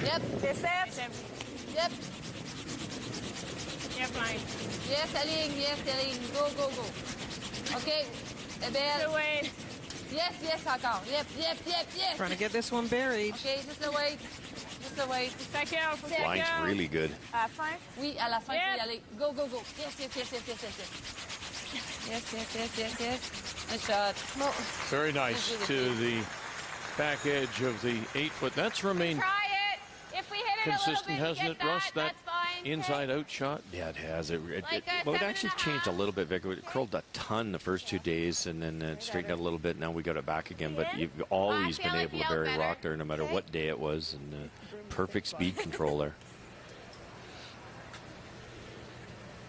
Yep. T'es set? Yep. You're fine. Yes, Aline. Yes, Aline. Go, go, go. OK. Belle. Good way. Yes, yes, encore. Yep, yep, yep, yes. Trying to get this one buried. OK, just the wait. Just the wait. Second, for Line's second. really good. À la fin. Oui, à la fin, il faut y Yes. aller. Go, go, go. Yes, yes, yes, yes, yes, yes, yes. Yes, yes, yes, yes, yes. Nice shot. Bon. Very nice to the back edge of the 8-foot. That's remained Try it. If we hit it consistent, a little bit, hasn't get it, Russ? That that's fine. inside-out shot. Yeah, it has. It Like a well, it 7.5. actually changed a little bit, Vic. It curled a ton the first 2 days, and then it straightened out a little bit. Now we got it back again. But you've always I been feel able it to feel bury better. rock there, no matter what day it was, and perfect speed control there.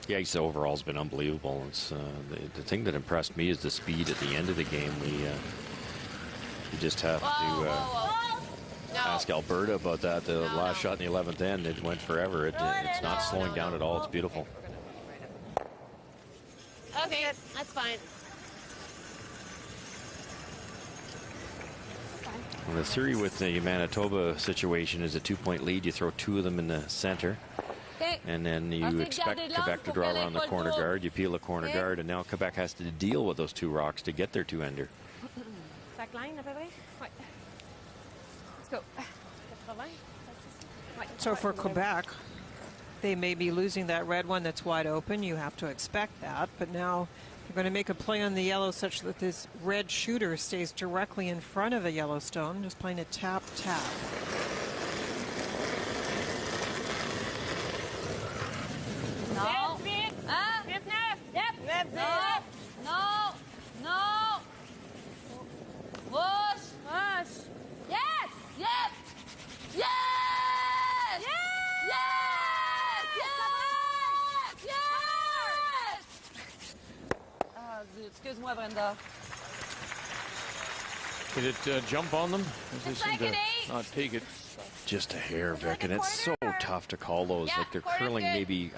The ice overall has been unbelievable. It's the thing that impressed me is the speed at the end of the game. You just have Whoa, to. whoa, whoa. No. Ask Alberta about that. The last shot in the 11th end, it went forever. It's not slowing down at all. It's beautiful. Okay, that's fine. Well, the theory with the Manitoba situation is a 2-point lead. You throw 2 of them in the center, Okay. and then you expect Quebec to draw around the corner guard. You peel the corner guard, and now Quebec has to deal with those 2 rocks to get their 2-ender. Sac line, à peu près? Ouais. Let's go. 80. Ouais. So for Quebec, they may be losing that red one that's wide open. You have to expect that. But now they're going to make a play on the yellow such that this red shooter stays directly in front of a Yellowstone, just playing a tap-tap. No. Vite, Hein? 9. Yep. 9, 10. No. No. No. Push. Push. Yes. Yes. Yes. Yes. Yes. Yes. Ah, zut. Excuse-moi, Brenda. Did it jump on them? They It's seem like to an 8. not take it. Just a hair, Vic, and it's so tough to call those. Yeah, Like they're quarter's curling good. maybe,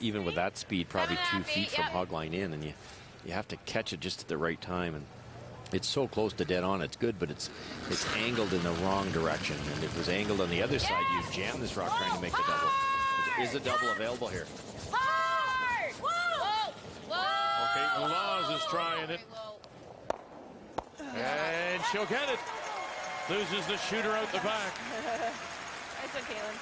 even with that speed, probably 2 7.5, feet 8, from yeah. hog line in, and you have to catch it just at the right time. And it's so close to dead on. It's good, but it's angled in the wrong direction. And if it was angled on the other side, you jam this rock trying to make the double. Is a double available here? Hard! Whoa! Whoa! Okay, Moulaz is trying it. And she'll get it. Loses the shooter out the back. Nice one, Caitlin.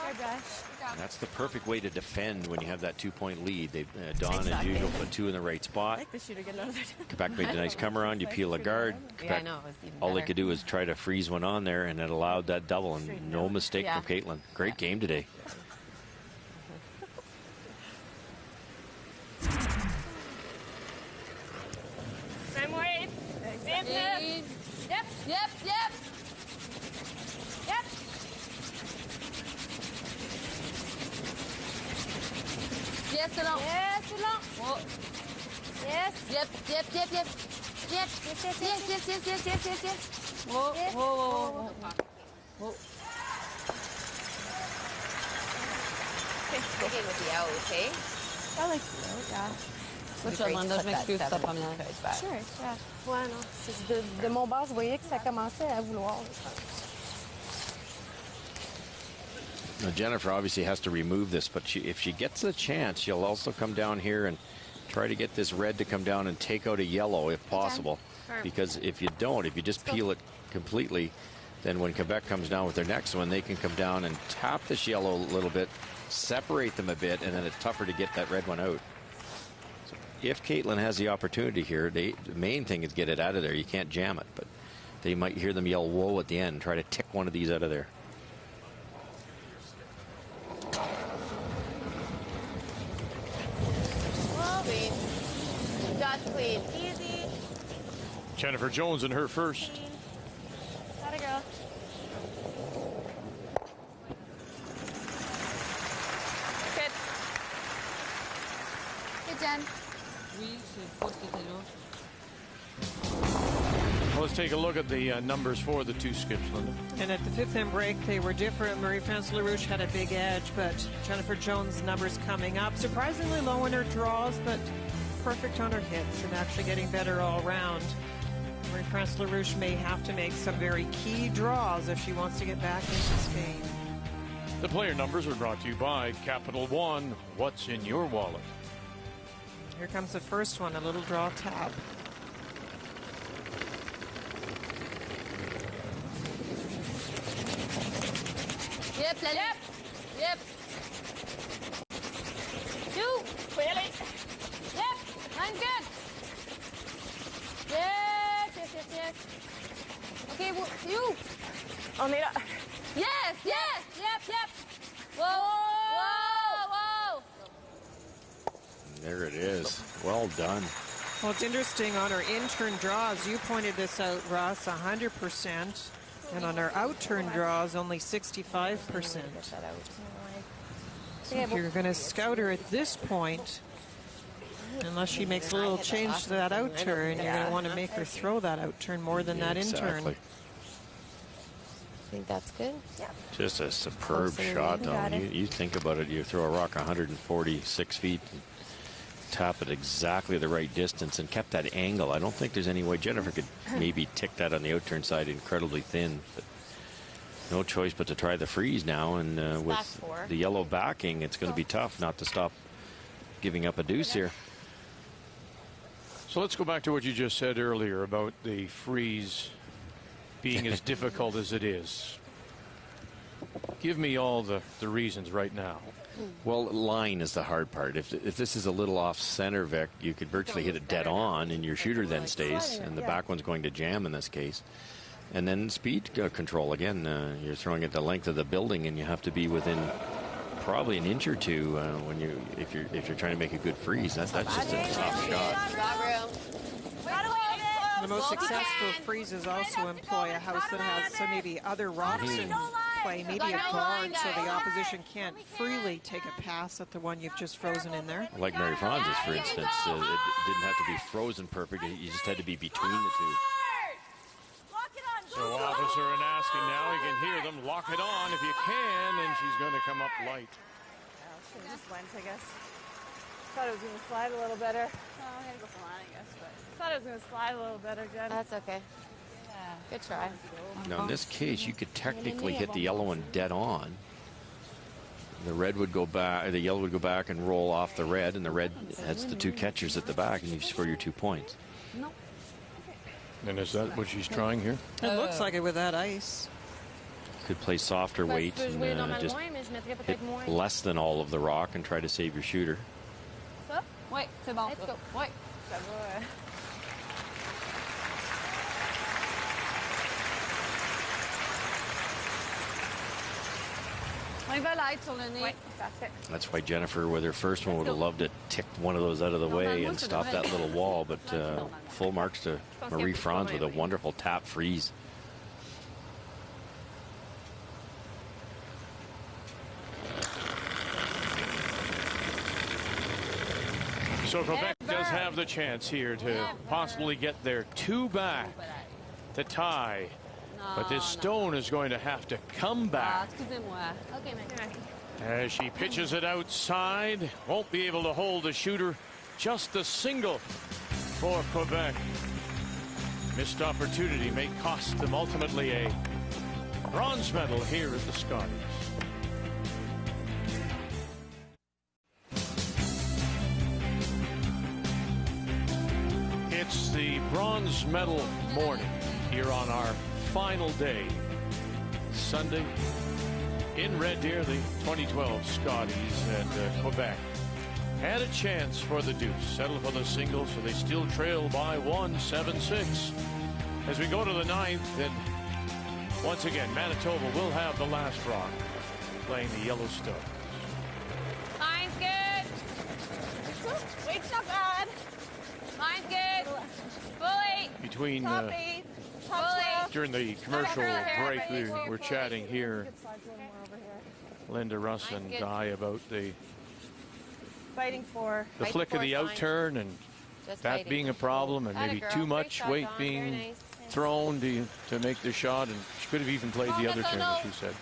Good gosh. And that's the perfect way to defend when you have that 2-point lead. Dawn, as usual, put 2 in the right I spot. like the shooter getting out of there. Quebec made the nice come around. You peel a guard. Yeah, I Quebec, know. It was even all they better. could do was try to freeze one on there, and it allowed that double. And no mistake Yeah. from Caitlin. Great game today. Same weight. 9. Yep. Yep. Yep. Yep. Yes, c'est long. Yes, c'est long. Oh. Yes. Yep. Yep. Yep. Yep. Yep. Yes, yes, yes, Yes. Yes. Yes. Yes. Yes. Yes. Yes. Whoa. Yes. Whoa. Whoa. Whoa. Whoa. Sticking with the L, okay? I like the yeah. Ça, je te demande, je m'excuse, c'est ta première. Sure, yeah. Ouais, non. De mon bord, je voyais que ça commençait à vouloir. Now, Jennifer obviously has to remove this, but if she gets the chance, she'll also come down here and try to get this red to come down and take out a yellow if possible. Because if you don't, if you just peel it completely, then when Quebec comes down with their next one, they can come down and tap this yellow a little bit separate them a bit, and then it's tougher to get that red one out. So if Caitlin has the opportunity here, the main thing is get it out of there. You can't jam it, but they might hear them yell whoa at the end and try to tick one of these out of there. Clean. Just clean. Easy. Jennifer Jones in her first. Gotta go. Good. Good, Jen. Well, let's take a look at the numbers for the two skips, Linda. And at the fifth end break, they were different. Marie-France Larouche had a big edge, but Jennifer Jones' numbers coming up. Surprisingly low in her draws, but perfect on her hits and actually getting better all around. Marie-France Larouche may have to make some very key draws if she wants to get back into this game. The player numbers are brought to you by Capital One. What's in your wallet? Here comes the first one, a little draw tab. Yep, yep. Yep. Two. Really? Yep. I'm good. Yes, yes, yes, yes. Okay, well, you. Almeida. Yes, yes, yep, yep. Whoa, whoa, whoa. There it is. Well done. Well, it's interesting on her in-turn draws. You pointed this out, Russ, 100%. And on her out-turn draws, only 65%. So if you're going to scout her at this point, unless she makes a little change to that out-turn, you're going to want to make her throw that out-turn more than that in-turn. I think that's good. Yeah. Just a superb shot, though. You think about it, you throw a rock 146 feet, and tap it exactly the right distance, and kept that angle. I don't think there's any way Jennifer could maybe tick that on the out-turn side incredibly thin, but no choice but to try the freeze now, and with the yellow backing, it's going to be tough not to stop giving up a deuce here. So let's go back to what you just said earlier about the freeze being as difficult as it is. Give me all the reasons right now. Well, line is the hard part. If this is a little off center, Vic, you could virtually hit it dead on, and your shooter then stays, and the back one's going to jam in this case. And then speed control again. You're throwing it the length of the building, and you have to be within probably an inch or two if you're trying to make a good freeze. That's just a tough shot. The most successful freezes also employ a house that has some maybe other rocks in play, maybe a guard, so the opposition can't freely take a pass at the one you've just frozen in there. Like Marie-France's, for instance, it didn't have to be frozen perfect. You just had to be between the two. So officer and asking now, you can hear them, lock it on if you can, and she's going to come up light. Should have just went, I guess. Thought it was going to slide a little better. Oh, I'm going to go for line, I guess, but thought it was going to slide a little better, Jen. That's okay. Yeah. Good try. Now, in this case, you could technically hit the yellow one dead on. The red would go back, the yellow would go back and roll off the red, and the red has the two catchers at the back, and you score your 2 points. No. And is that what she's trying here? It looks like it with that ice. Could play softer weight and just hit less than all of the rock and try to save your shooter. Ça? Oui, c'est bon. Let's go. Oui. Ça va. On va light sur le nez. Oui, parfait. That's why Jennifer, with her first one, would have loved to tick one of those out of the way and stop that little wall. But full marks to Marie-France with a wonderful tap freeze. So Quebec does have the chance here to possibly get their two back to tie. But this stone is going to have to come back. Okay, As she pitches it outside, won't be able to hold the shooter. Just a single for Quebec. Missed opportunity may cost them ultimately a bronze medal here at the Scotties. It's the bronze medal morning here on our final day, Sunday, In Red Deer, the 2012 Scotties and Quebec had a chance for the deuce. Settled for the single, so they still trail by 1-7-6. As we go to the ninth, and once again, Manitoba will have the last rock, playing the Yellowstone. Mine's good. Weight's not bad. Mine's good. Fully. Between Top 8. Top 12. during the commercial break, we were chatting here, Linda, Russ, and Guy, about the Fighting for. flick of the outturn and Just that fighting. being a problem, and Atta maybe girl. too Great much shot, weight Dawn. being Very nice. thrown to make the shot, and she could have even played the other turn, as she said.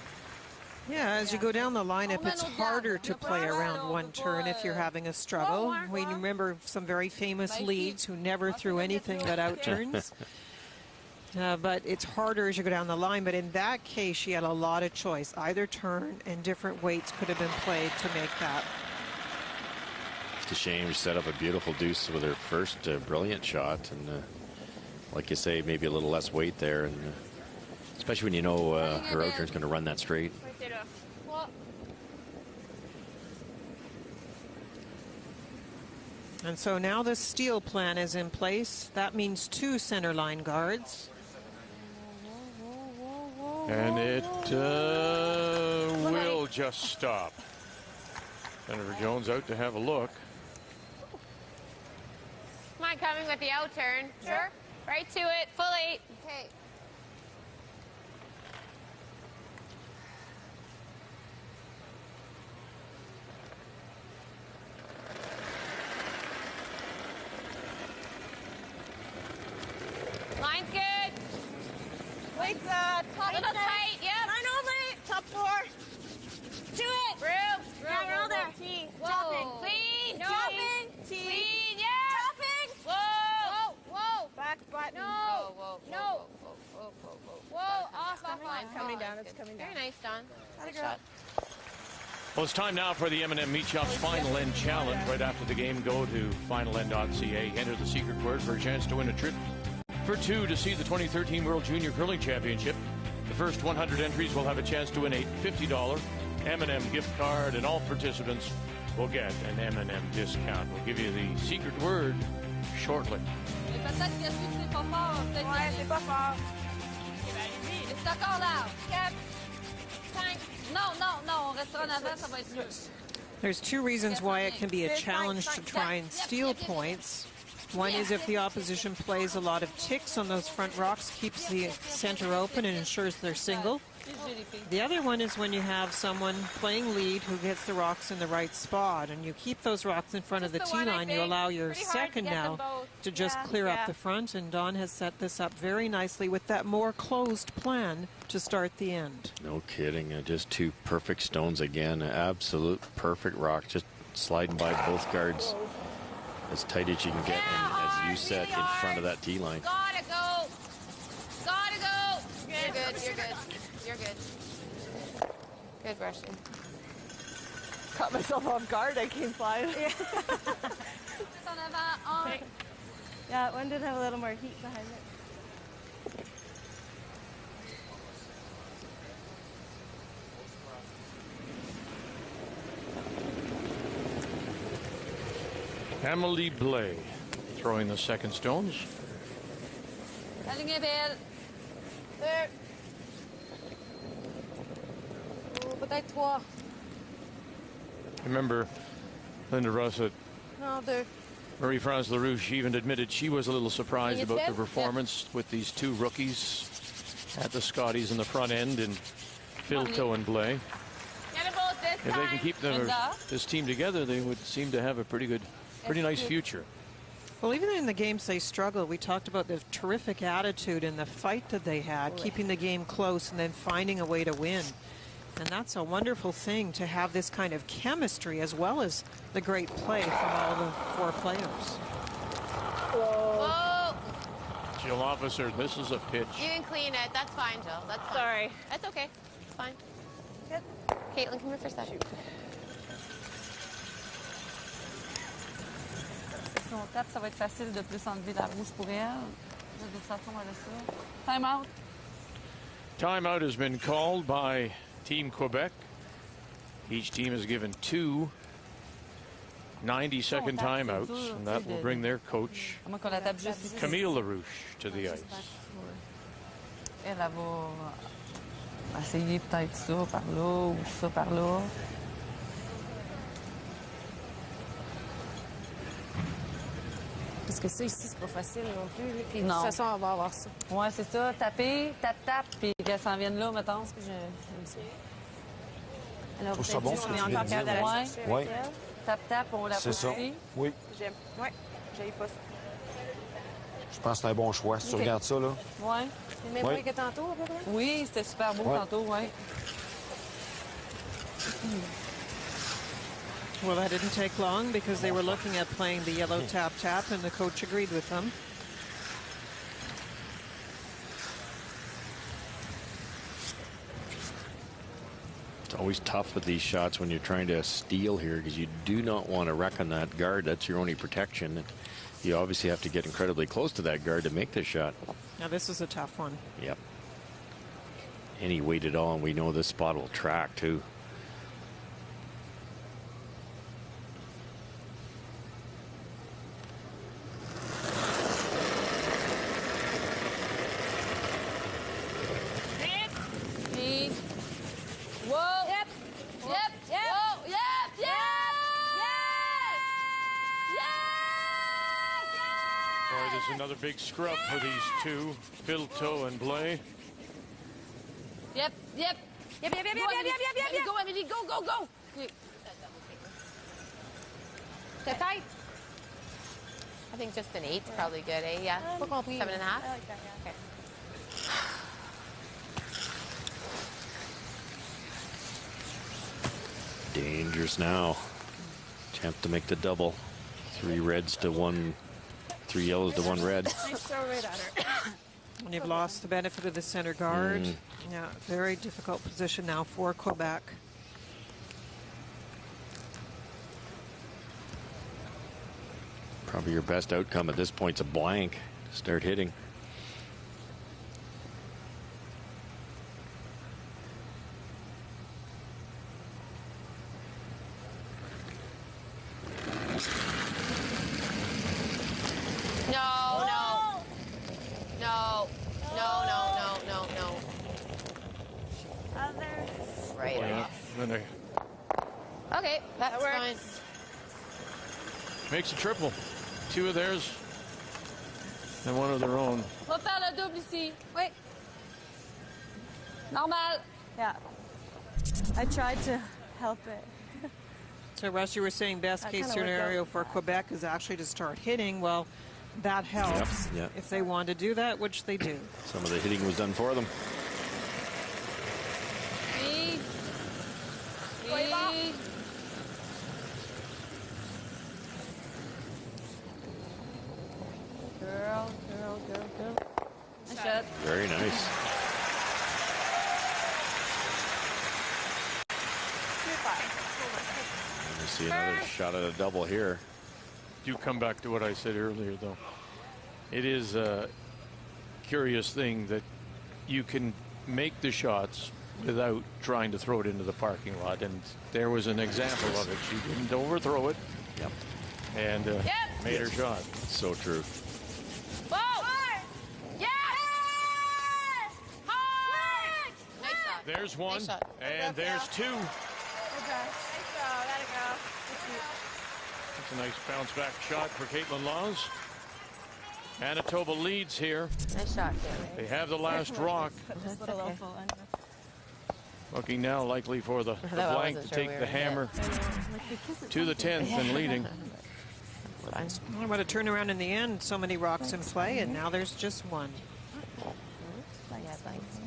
Yeah, as you go down the lineup, it's harder to play around one turn if you're having a struggle. We remember some very famous leads who never threw anything but out turns. But it's harder as you go down the line. But in that case, she had a lot of choice. Either turn and different weights could have been played to make that. It's a shame. She set up a beautiful deuce with her first brilliant shot. And like you say, maybe a little less weight there. And especially when you know her out turn's going to run that straight. And so now the steal plan is in place. That means 2 center line guards. And it will just stop. Jennifer Jones out to have a look. Come on, coming with the out turn. Sure. Right to it, fully. Okay. Line's good. Weight's top Little tight, yep. Line only. Top 4. Do it. Through. Roll there. T. Topping. Clean. No. Topping. T. Clean, yeah. Topping. Whoa. Whoa. Back button. No. Whoa. No. Whoa. Off line. It's coming down. It's coming down. Very nice, Don. Atta Good girl. shot. Well, it's time now for the M&M Meat Shop's Final End Challenge. Right after the game, go to finalend.ca. Enter the secret word for a chance to win a trip for 2 to see the 2013 World Junior Curling Championship. The first 100 entries will have a chance to win a $50 M&M gift card, and all participants will get an M&M discount. We'll give you the secret word shortly. Mais peut-être que vu que c'est pas fort, peut-être Ouais, que- c'est pas fort. C'est encore là. 4, 5. Non, on restera en avant, ça va être mieux. There's 2 reasons why it can be a challenge to try and steal points. One is if the opposition plays a lot of ticks on those front rocks, keeps the center open and ensures they're single. The other one is when you have someone playing lead who gets the rocks in the right spot, and you keep those rocks in front of the tee line. You allow your second now to just clear up the front, and Dawn has set this up very nicely with that more closed plan to start the end. No kidding. Just 2 perfect stones again. Absolute perfect rock. Just sliding by both guards as tight as you can get, and as you said, in front of that tee line. Gotta go. Gotta go. You're good. You're good. You're good. Good brushing. Caught myself off guard. I came flying. En avant, 1. Yeah, one did have a little more heat behind it. Emily Blais throwing the second stones. La ligne est belle. Oh, peut-être 3. Remember, Linda Russ, that No, they're. Marie-France Larouche even admitted she was a little surprised It's about the good? performance with these 2 rookies at the Scotties in the front end, and Filto and Blais. Get them both this If they can keep them, Linda? this team together, they would seem to have a pretty nice future. Well, even in the games they struggled, we talked about the terrific attitude and the fight that they had, keeping the game close and then finding a way to win. And that's a wonderful thing, to have this kind of chemistry as well as the great play from all the 4 players. Whoa. Jill Officer, this is a pitch. You can clean it. That's fine, Jill. That's fine. Sorry. That's okay. It's fine. Good. Caitlin, come here for a second. Si on tape, ça va être facile de plus enlever la rouge pour elle. De toute façon, elle a ça. Time out. Timeout has been called by Team Quebec. Each team has given 2 90-second timeouts, and that will bring their coach, Camille Larouche, to the ice. Elle va essayer peut-être ça par là ou ça par là. Parce que ça ici, c'est pas facile non plus. Puis de Non. toute façon, on va avoir ça. Ouais, c'est ça. Taper, tape, puis qu'elle s'en vienne là, mettons. J'aime ça. Alors, trouve ça bon, ce que tu viens de dire. Ouais. Tape, on la C'est pousse ça. aussi. Oui. J'aime. Ouais, j'aille pas ça. Je pense que c'est un bon choix. Si tu regardes ça, là. Ouais. C'est le même bruit que tantôt, à peu près? Oui, c'était super beau tantôt, ouais. Well, that didn't take long because they were looking at playing the yellow tap, and the coach agreed with them. It's always tough with these shots when you're trying to steal here because you do not want to wreck on that guard. That's your only protection. And you obviously have to get incredibly close to that guard to make this shot. Now, this is a tough one. Yep. Any weight at all, and we know this spot will track too. Another big scrub for these two, Filto and Blais. Yep. Go, Emily, go. That tight? I think just an 8's probably good, eh? Yeah. 7.5? I like that, yeah. Okay. Dangerous now. Attempt to make the double. 3 reds to 1. 3 yellows to 1 red. Nice throw right at her. And you've lost the benefit of the center guard. Yeah, very difficult position now for Quebec. Probably your best outcome at this point's a blank. Start hitting. Okay, that's fine. Makes a triple. 2 of theirs and 1 of their own. Va faire le double ici. Oui. Normal. Yeah. I tried to help it. So, Russ, you were saying best case scenario for Quebec is actually to start hitting. Well, that helps if they want to do that, which they do. Some of the hitting was done for them. Girl. Nice shot. Very nice. We see another shot at a double here. Do come back to what I said earlier, though. It is a curious thing that you can make the shots without trying to throw it into the parking lot, and there was an example of it. She didn't overthrow it. Yep. And made her shot. So true. Whoa! Yes! Hard! Nice shot. There's 1, nice shot. And there's 2. Okay. Nice go. Let it go. It's a nice bounce-back shot for Caitlin Laws. Manitoba leads here. Nice shot, Caitlin. They have the last rock. Looking now likely for the blank to take the hammer to the 10th and leading. Well, what a turnaround in the end. So many rocks in play, and now there's just 1. Yeah, thanks.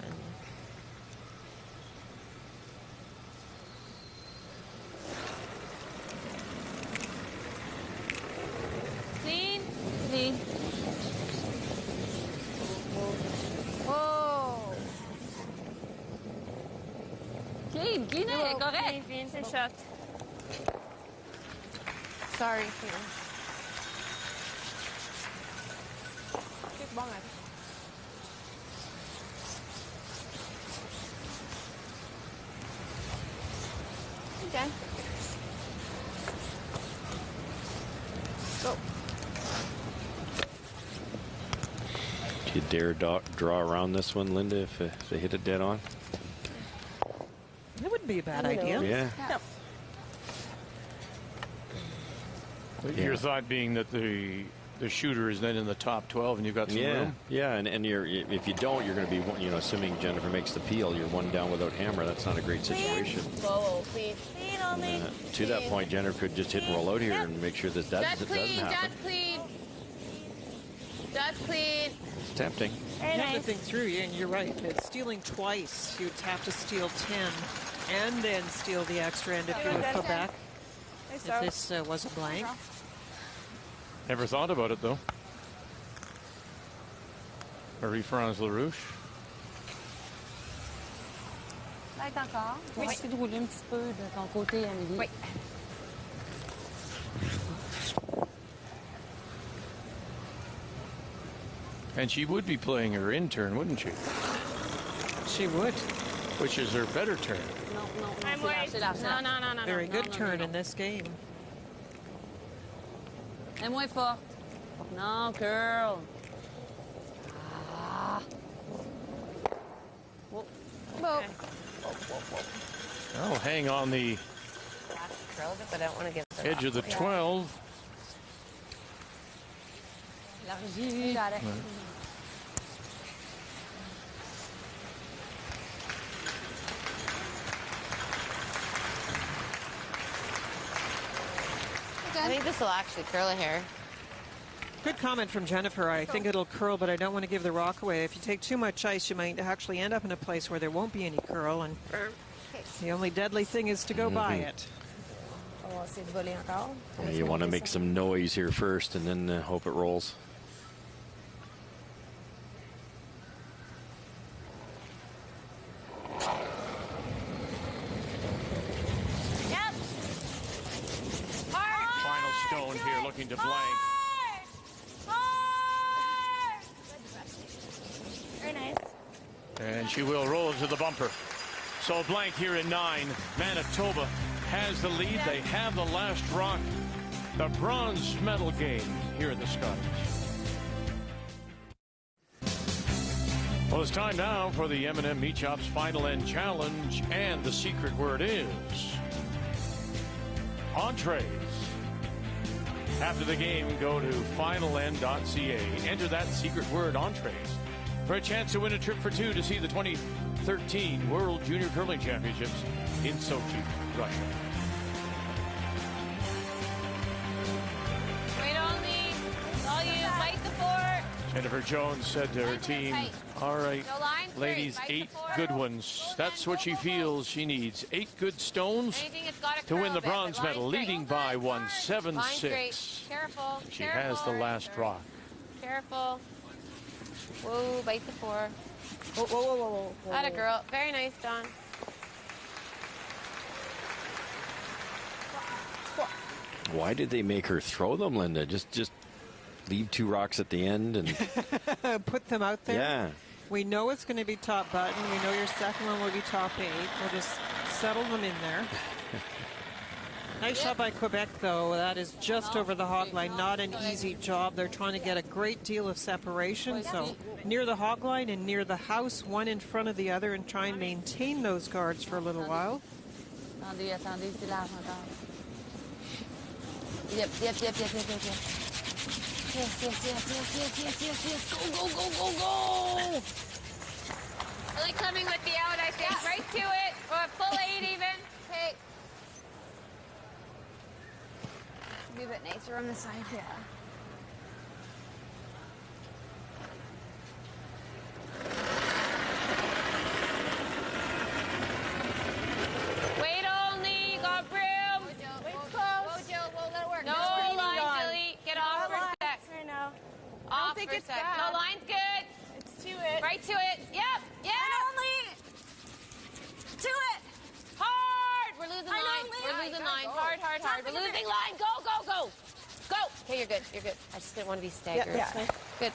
Clean. Whoa! Clean, correct. Clean, c'est shot. Sorry. C'est bon, là. Good Jen. Go. Do you dare draw around this one, Linda, if they hit it dead on? It wouldn't be a bad idea. Yeah. Your thought being that the shooter is then in the top 12 and you've got some room? Yeah, and if you don't, you're going to be, assuming Jennifer makes the peel, you're one down without hammer. That's not a great situation. Whoa, please. To that point, Jennifer could just hit and roll out here and make sure that doesn't happen. That's clean. That's clean. It's tempting. You have to think through, and you're right. It's stealing twice. You'd have to steal 10 and then steal the extra end if you were Quebec. If this was a blank. Never thought about it, though. Marie-France Larouche. Là, encore. Je vais essayer de rouler un petit peu de ton côté, Amélie. Oui. And she would be playing her in turn, wouldn't she? She would. Which is her better turn. I'm worried. No. Very good turn in this game. Et moins forte. Non, girl. Ah. Whoa. I'll hang on the But I don't want to get edge of the 12. You got it. I think this will actually curl a hair. Good comment from Jennifer. I think it'll curl, but I don't want to give the rock away. If you take too much ice, you might actually end up in a place where there won't be any curl, and the only deadly thing is to go by it. Yeah, you want to make some noise here first and then hope it rolls. To blank. Very nice. And she will roll to the bumper. So blank here in 9. Manitoba has the lead. They have the last rock. The bronze medal game here at the Scotties. Well, it's time now for the M&M Meat Shops Final End Challenge. And the secret word is entrees. After the game, go to finalend.ca. Enter that secret word, entrees, for a chance to win a trip for 2 to see the 2013 World Junior Curling Championships in Sochi, Russia. Wait only. All you bite the fort. Jennifer Jones said to her team, all right, ladies, 8 good ones. That's what she feels she needs. 8 good stones to win the bronze medal, leading by 1-7-6. Careful. She has the last rock. Careful. Whoa, bite the 4. Whoa. Atta girl. Very nice, Dawn. Why did they make her throw them, Linda? Just leave 2 rocks at the end and put them out there. Yeah. We know it's going to be top button. We know your second one will be top 8. We'll just settle them in there. Nice shot by Quebec, though. That is just over the hog line. Not an easy job. They're trying to get a great deal of separation. So near the hog line and near the house, one in front of the other, and try and maintain those guards for a little while. Attendez, c'est large encore. Yep. Yes. Go. Really coming with the out, I think. Right to it. Or full 8 even. Okay. Be a bit nicer on the side here. Wait only. You got broom. Wait close. Whoa, let it work. No line, Jilly. Get off for a sec. Right now. Off for a sec. No, line's good. It's to it. Right to it. Yep. Yeah. And only to it. Hard. We're losing line. We're losing line. Hard. We're losing line. Go. Go. Okay, you're good. I just didn't want to be staggered. Yeah. Good.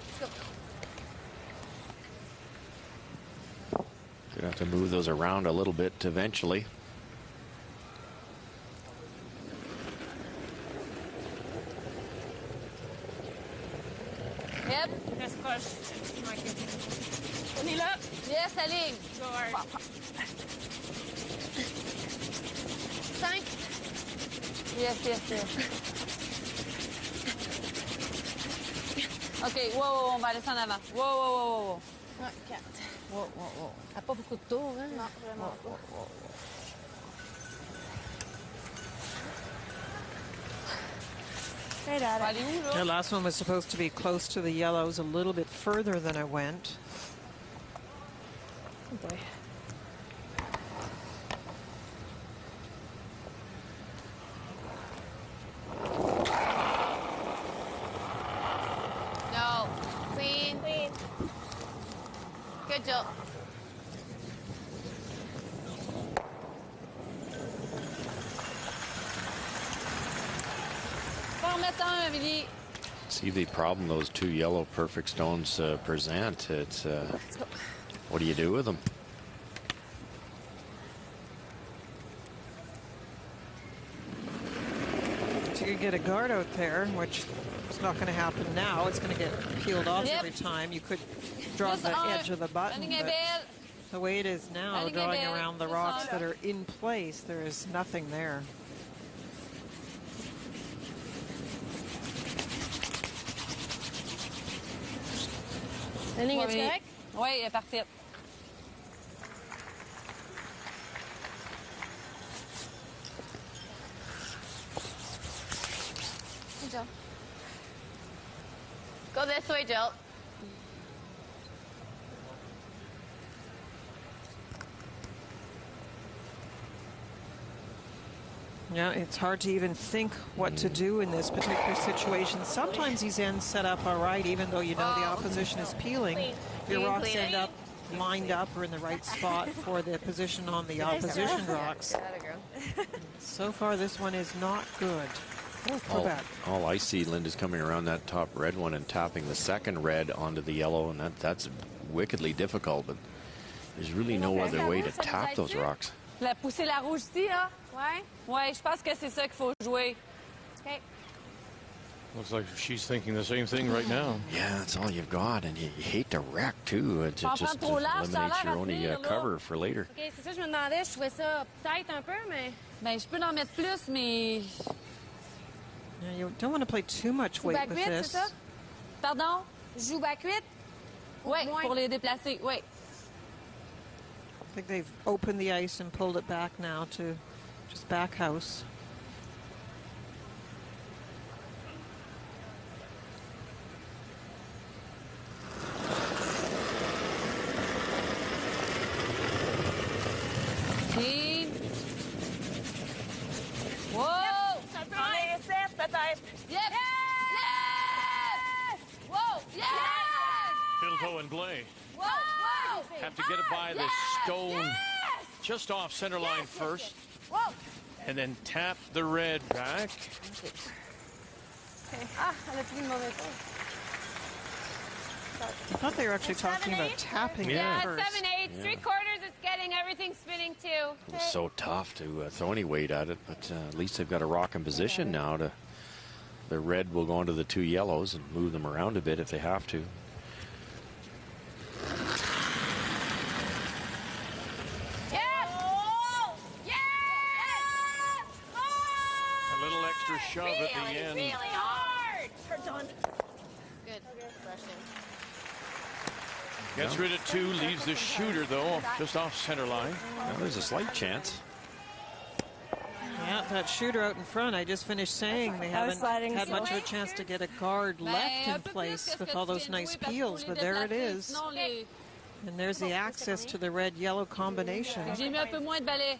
Let's go. move those around a little bit eventually. Yep. Reste proche. On est là. Yes, la ligne. Go hard. 5. Yes, yes, yes. OK, wow, on va aller ça en avant. Wow. Ouais, 4. Wow. Elle n'a pas beaucoup de tours, hein? Non, vraiment pas. Right at On va it. aller où, là? The last one was supposed to be close to the yellows, a little bit further than I went. Oh boy. No. Clean. Clean. Good job. Pas en mettre un, Amélie. See the problem those two yellow perfect stones present. It's what do you do with them? So you get a guard out there, which is not going to happen now. It's going to get peeled off Yep. every time. You could draw Just the un. edge of the button, Running a but belle. the way it is now, Running a drawing belle. around the Just rocks un. that are in place, there is nothing there. La ligne est Oui. correcte? Oui, elle est parfaite. Good job. Go this way, Jill. Yeah, it's hard to even think what to do in this particular situation. Sometimes these ends set up all right, even though you know the opposition is peeling. Your Clean, rocks clean. end up lined up or in the right spot for the position on the opposition rocks. Get out of girl. So far, this one is not good. Oh, Quebec. All I see, Linda's coming around that top red one and tapping the second red onto the yellow, and that's wickedly difficult, but there's really no other way to tap those rocks. La pousser la rouge ici, hein? Ouais. Ouais, je pense que c'est ça qu'il faut jouer. OK. Looks like she's thinking the same thing right now. Yeah, that's all you've got, and you hate to wreck, too. It Pas just prendre trop large, ça a eliminates l'air your à only tenir, là. cover for later. OK, c'est ça que je me demandais. Je trouvais ça tight un peu, mais... Ben, je peux en mettre plus, mais... Yeah, you don't want to play too much weight back with huit, c'est this. ça? Pardon? Je joue back 8? Oui, Moins. pour les déplacer, oui. I think they've opened the ice and pulled it back now to just back house. Clean. Wow! C'est un peu moins. 7, peut-être. Yep! Yes! Whoa! Yes! Philpo and Blay Whoa! have to get it by the stone just off center line first, Whoa! and then tap the red back. OK. Ah, elle a pris une mauvaise chose. I thought they were actually talking about tapping Yeah. it first. 7/8, 3/4. It's getting everything spinning too. It's so tough to throw any weight at it, but at least they've got a rock in position now. The red will go into the two yellows and move them around a bit if they have to. Yeah! Yeah! A little extra shove at the end. Really hard. Good. Gets rid of two, leaves the shooter, though, just off center line. Now there's a slight chance. Yeah, that shooter out in front, I just finished saying they haven't sliding had much of a slow. chance to get a guard left in place with all those nice peels, but there it is. And there's the access to the red-yellow combination. J'ai mis un peu moins de balai.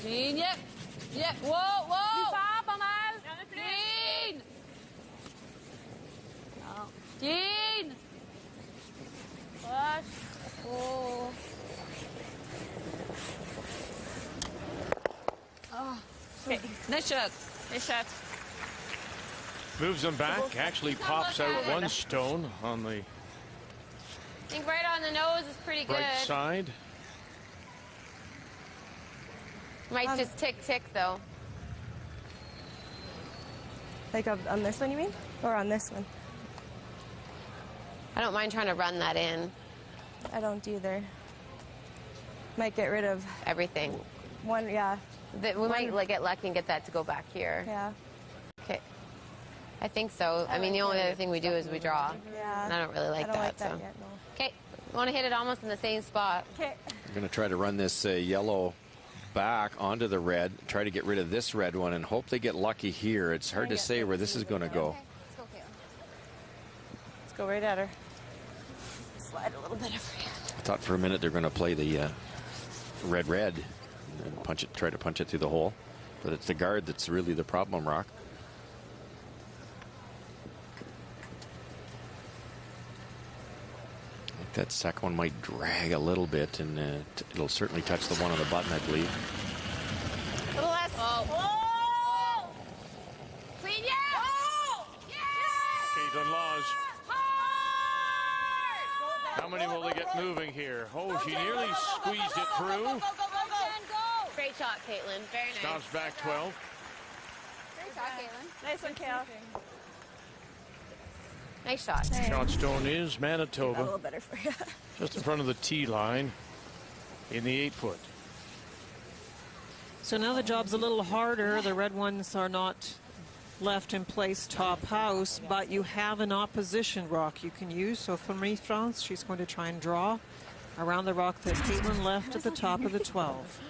Clean, yep. Yep. Wow, wow. Fort, pas mal. Il y en a plus. Clean. Clean. Proche. Oh. Oh. Okay. Nice shot. Nice shot. Moves them back. Actually pops out one stone on the I think right on the nose is pretty good. right side. Might just tick though. Like on this one, you mean? Or on this one? I don't mind trying to run that in. I don't either. Might get rid of everything. One, yeah. We might like get lucky and get that to go back here. Yeah. Okay. I think so. I mean, the only other thing we do is we draw. Yeah. And I don't really like that. Like that so. yet, no. Okay. We want to hit it almost in the same spot. Okay. I'm going to try to run this yellow back onto the red, try to get rid of this red one, and hope they get lucky here. It's hard to say where this is going to go. Okay. Let's go, Kayla. Let's go right at her. Slide a little bit over here. I thought for a minute they're going to play the red and punch it, try to punch it through the hole, but it's the guard that's really the problem, Rock. I think that second one might drag a little bit, and it'll certainly touch the one on the button, I believe. A little less. Oh. Clean, yeah. Oh. Yeah. Caitlin Laws. How many will they get moving here? Oh, she nearly squeezed it through. Great shot, Caitlin. Very nice. Stops back 12. Great shot, Caitlin. Nice one, Kale. Nice shot. Shot stone is Manitoba. A little better for you. Just in front of the tee line in the 8-foot. So now the job's a little harder. The red ones are not left in place top house, but you have an opposition rock you can use. So for Marie-France, she's going to try and draw around the rock that Caitlin left at the top of the 12.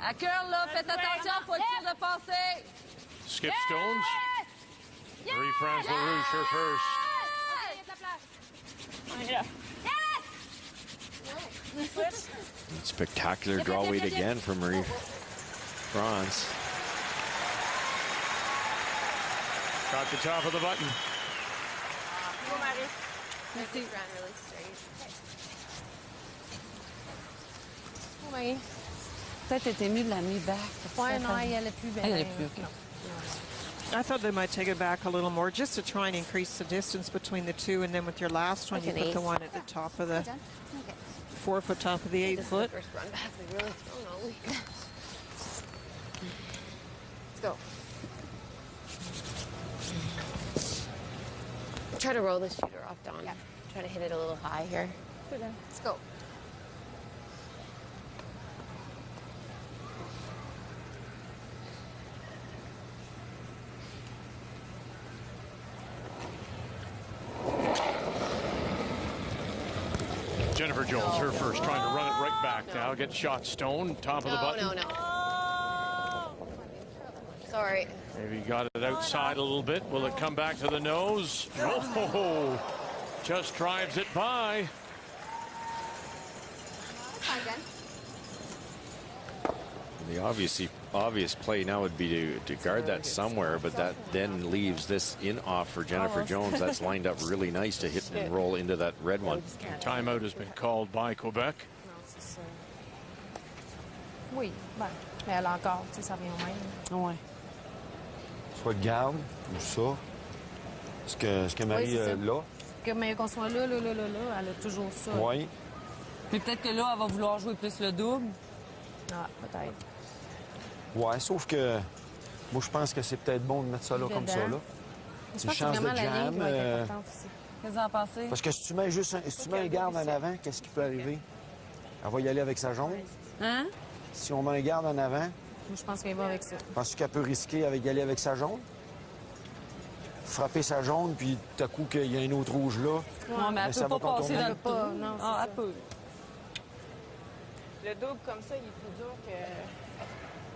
À cœur, là, faites attention, faut être sûr de passer. Skip stones. Marie-France Larouche, her first. Spectacular draw weight again for Marie-France. Got the top of the button. This ran really straight. Oh my. Peut-être était mieux de l'amener back. Ouais, non, elle est plus belle. Elle est plus, okay. I thought they might take it back a little more just to try and increase the distance between the two, and then with your last one, you put the one at the top of the 4-foot, top of the 8-foot. First run back, we really don't know. Let's go. Try to roll the shooter off, Dawn. Yeah. Try to hit it a little high here. Let's go. Jennifer Jones, her first, trying to run it right back now. Get shot stone, top of the button. No. Sorry. Maybe got it outside a little bit. Will it come back to the nose? Oh, just drives it by. The obvious play now would be to guard that somewhere, but that then leaves this in off for Jennifer Jones. That's lined up really nice to hit and roll into that red one. Timeout has been called by Quebec. Oui, ben, mais elle encore, tu sais, ça revient au même. Ouais. Soit de garde ou ça. Ce que Marie là. Mais qu'on soit là, elle a toujours ça. Oui. Mais peut-être que là, elle va vouloir jouer plus le double. Ah, peut-être. Ouais, sauf que moi, je pense que c'est peut-être bon de mettre ça là comme ça, là. Je Une pense que chance de vraiment la ligne jam. qui va être importante aussi. Qu'est-ce que vous en pensez? Parce que si tu mets juste si tu mets un garde en avant, qu'est-ce qui peut arriver? Elle va y aller avec sa jaune. Hein? Si on met un garde en avant, Moi, je pense qu'elle va avec ça. penses-tu qu'elle peut risquer y aller avec sa jaune? Frapper sa jaune, puis tout à coup qu'il y a un autre rouge là. Non, mais elle ça peut pas va passer dans le contourner. tout. Non, c'est Ah, ça. elle peut. Le double comme ça, il est plus dur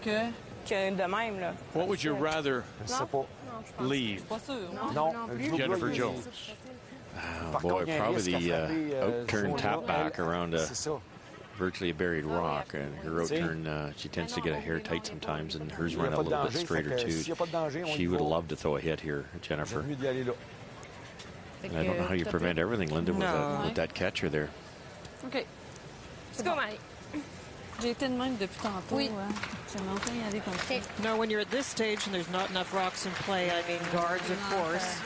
Que? que de même, là. What would you rather Je sais pas. leave? Pas sûr. Non, non le plus. double, Jennifer il est- Jones. Boy, probably the out-turn tap back around virtually a buried rock. And her out-turn, she tends to get a hair tight sometimes, and hers run a little bit straighter too. She would love to throw a hit here, Jennifer. And I don't know how you prevent everything, Linda, with that catcher there. OK. Let's go, Maddie. J'ai été de même depuis tantôt. Oui. J'aime longtemps y aller comme ça. No, when you're at this stage and there's not enough rocks in play, I mean guards, of course.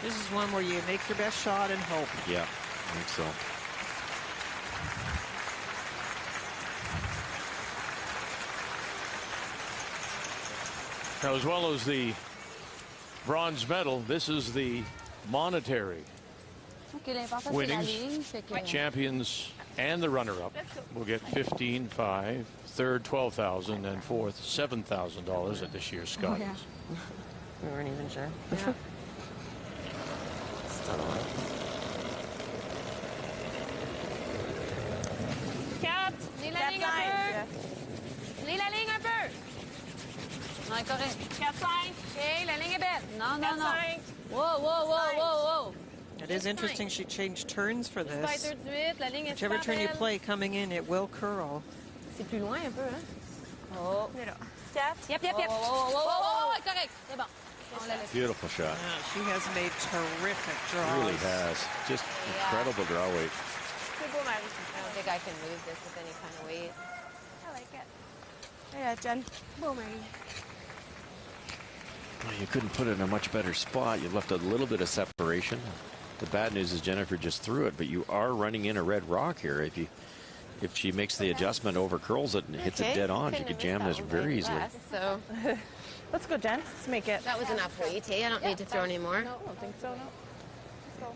This is one where you make your best shot and hope. Yeah, I think so. Now, as well as the bronze medal, this is the monetary winnings. Champions and the runner-up will get $15,500, third $12,000, and fourth $7,000 at this year's Scotties. Oh, yeah. We weren't even sure. Cap, lis la ligne un peu. Lis la ligne un peu. Non, correct. 4-5. OK, la ligne est belle. Non, non, non. 4-5. Whoa, whoa, whoa, whoa, whoa. It is interesting she changed turns for this. La ligne est Whichever turn you play coming in, it will curl. C'est plus loin un peu, hein? Oh. Yep, yep, yep. Whoa, whoa, whoa, whoa, whoa, correct. C'est bon. Beautiful shot. Yeah, she has made terrific draws. Really has. Just incredible draw weight. I don't think I can move this with any kind of weight. I like it. Yeah, Jen. Boom, Maggie. Well, you couldn't put it in a much better spot. You left a little bit of separation. The bad news is Jennifer just threw it, but you are running in a red rock here. If she makes the adjustment, over curls it and hits it dead on, she could jam this very easily. So Let's go, Jen. Let's make it. that was enough weight, hey? I don't need to throw any more. No, I don't think so, no. Let's go.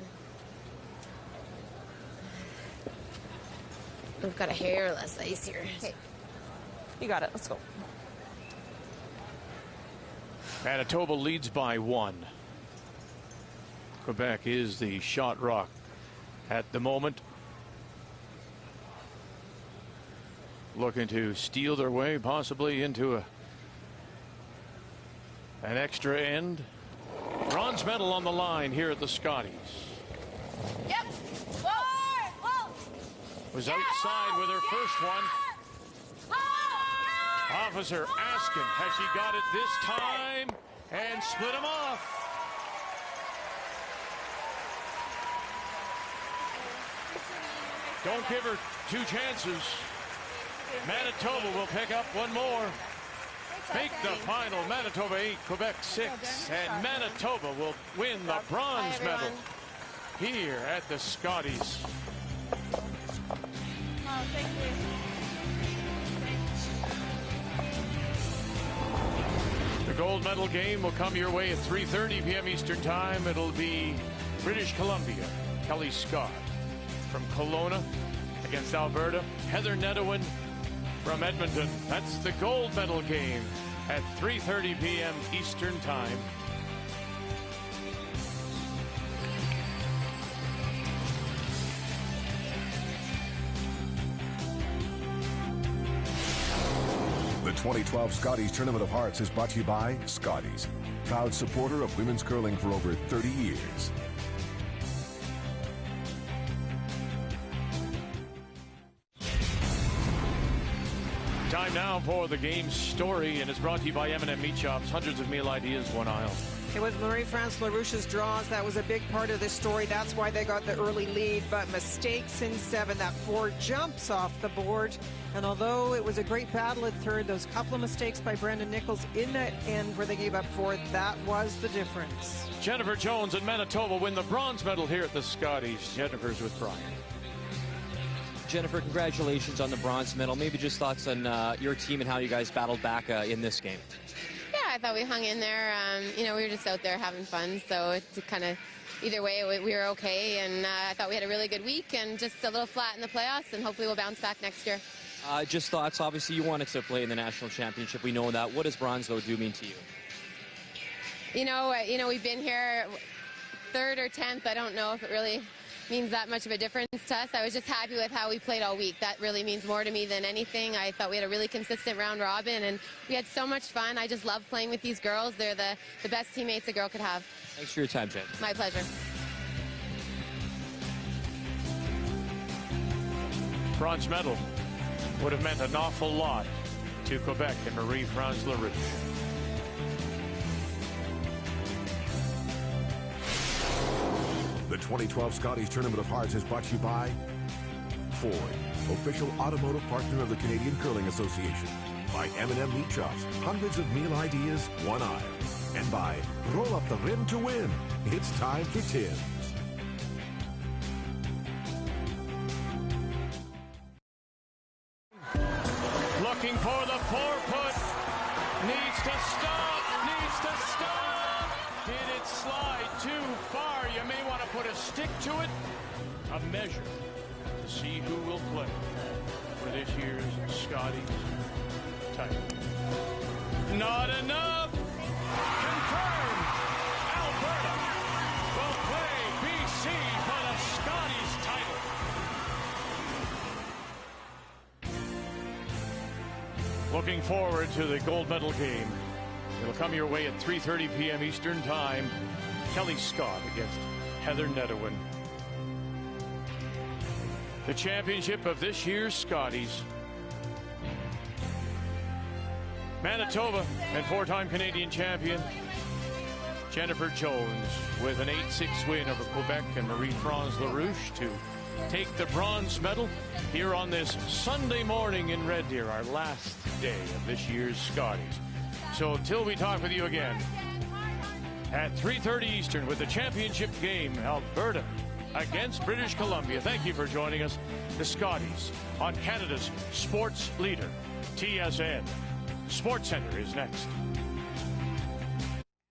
We've got a hair less ice here. Okay. You got it. Let's go. Manitoba leads by 1. Quebec is the shot rock at the moment. Looking to steal their way possibly into an extra end. Bronze medal on the line here at the Scotties. Yep. Whoa! Was outside with her first one. Officer Askin, has she got it this time? And split them off. Don't give her 2 chances. Manitoba will pick up one more. Make the final. Manitoba 8, Quebec 6. And Manitoba will win the bronze medal here at the Scotties. Oh, thank you. The gold medal game will come your way at 3:30 p.m. Eastern Time. It'll be British Columbia, Kelly Scott from Kelowna against Alberta, Heather Nedowin from Edmonton. That's the gold medal game at 3:30 p.m. Eastern Time. The 2012 Scotties Tournament of Hearts is brought to you by Scotties, proud supporter of women's curling for over 30 years. Time now for the game's story, and it's brought to you by M&M Meat Shops. Hundreds of meal ideas, one aisle. It was Marie-France Larouche's draws. That was a big part of this story. That's why they got the early lead. But mistakes in 7. That 4 jumps off the board. And although it was a great battle at third, those couple of mistakes by Brandon Nichols in that end where they gave up 4, that was the difference. Jennifer Jones and Manitoba win the bronze medal here at the Scotties. Jennifer's with Brian. Jennifer, congratulations on the bronze medal. Maybe just thoughts on your team and how you guys battled back in this game. Yeah, I thought we hung in there. You know, we were just out there having fun, so it's kind of either way we were okay. And I thought we had a really good week and just a little flat in the playoffs, and hopefully we'll bounce back next year. Just thoughts. Obviously, you wanted to play in the national championship. We know that. What does bronze though do mean to you? You know, we've been here 3rd or 10th. I don't know if it really means that much of a difference to us. I was just happy with how we played all week. That really means more to me than anything. I thought we had a really consistent round robin, and we had so much fun. I just love playing with these girls. They're the best teammates a girl could have. Thanks for your time, Jen. My pleasure. Bronze medal would have meant an awful lot to Quebec and Marie-France Larouche. The 2012 Scotties Tournament of Hearts is brought to you by Ford, official automotive partner of the Canadian Curling Association. By M&M Meat Chops, hundreds of meal ideas, one aisle. And by Roll Up the Rim to Win. It's time for Tim's. Looking for the four-put. Needs to stop. Needs to stop. Did it slide too far? You may want to put a stick to it. A measure to see who will play for this year's Scotties title. Not enough. Confirmed. Alberta will play BC for the Scotties title. Looking forward to the gold medal game. It'll come your way at 3:30 p.m. Eastern Time. Kelly Scott against Heather Nedowin. The championship of this year's Scotties. Manitoba and four-time Canadian champion Jennifer Jones with an 8-6 win over Quebec and Marie-France Larouche to take the bronze medal here on this Sunday morning in Red Deer, our last day of this year's Scotties. So until we talk with you again at 3:30 Eastern with the championship game, Alberta against British Columbia. Thank you for joining us. The Scotties on Canada's sports leader, TSN. Sports Center is next.